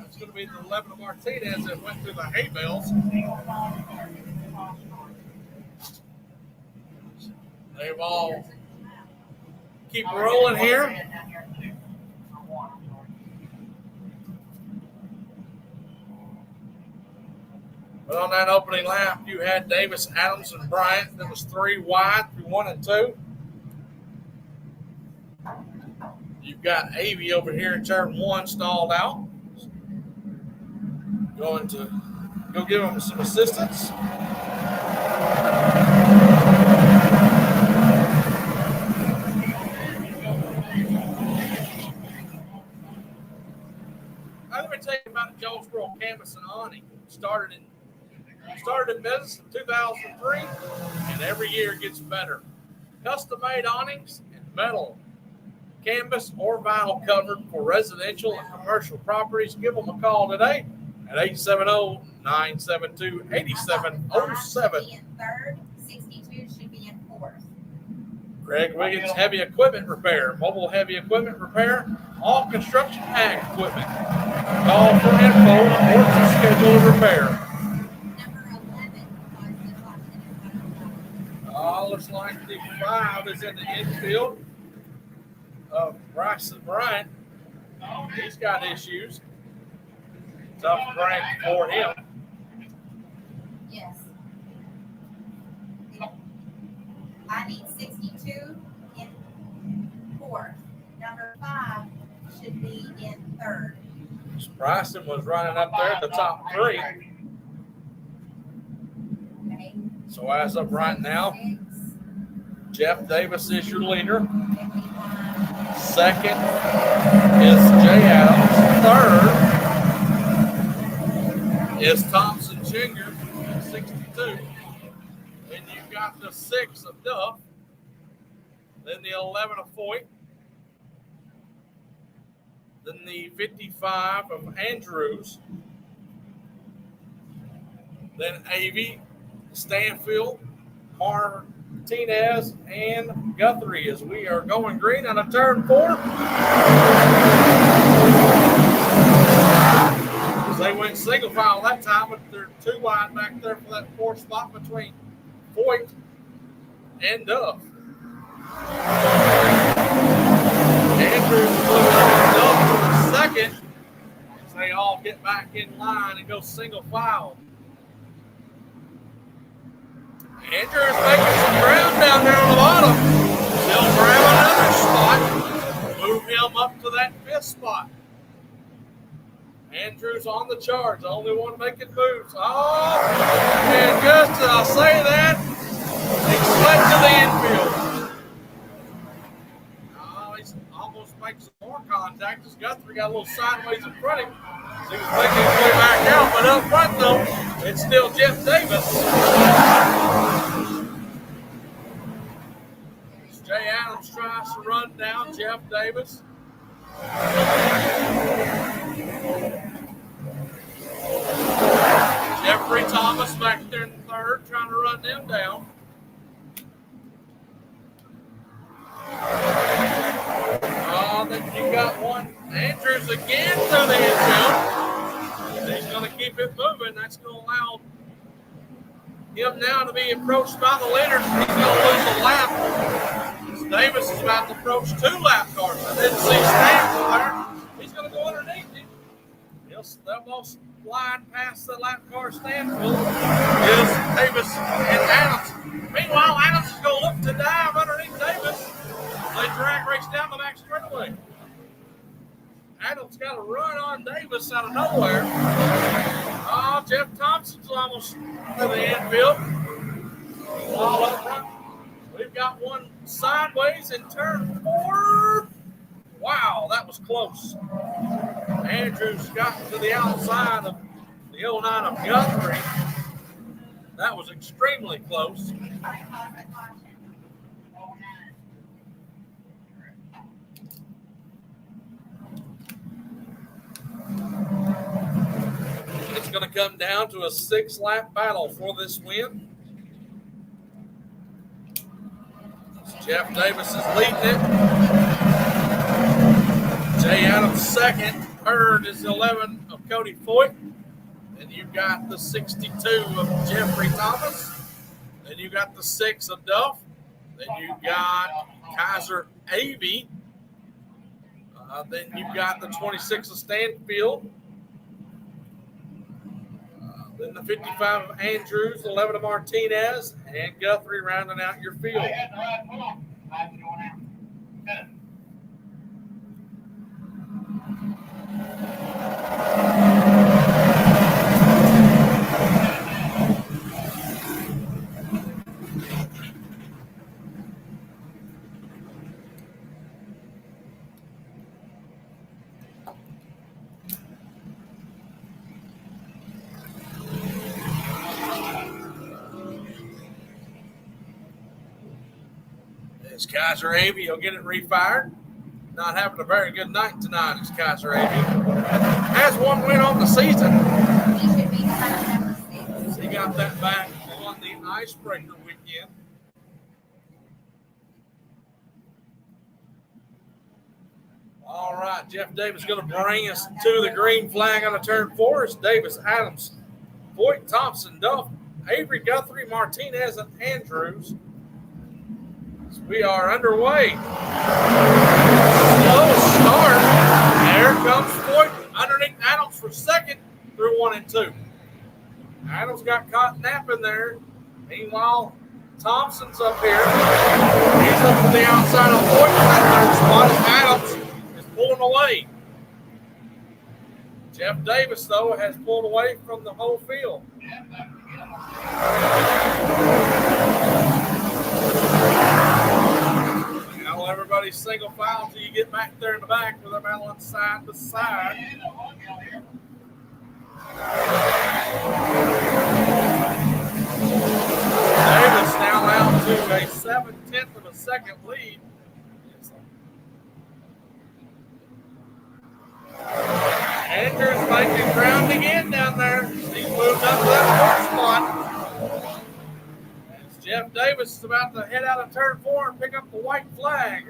It's going to be the 11 of Martinez that went through the hay bales. They've all keep rolling here. But on that opening lap, you had Davis, Adams, and Bryant. That was 3 wide through 1 and 2. You've got Avey over here in turn 1 stalled out. Going to go give him some assistance. Let me tell you about the Jonesboro canvas and awning. Started in business in 2003, and every year it gets better. Custom-made awnings and metal, canvas, or vinyl covered for residential and commercial properties. Give them a call today at 870-972-8707. In third, 62 should be in fourth. Greg Wiggins Heavy Equipment Repair, mobile heavy equipment repair, all construction ag equipment. Call for info or to schedule a repair. Looks like the 5 is in the infield of Bryson Bryant. He's got issues. Tough break for him. Yes. I need 62 in fourth. Number 5 should be in third. Bryson was running up there at the top 3. Okay. So as of right now, Jeff Davis is your leader. Second is Jay Adams. Third is Thompson Jr. at 62. Then you've got the 6 of Duff. Then the 11 of Foyt. Then the 55 of Andrews. Then Avey, Stanfield, Martinez, and Guthrie as we are going green on a turn 4. As they went single file that time, but they're 2 wide back there for that 4th spot between Foyt and Duff. Andrews moving on Duff for second as they all get back in line and go single file. Andrews making some ground down there on the bottom. He'll grab another spot. Move him up to that 5th spot. Andrews on the charge. The only one making moves. Oh, and just as I say that, he slid to the infield. Oh, he's almost making some more contact. As Guthrie got a little sideways in front of him. He was making his way back out, but up front, though, it's still Jeff Davis. Jay Adams tries to run down Jeff Davis. Jeffrey Thomas back there in 3rd, trying to run them down. Oh, then you got one. Andrews again through the infield. He's going to keep it moving. That's going to allow him now to be approached by the leaders. He's going to lose a lap. Davis is about to approach 2 lap cars. I didn't see Stanton there. He's going to go underneath him. They'll both flying past the lap car Stanfield is Davis and Adams. Meanwhile, Adams is going to look to dive underneath Davis. They drag race down the back straightaway. Adams got a run on Davis out of nowhere. Oh, Jeff Thompson's almost to the infield. All up front. We've got one sideways in turn 4. Wow, that was close. Andrews got to the outside of the 09 of Guthrie. That was extremely close. It's going to come down to a 6-lap battle for this win. Jeff Davis is leading it. Jay Adams 2nd. 3rd is 11 of Cody Foyt. Then you've got the 62 of Jeffrey Thomas. Then you got the 6 of Duff. Then you've got Kaiser Avey. Then you've got the 26 of Stanfield. Then the 55 of Andrews, 11 of Martinez, and Guthrie rounding out your field. Kaiser Avey will get it refired. Not having a very good night tonight is Kaiser Avey. Has 1 win on the season. He should be number 6. He got that back on the icebreaker weekend. All right, Jeff Davis going to bring us to the green flag on the turn 4. It's Davis, Adams, Boyd, Thompson, Duff, Avery, Guthrie, Martinez, and Andrews. We are underway. Slow start. There comes Foyt underneath Adams for 2nd through 1 and 2. Adams got caught napping there. Meanwhile, Thompson's up here. He's up to the outside of Foyt in that 3rd spot. Adams is pulling away. Jeff Davis, though, has pulled away from the whole field. Now everybody's single file until you get back there in the back with them battling side to side. Davis now out to a 7/10 of a second lead. Andrews making ground again down there. He's moved up to that 4th spot. As Jeff Davis is about to head out of turn 4 and pick up the white flag.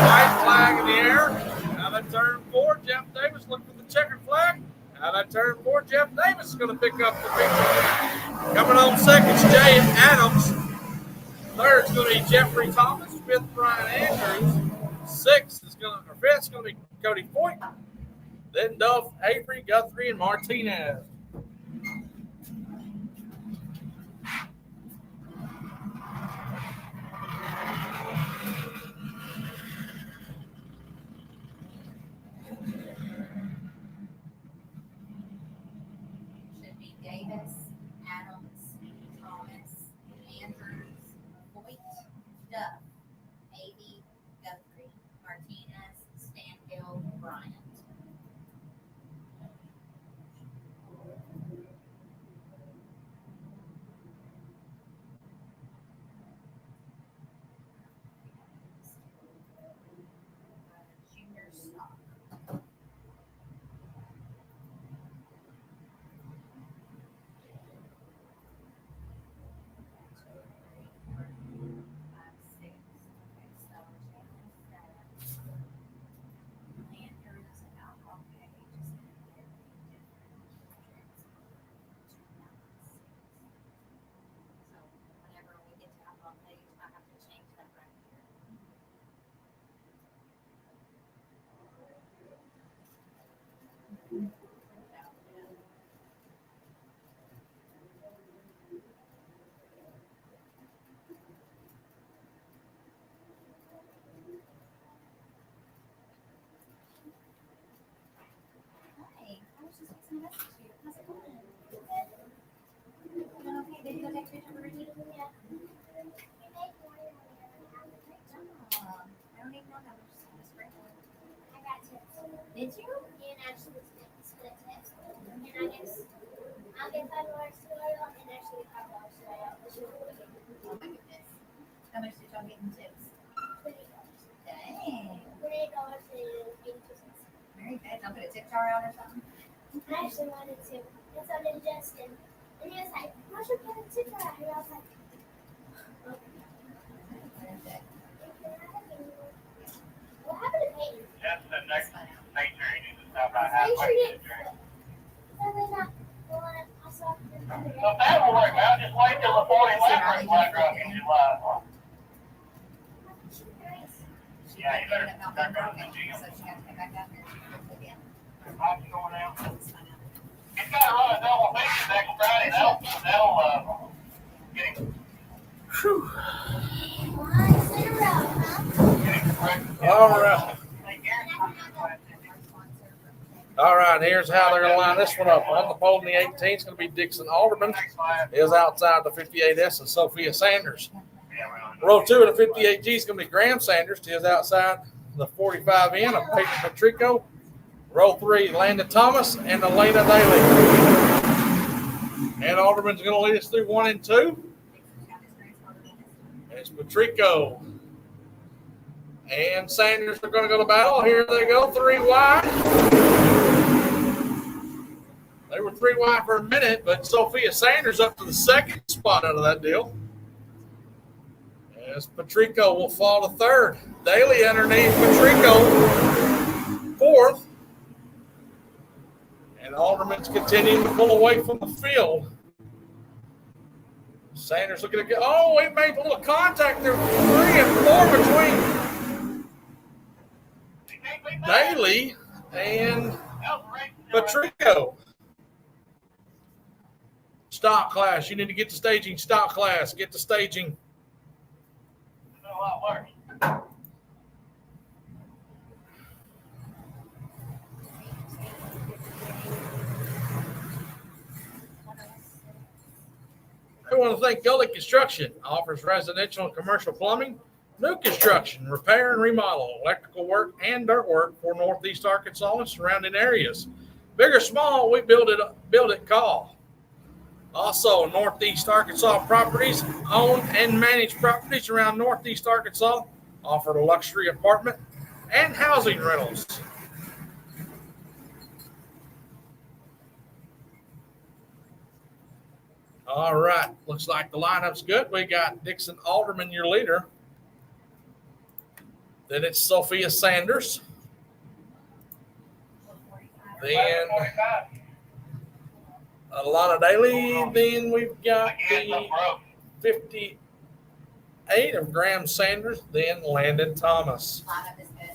White flag in the air. Out of turn 4, Jeff Davis looking for the checkered flag. Out of turn 4, Jeff Davis is going to pick up the victory. Coming on 2nd's Jay Adams. 3rd is going to be Jeffrey Thomas. 5th, Brian Andrews. 6th is going to, or 5th is going to be Cody Foyt. Then Duff, Avery, Guthrie, and Martinez. Should be Davis, Adams, Thomas, Andrews, Hoyt, Duff, Avey, Guthrie, Martinez, Stanfield, Bryant. Junior stock. Whenever we get to alcohol page, I have to change that right here. Hi, I was just fixing a message to you. How's it going? Good. You doing okay? Did you go take a picture of the routine? Yeah. Great job. I don't even know that much. Just kind of sprinkling. I got tips. Did you? And actually split tips. And I guess I'll get $5 tomorrow and actually $5 tomorrow. Oh my goodness. How much did y'all get in tips? $20. Dang. $28 and 82 cents. Very good. Y'all put a tip jar out or something? I actually wanted to. And so did Justin. And he was like, why should we put a tip jar out here? I was like, Perfect. what happened to Peyton? Just the next That's fun out. nature you need to stop by Make halfway sure to you the drink. so they're not the one I saw the other day. So if that will work out, just wait till the 40 left flag drop in July. Yeah, you better Not start being going to broken, the gym. so she got to come back down here. Again. How's it going out? It's fun out. He's got to run a double feature next Friday. That'll get him Once in a row, huh? All right. All right, here's how they're going to line this one up. On the pole in the 18 is going to be Dixon Alderman. Is outside the 58S and Sophia Sanders. Row 2 of the 58G is going to be Graham Sanders. Is outside the 45N of Peyton Patrico. Row 3, Landon Thomas and Elena Daly. And Alderman's going to lead us through 1 and 2. It's Patrico and Sanders are going to go to battle. Here they go, 3 wide. They were 3 wide for a minute, but Sophia Sanders up to the second spot out of that deal. As Patrico will fall to third. Daly underneath Patrico, 4th. And Alderman's continuing to pull away from the field. Sanders looking to get, oh, he made a little contact there. 3 and 4 between Daly and Patrico. Stock class. You need to get to staging. Stock class. Get to staging. a lot worse. I want to thank Gully Construction. Offers residential and commercial plumbing, new construction, repair and remodel, electrical work, and dirt work for Northeast Arkansas and surrounding areas. Big or small, we build it, call. Also, Northeast Arkansas Properties own and manage properties around Northeast Arkansas, offer luxury apartment and housing rentals. All right, looks like the lineup's good. We got Dixon Alderman, your leader. Then it's Sophia Sanders. Then Alana Daly. Then we've got the 58 of Graham Sanders. Then Landon Thomas. Lineup is good.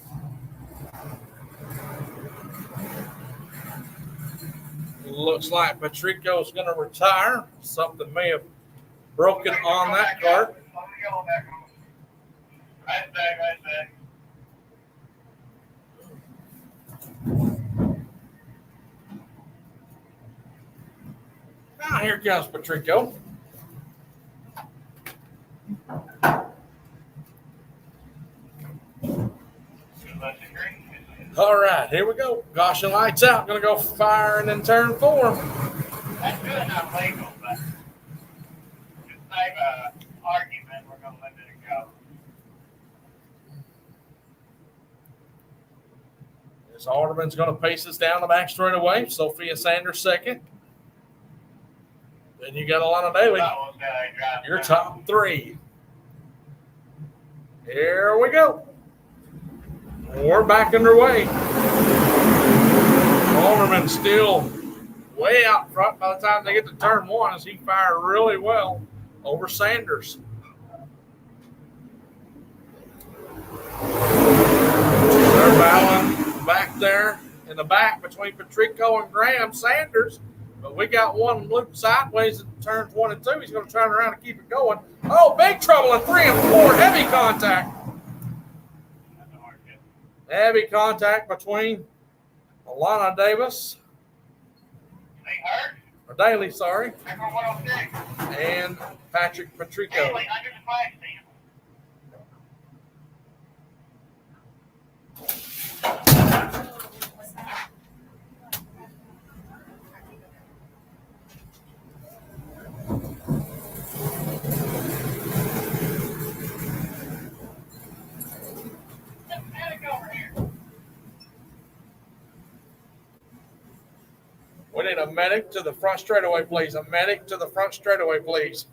Looks like Patrico's going to retire. Something may have broken on that cart. Right back. Now here comes Patrico. All right, here we go. Caution lights out. Going to go fire and then turn 4. That's really not legal, but to save an argument, we're going to let it go. This Alderman's going to pace us down the back straightaway. Sophia Sanders second. Then you got Alana Daly. Your top 3. Here we go. We're back underway. Alderman still way out front by the time they get to turn 1 as he fired really well over Sanders. They're battling back there in the back between Patrico and Graham Sanders. But we got one loop sideways at turns 1 and 2. He's going to turn around and keep it going. Oh, big trouble in 3 and 4. Heavy contact. Heavy contact between Alana Davis. Or Daly, sorry. And Patrick Patrico. We need a medic to the front straightaway, please. A medic to the front straightaway, please.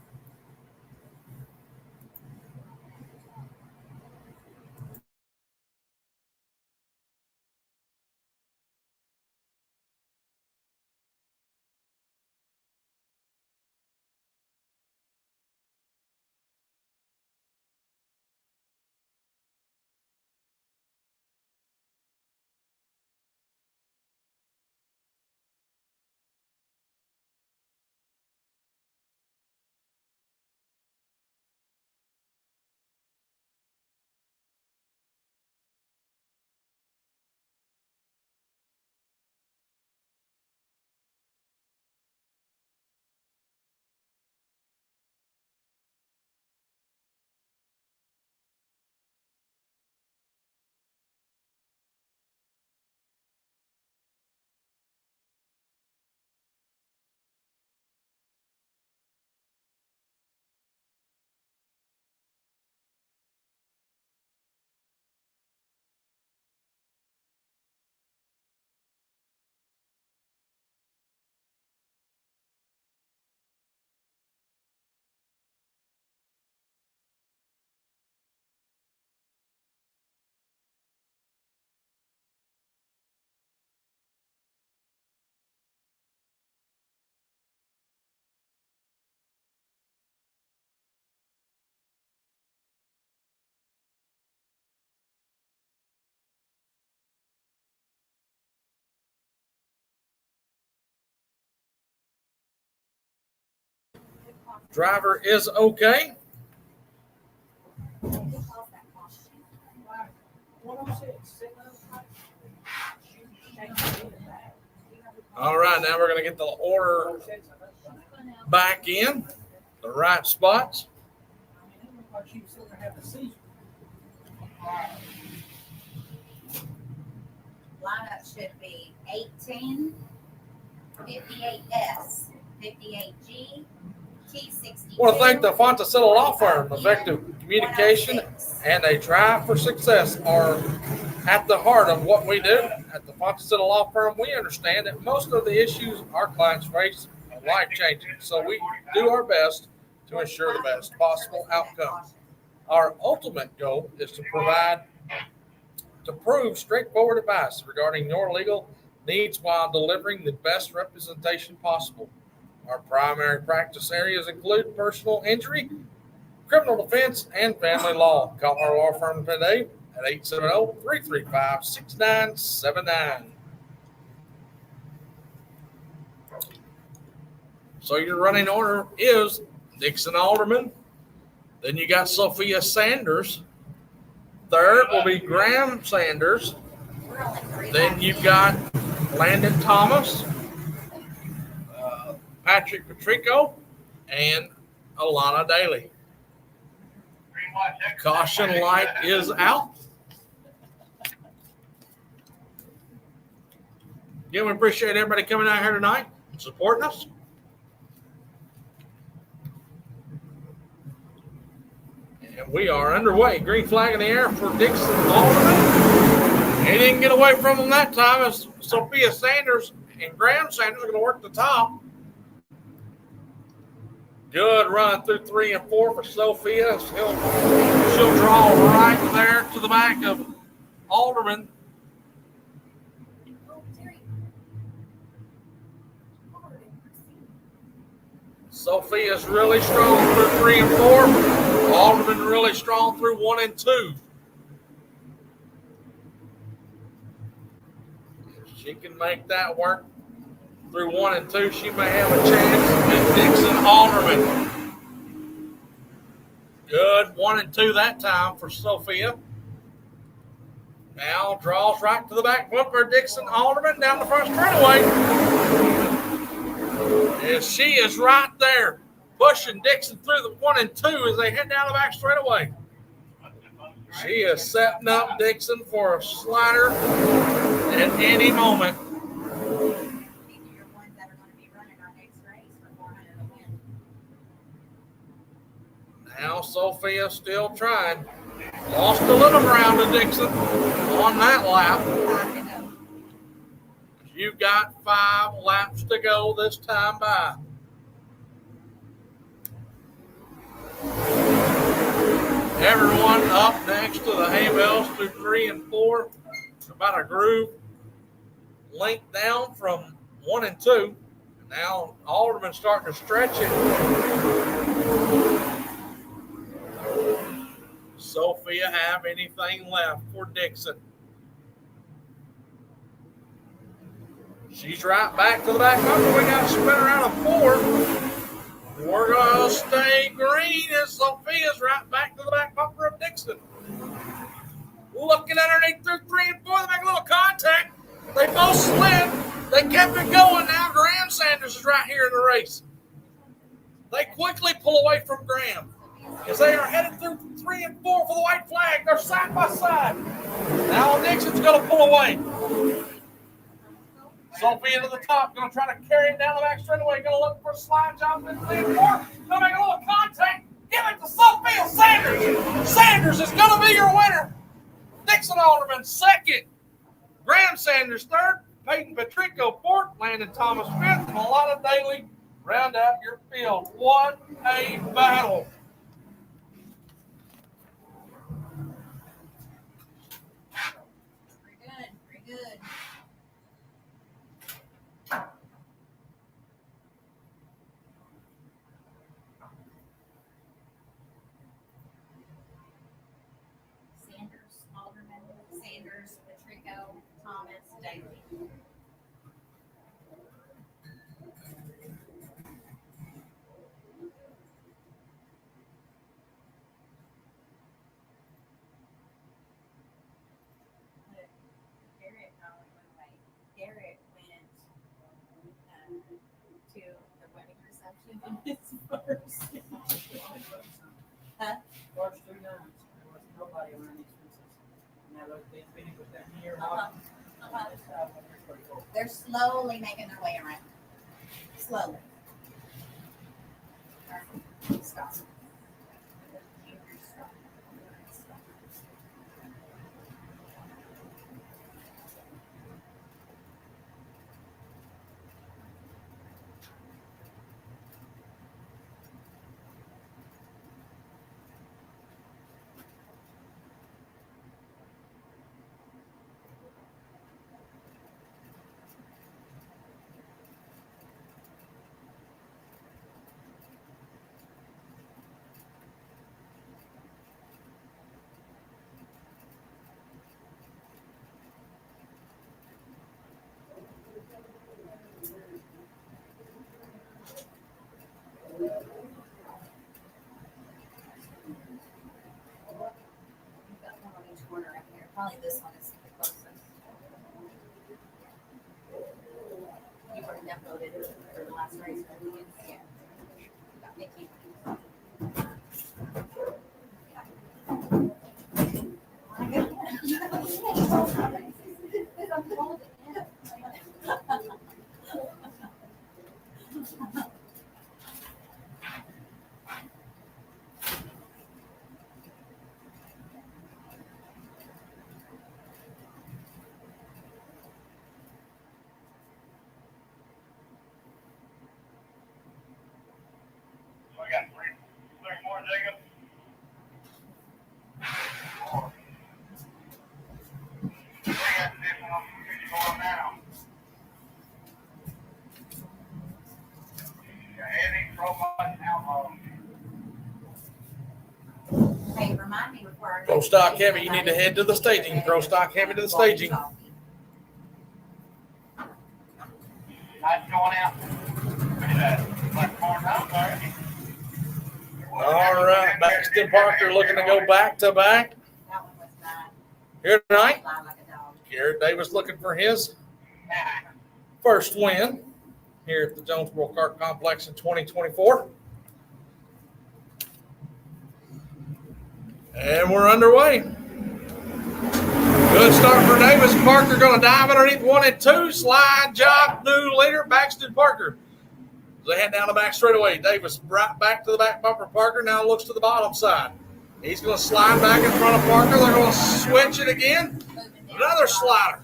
Driver is okay. All right, now we're going to get the order back in the right spots. Lineup should be 18, 58S, 58G, T62. I want to thank the Fontecilla Law Firm. Effective communication and a drive for success are at the heart of what we do. At the Fontecilla Law Firm, we understand that most of the issues our clients face are life-changing, so we do our best to ensure the best possible outcome. Our ultimate goal is to prove straightforward advice regarding your legal needs while delivering the best representation possible. Our primary practice areas include personal injury, criminal defense, and family law. Call our law firm today at 870-335-6979. So your running order is Dixon Alderman. Then you got Sophia Sanders. Third will be Graham Sanders. We're only 3 Then laps you've in. got Landon Thomas, Patrick Patrico, and Alana Daly. Caution light is out. Again, we appreciate everybody coming out here tonight and supporting us. And we are underway. Green flag in the air for Dixon Alderman. He didn't get away from him that time as Sophia Sanders and Graham Sanders are going to work the top. Good run through 3 and 4 for Sophia. She'll draw right there to the back of Alderman. Sophia's really strong through 3 and 4. Alderman really strong through 1 and 2. If she can make that work through 1 and 2, she may have a chance with Dixon Alderman. Good 1 and 2 that time for Sophia. Now draws right to the back bumper. Dixon Alderman down the front straightaway. Yes, she is right there pushing Dixon through the 1 and 2 as they head down the back straightaway. She is setting up Dixon for a slider at any moment. These are your ones that are going to be running our next race for 400 to win. Now Sophia still trying. Lost a little ground to Dixon on that lap. 5 to go. You've got 5 laps to go this time by. Everyone up next to the hay bales through 3 and 4. About a groove length down from 1 and 2. Now Alderman starting to stretch it. Sophia have anything left for Dixon? She's right back to the back bumper. We got to spin around a 4. We're going to stay green as Sophia's right back to the back bumper of Dixon. Looking underneath through 3 and 4. They make a little contact. They both slid. They kept it going. Now Graham Sanders is right here in the race. They quickly pull away from Graham as they are headed through 3 and 4 for the white flag. They're side by side. Now Dixon's going to pull away. Sophia to the top, going to try to carry it down the back straightaway. Going to look for a slide job in 3 and 4. Going to make a little contact. Give it to Sophia Sanders. Sanders is going to be your winner. Dixon Alderman second. Graham Sanders third. Peyton Patrico fourth. Landon Thomas fifth. And Alana Daly round out your field. What a battle. Very good. Very good. Sanders, Alderman, Sanders, Patrico, Thomas, Daly. Garrett went away. Garrett went to the wedding reception in his first. Huh? March 2 9. There was nobody around these fences. Now look, they finished with that here. They're slowly making their way around. Slowly. Stop. Stop. Probably this one is the closest. You were uploaded for the last race. Yeah. Nikki. We got three more, Jacob. We got this one, 54 now. Heavy, robot, outlaw. Hey, remind me before our Pro next stock race, heavy, you need to head to the staging. Pro stock heavy to the staging. That's going out. Look at that. Like 4 times already. All right, Baxton Parker looking to go back to back That one was not. here tonight. Lie like a dog. Garrett Davis looking for his first win here at the Jonesboro Kart Complex in 2024. And we're underway. Good start for Davis. Parker going to dive underneath 1 and 2. Slide job, new leader, Baxton Parker. They head down the back straightaway. Davis right back to the back bumper. Parker now looks to the bottom side. He's going to slide back in front of Parker. They're going to switch it again. Another slider.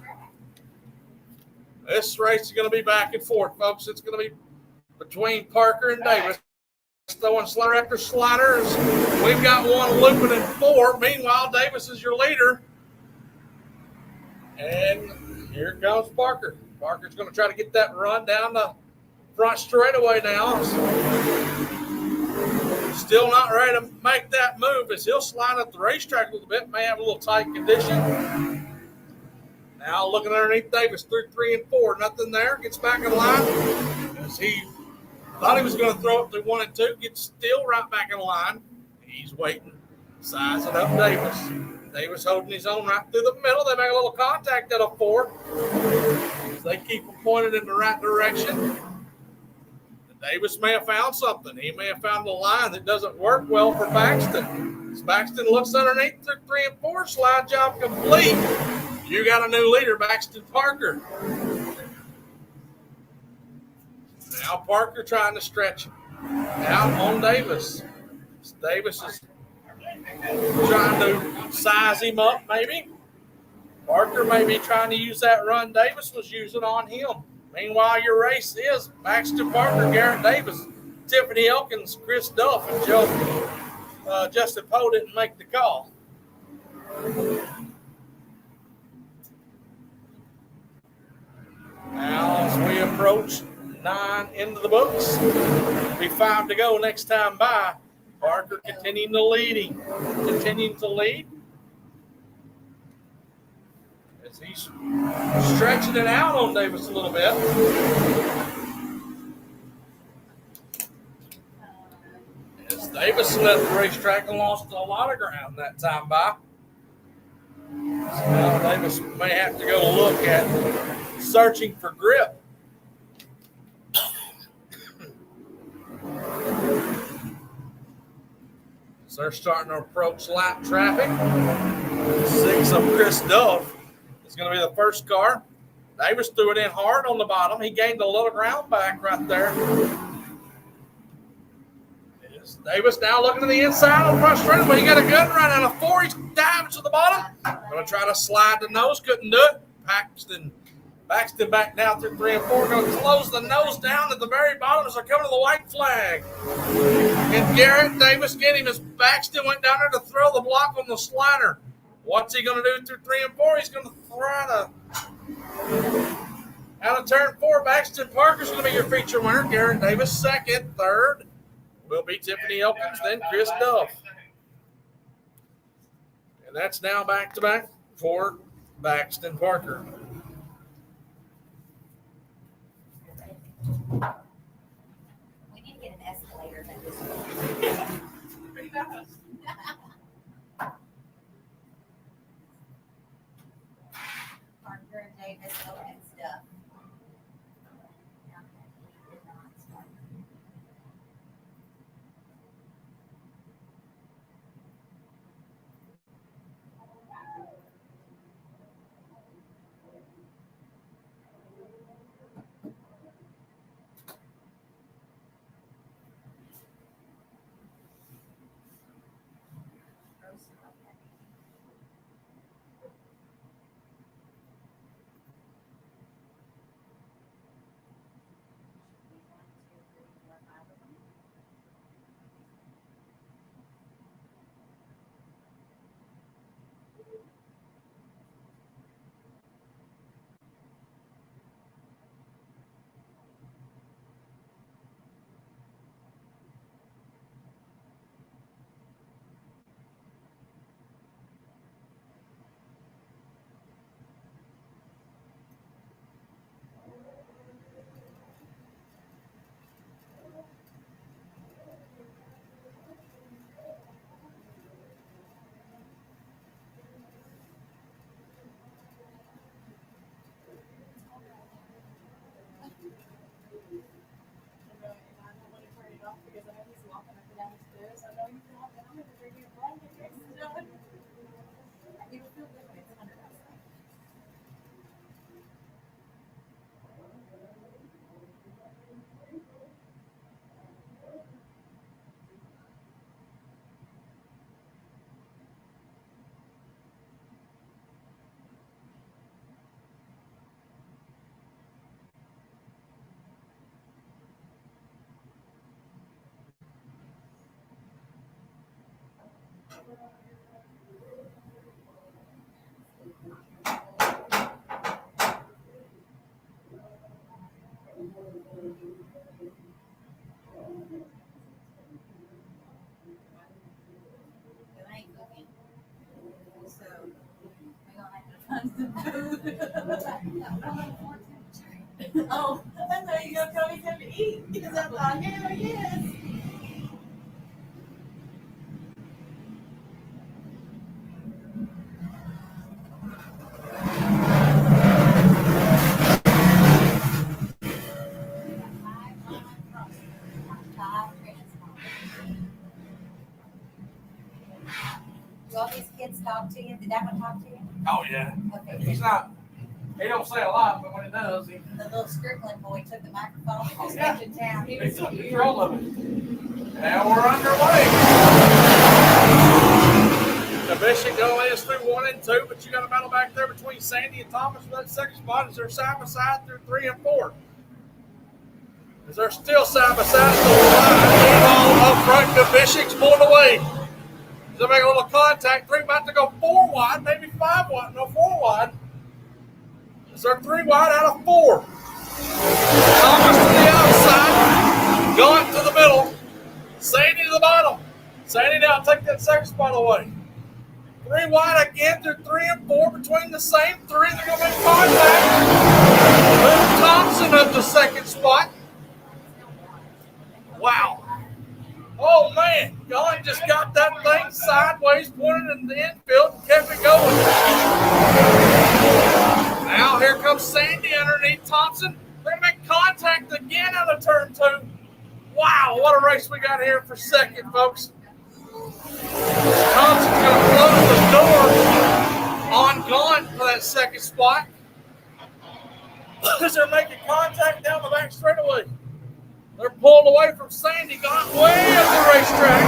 This race is going to be back and forth, folks. It's going to be between Parker and Davis. Throwing slider after slider. We've got one looping in 4. Meanwhile, Davis is your leader. And here comes Parker. Parker's going to try to get that run down the front straightaway now. Still not ready to make that move as he'll slide up the racetrack a little bit. May have a little tight condition. Now looking underneath Davis through 3 and 4. Nothing there. Gets back in line as he thought he was going to throw it through 1 and 2. Gets still right back in line. He's waiting. Sizing up Davis. Davis holding his own right through the middle. They make a little contact at a 4. They keep them pointed in the right direction. Davis may have found something. He may have found a line that doesn't work well for Baxton. As Baxton looks underneath through 3 and 4, slide job complete. You got a new leader, Baxton Parker. Now Parker trying to stretch him. Out on Davis. Davis is trying to size him up, maybe. Parker may be trying to use that run Davis was using on him. Meanwhile, your race is Baxton Parker, Garrett Davis, Tiffany Elkins, Chris Duff, and Justin Poe didn't make the call. Now, as we approach 9 into the books, be 5 to go next time by. Parker continuing to lead. As he's stretching it out on Davis a little bit. As Davis left the racetrack and lost a lot of ground that time by. So now Davis may have to go look at searching for grip. So they're starting to approach lap traffic. 6 of Chris Duff is going to be the first car. Davis threw it in hard on the bottom. He gained a little ground back right there. Davis now looking to the inside on the front straight, but he got a good run out of 4. He's diving to the bottom. Going to try to slide the nose. Couldn't do it. Baxton back down through 3 and 4. Going to close the nose down at the very bottom as they're coming to the white flag. And Garrett Davis get him as Baxton went down there to throw the block on the slider. What's he going to do through 3 and 4? He's going to try to out of turn 4. Baxton Parker's going to be your feature winner. Garrett Davis second. Third will be Tiffany Elkins, then Chris Duff. And that's now back-to-back for Baxton Parker. We need to get an escalator that this tons of food. Oh, I thought you were gonna tell me something to eat because I thought, hell yes. Do all these kids talk to you? Did that one talk to you? Oh yeah. Okay. He's not. He don't say a lot, but when he does, he The little Strickland boy took the microphone and just Yeah. went to town. He took was control of it. Now we're underway. The Bishop only is through 1 and 2, but you got a battle back there between Sandy and Thomas for that second spot as they're side by side through 3 and 4. As they're still side by side at the line, ball up front, the Bishop's pulling away. They make a little contact. 3 about to go 4 wide, maybe 5 wide, no 4 wide. As they're 3 wide out of 4. Thomas to the outside, Gaunt to the middle, Sandy to the bottom. Sandy now take that second spot away. 3 wide again through 3 and 4 between the same 3. They're going to make contact. Move Thompson up the second spot. Wow. Oh man, Gaunt just got that thing sideways, pointed in the infield, and kept it going. Now here comes Sandy underneath Thompson. They're going to make contact again out of turn 2. Wow, what a race we got here for second, folks. Thompson's going to close the door on Gaunt for that second spot. As they're making contact down the back straightaway. They're pulled away from Sandy, Gaunt way up the racetrack.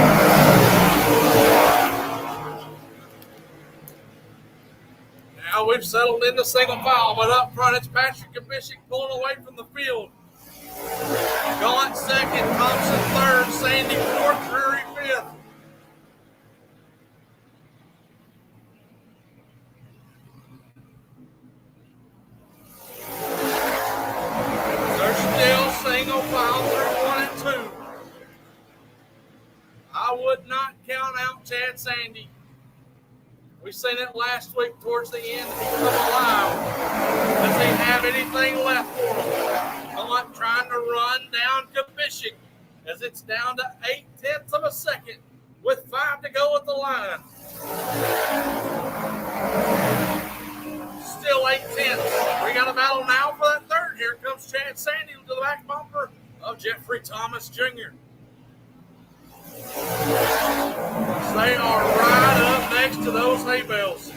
Now we've settled into single file, but up front it's Patrick Kabishik pulling away from the field. Gaunt second, Thompson third, Sandy fourth, Drury fifth. They're still single file through 1 and 2. I would not count out Chad Sandy. We seen it last week towards the end. He come alive. Does he have anything left for him? Gaunt trying to run down Kabishik as it's down to 0.8 of a second with 5 to go at the line. Still 0.8. We got a battle now for that third. Here comes Chad Sandy to the back bumper of Jeffrey Thomas Jr. They are right up next to those hay bales. A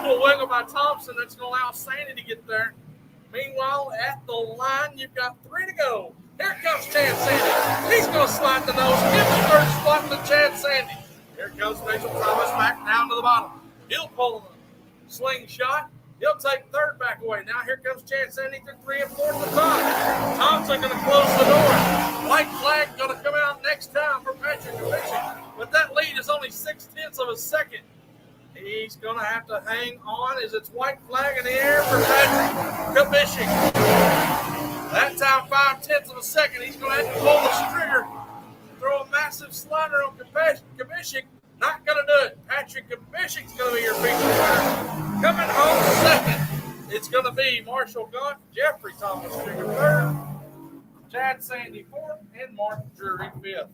little wiggle by Thompson that's going to allow Sandy to get there. Meanwhile, at the line, you've got 3 to go. Here comes Chad Sandy. He's going to slide the nose. Give the third spot to Chad Sandy. Here comes Mitchell Thomas back down to the bottom. He'll pull the slingshot. He'll take third back away. Now here comes Chad Sandy through 3 and 4 to the top. Thompson going to close the door. White flag going to come out next time for Patrick Kabishik. But that lead is only 0.6 of a second. He's going to have to hang on as it's white flag in the air for Patrick Kabishik. That time, 0.5 of a second. He's going to have to pull the trigger, throw a massive slider on Kabishik. Not going to do it. Patrick Kabishik's going to be your feature winner. Coming home second, it's going to be Marshall Gaunt, Jeffrey Thomas Jr. third, Chad Sandy fourth, and Mark Drury fifth.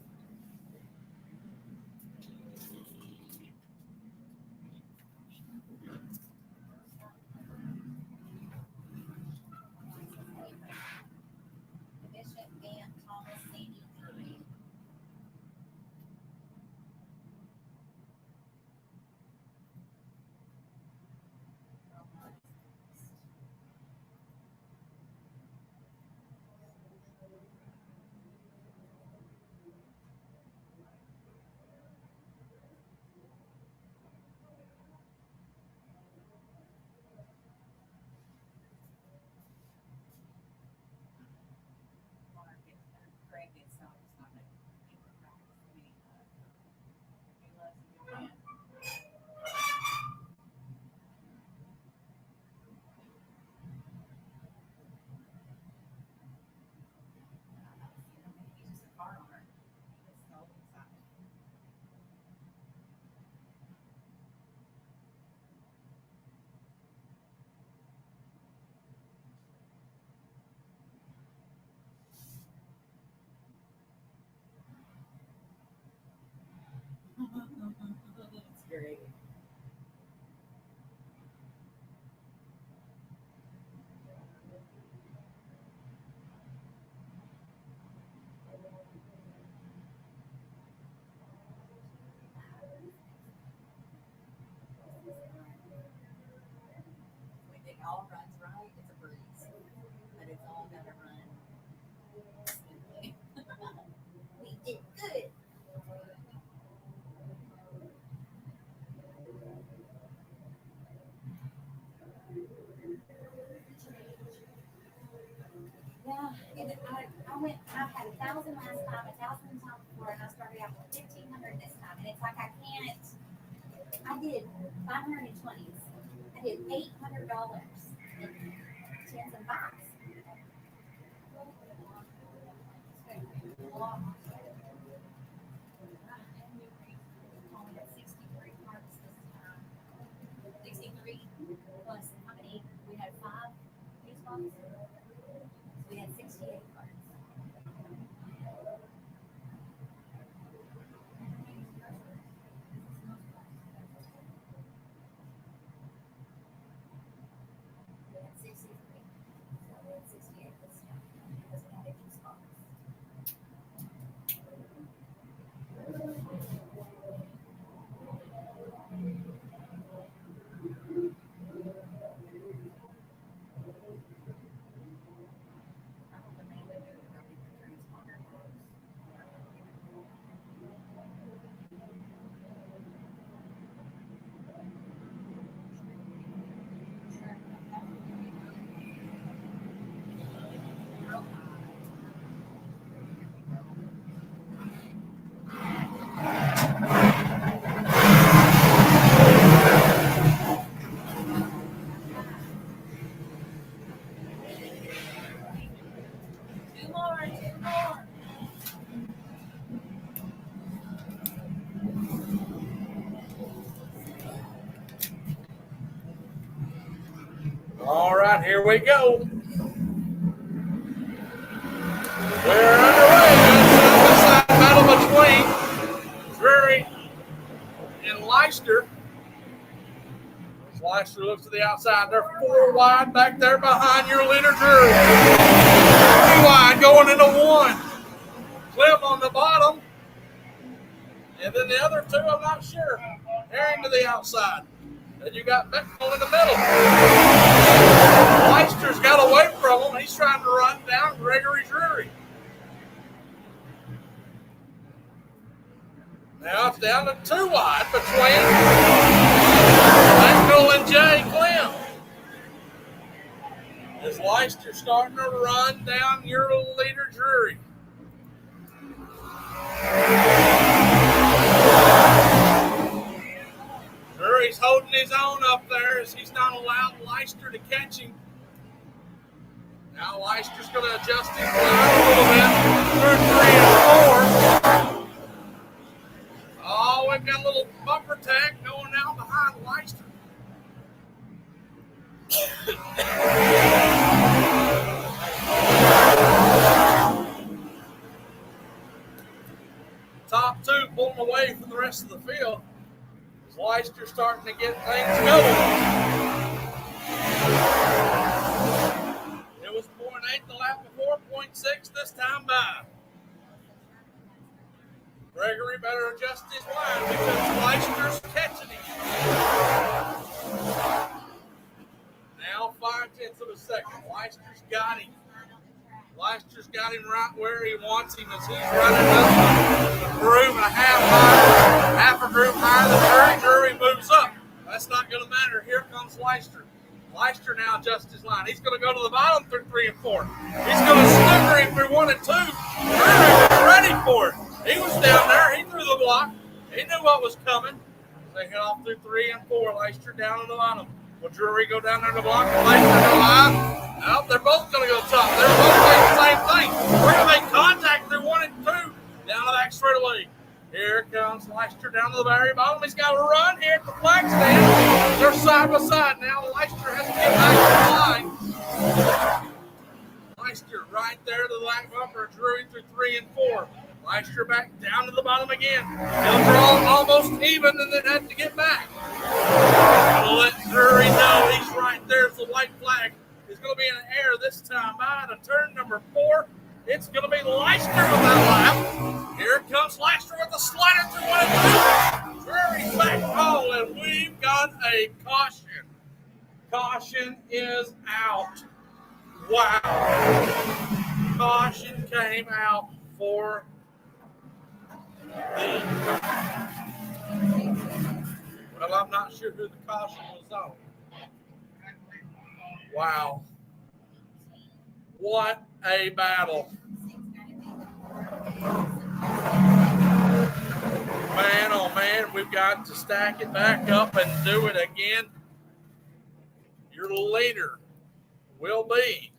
Bishop, Gant, Thomas, Sandy, Drury. Drury. When it all runs right, it's a breeze. But it's all gotta run smoothly. We did good. Yeah, and I've had 1,000 last time, 1,000 the time before, and I started out with 1,500 this time. And it's like I did 520s. I did $800 in tens and fives. Only got 63 cards this time. 63 plus how many? We had 5 use boxes. So we had 68 cards. We had 63. So we had 68 this time because we had a use box. I hope Amanda knew to go get the transponder box. Two more. All right, here we go. We're underway. Side battle between Drury and Leicester. As Leicester looks to the outside. They're 4 wide back there behind your leader, Drury. 3 wide going into 1. Clip on the bottom. And then the other 2, I'm not sure. Herring to the outside. Then you got Beckman in the middle. Leicester's got away from him. He's trying to run down Gregory Drury. Now it's down to 2 wide between Beckman and Jay Clem. As Leicester starting to run down your leader, Drury. Drury's holding his own up there as he's not allowed Leicester to catch him. Now Leicester's going to adjust his line a little bit through 3 and 4. Oh, we've got a little bumper tag going out behind Leicester. Top 2 pulling away from the rest of the field. Leicester's starting to get things going. It was 0.8 the lap before, 0.6 this time by. Gregory better adjust his line because Leicester's catching him. Now 0.5 of a second. Leicester's got him. Leicester's got him right where he wants him as he's running up a groove and a half a groove higher than Drury. Drury moves up. That's not going to matter. Here comes Leicester. Leicester now adjusts his line. He's going to go to the bottom through 3 and 4. He's going to snooker him through 1 and 2. Drury was ready for it. He was down there. He threw the block. He knew what was coming. They hit off through 3 and 4. Leicester down on the bottom. Will Drury go down there to block? Leicester go high. No, they're both going to go top. They're both doing the same thing. We're going to make contact through 1 and 2. Down the back straightaway. Here comes Leicester down to the very bottom. He's got to run here at the flag stand. They're side by side now. Leicester has to get back to the line. Leicester right there to the back bumper. Drury through 3 and 4. Leister back down to the bottom again. He'll draw almost even and then have to get back. Gonna let Drury know he's right there. The white flag is going to be in the air this time. By the turn number 4, it's going to be Leister on that lap. Here comes Leister with the slider through 1 and 2. Drury's back home, and we've got a caution. Caution is out. Wow. Caution came out for the. Well, I'm not sure who the caution was on. Wow. What a battle. Man, oh man, we've got to stack it back up and do it again. Your leader will be,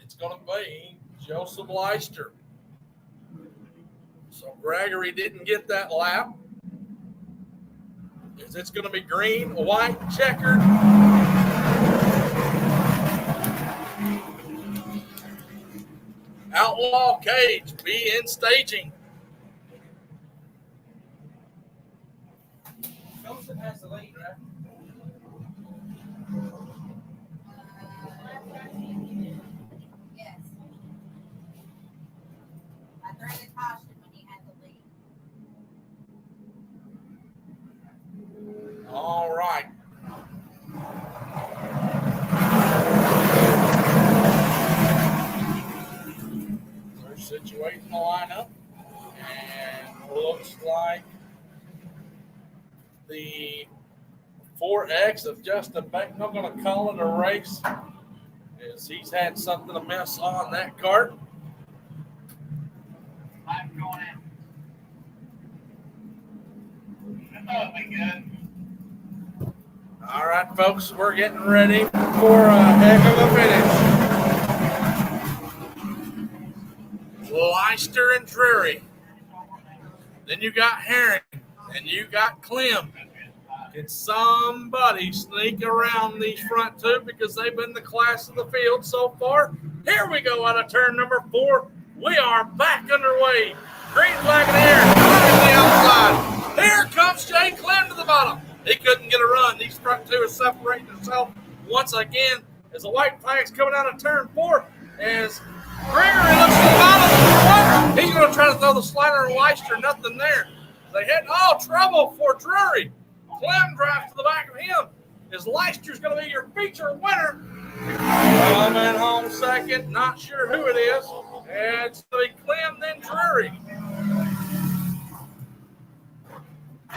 it's going to be Joseph Leister. So Gregory didn't get that lap. It's going to be green, white, checkered. Outlaw cage, be in staging. Joseph has the lead, right? Yes. I threw the caution when he had the lead. All right. They're situating the lineup. And looks like the 4X of Justin Becknell going to call it a race, as he's had something amiss on that cart. I'm going in. That'll be good. All right, folks, we're getting ready for a heck of a finish. Leister and Drury. Then you got Herring, and you got Clem. Can somebody sneak around these front two, because they've been the class of the field so far? Here we go out of turn number 4. We are back underway. Green flag in the air, on the outside. Here comes Jay Clem to the bottom. He couldn't get a run. These front two are separating themselves once again as the white flag's coming out of turn 4. As Gregory looks to the bottom. He's going to try to throw the slider and Leister. Nothing there. They had trouble for Drury. Clem drives to the back of him. As Leister's going to be your feature winner. Coming home second. Not sure who it is. It's going to be Clem, then Drury.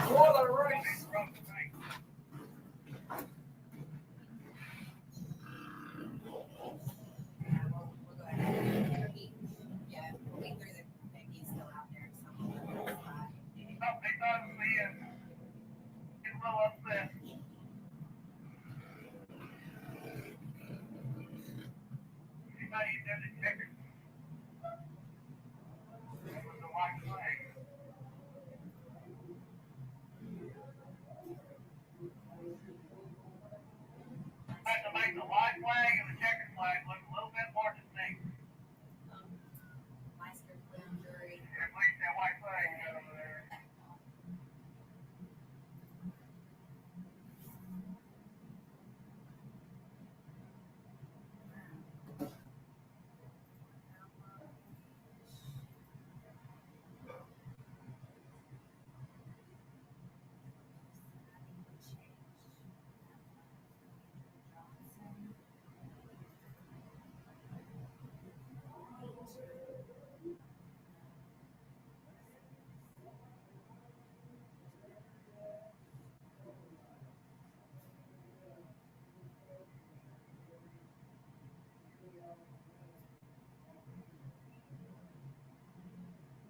What a race. Yeah, we threw the he's still out there. They thought it was me and get a little upset. Anybody in there that checked it? It was a white flag. I had to make the white flag and the checkered flag look a little bit more distinct. Leister, Clem, Drury. At least that white flag got over there.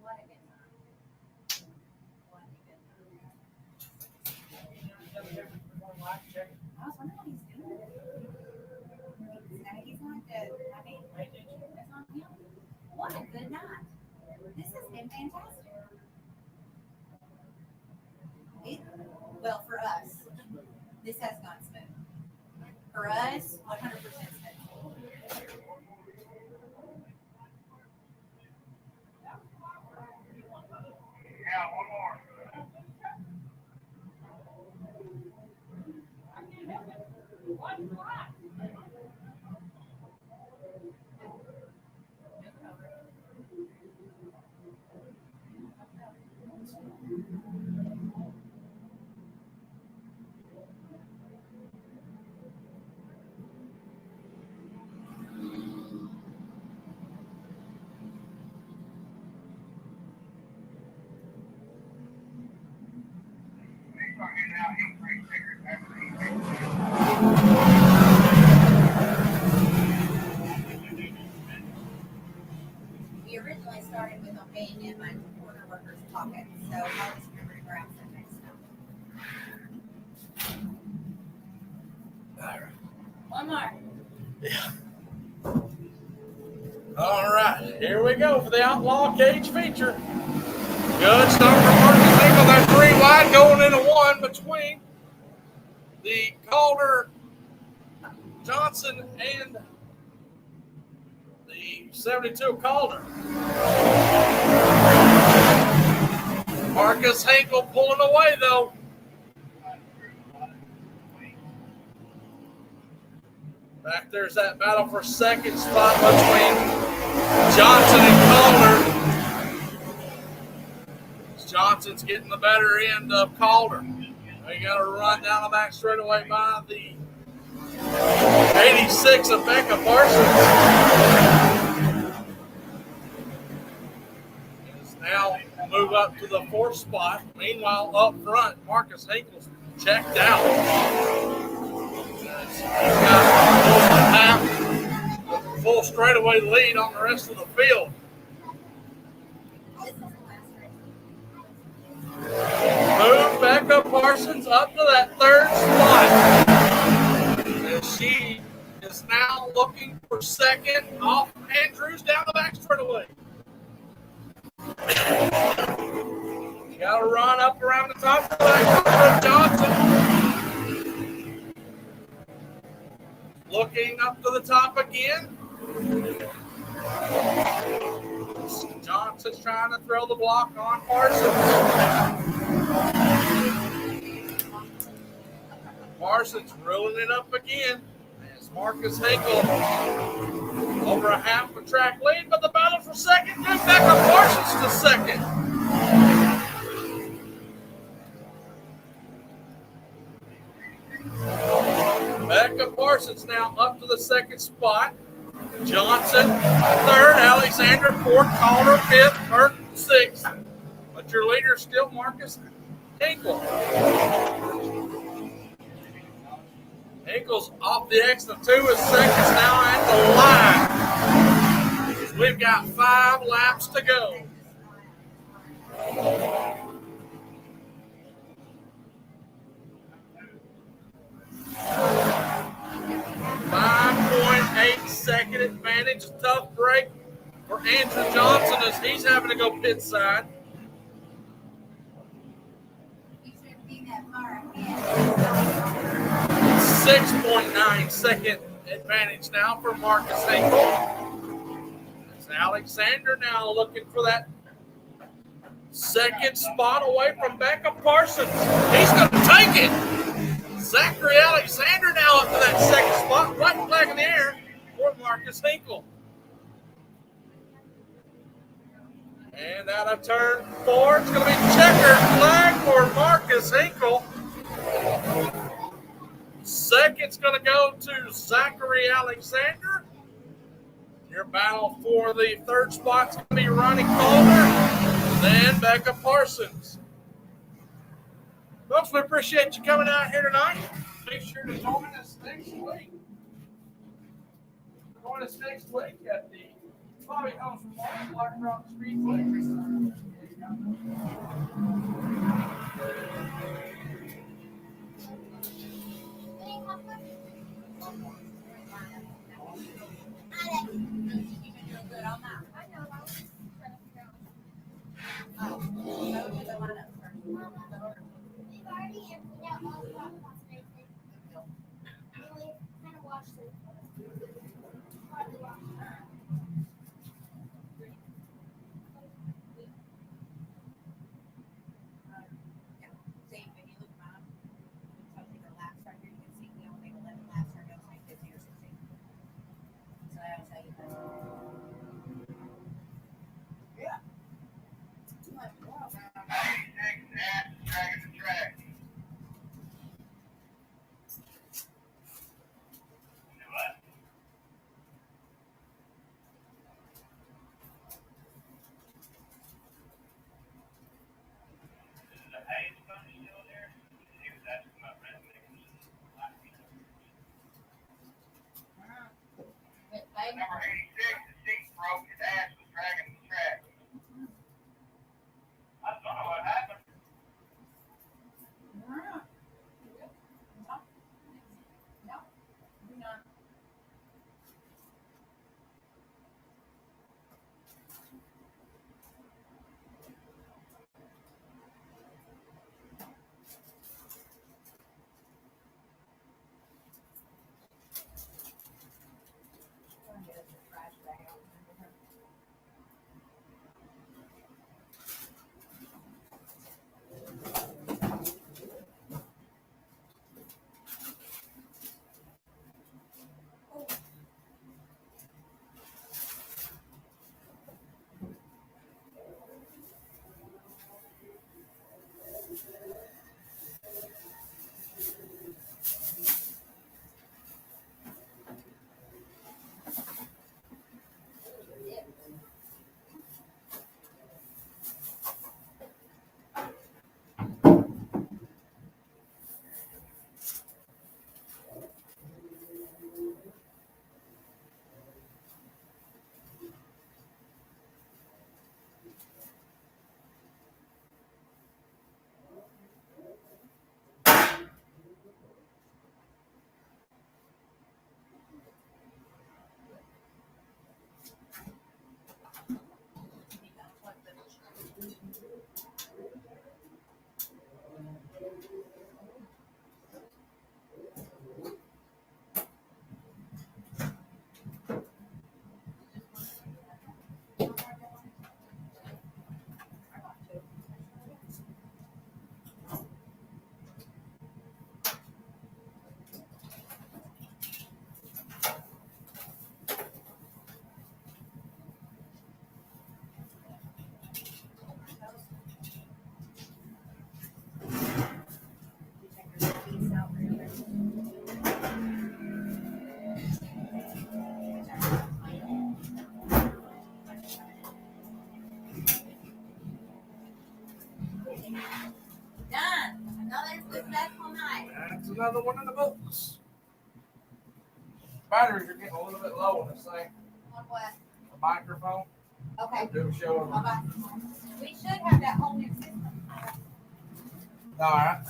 What a good time. What a good time. I was wondering what he's doing. He's not good. I mean, that's on him. What a good night. This has been fantastic. Well, for us, this has gone smooth. For us, 100% smooth. We originally started with them being in my corner worker's pocket, so I'll just remember to grab some next time. One more. All right, here we go for the Outlaw Cage feature. Good start for Marcus Hinkle. They're 3 wide going into 1 between the Calder, Johnson, and the 72 Calder. Marcus Hinkle pulling away though. Back there's that battle for second spot between Johnson and Calder. Johnson's getting the better end of Calder. They got to run down the back straightaway by the 86 of Becca Parsons. Is now move up to the 4th spot. Meanwhile, up front, Marcus Hinkle's checked out. He's got close to half full straightaway lead on the rest of the field. Move Becca Parsons up to that 3rd spot. And she is now looking for second off Andrews down the back straightaway. You got to run up around the top of that Johnson. Looking up to the top again. Johnson's trying to throw the block on Parsons. Parsons reeling it up again. As Marcus Hinkle over a half a track lead, but the battle for second gives Becca Parsons to second. Becca Parsons now up to the 2nd spot. Johnson 3rd, Alexander 4th, Calder 5th, Kurt 6th. But your leader still Marcus Hinkle. Hinkle's off the exit of 2 is seconds now at the line. We've got 5 laps to go. 5.8-second advantage. Tough break for Andrew Johnson as he's having to go pit side. 6.9-second advantage now for Marcus Hinkle. It's Alexander now looking for that 2nd spot away from Becca Parsons. He's going to take it. Zachary Alexander now up to that 2nd spot, right flag in the air for Marcus Hinkle. And out of turn 4, it's going to be checkered flag for Marcus Hinkle. 2nd's going to go to Zachary Alexander. Your battle for the 3rd spot's going to be Ronnie Calder, then Becca Parsons. Folks, we appreciate you coming out here tonight. Make sure to join us next week. Join us next week at the Bobby Holmes Memorial Black Rock Speedway. We've already emptied out all the hot pots and everything. We kind of washed it. Hardly washed it. See, when you look at mine, it tells you the laps right here. You can see we only made 11 laps. Our another one in the books. Batteries are getting a little bit low on this thing. On what? The microphone. Okay. Do a show of Bye-bye. We should have that whole new system. All right.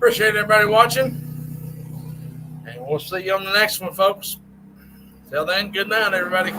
Appreciate everybody watching. And we'll see you on the next one, folks. Till then, good night, everybody.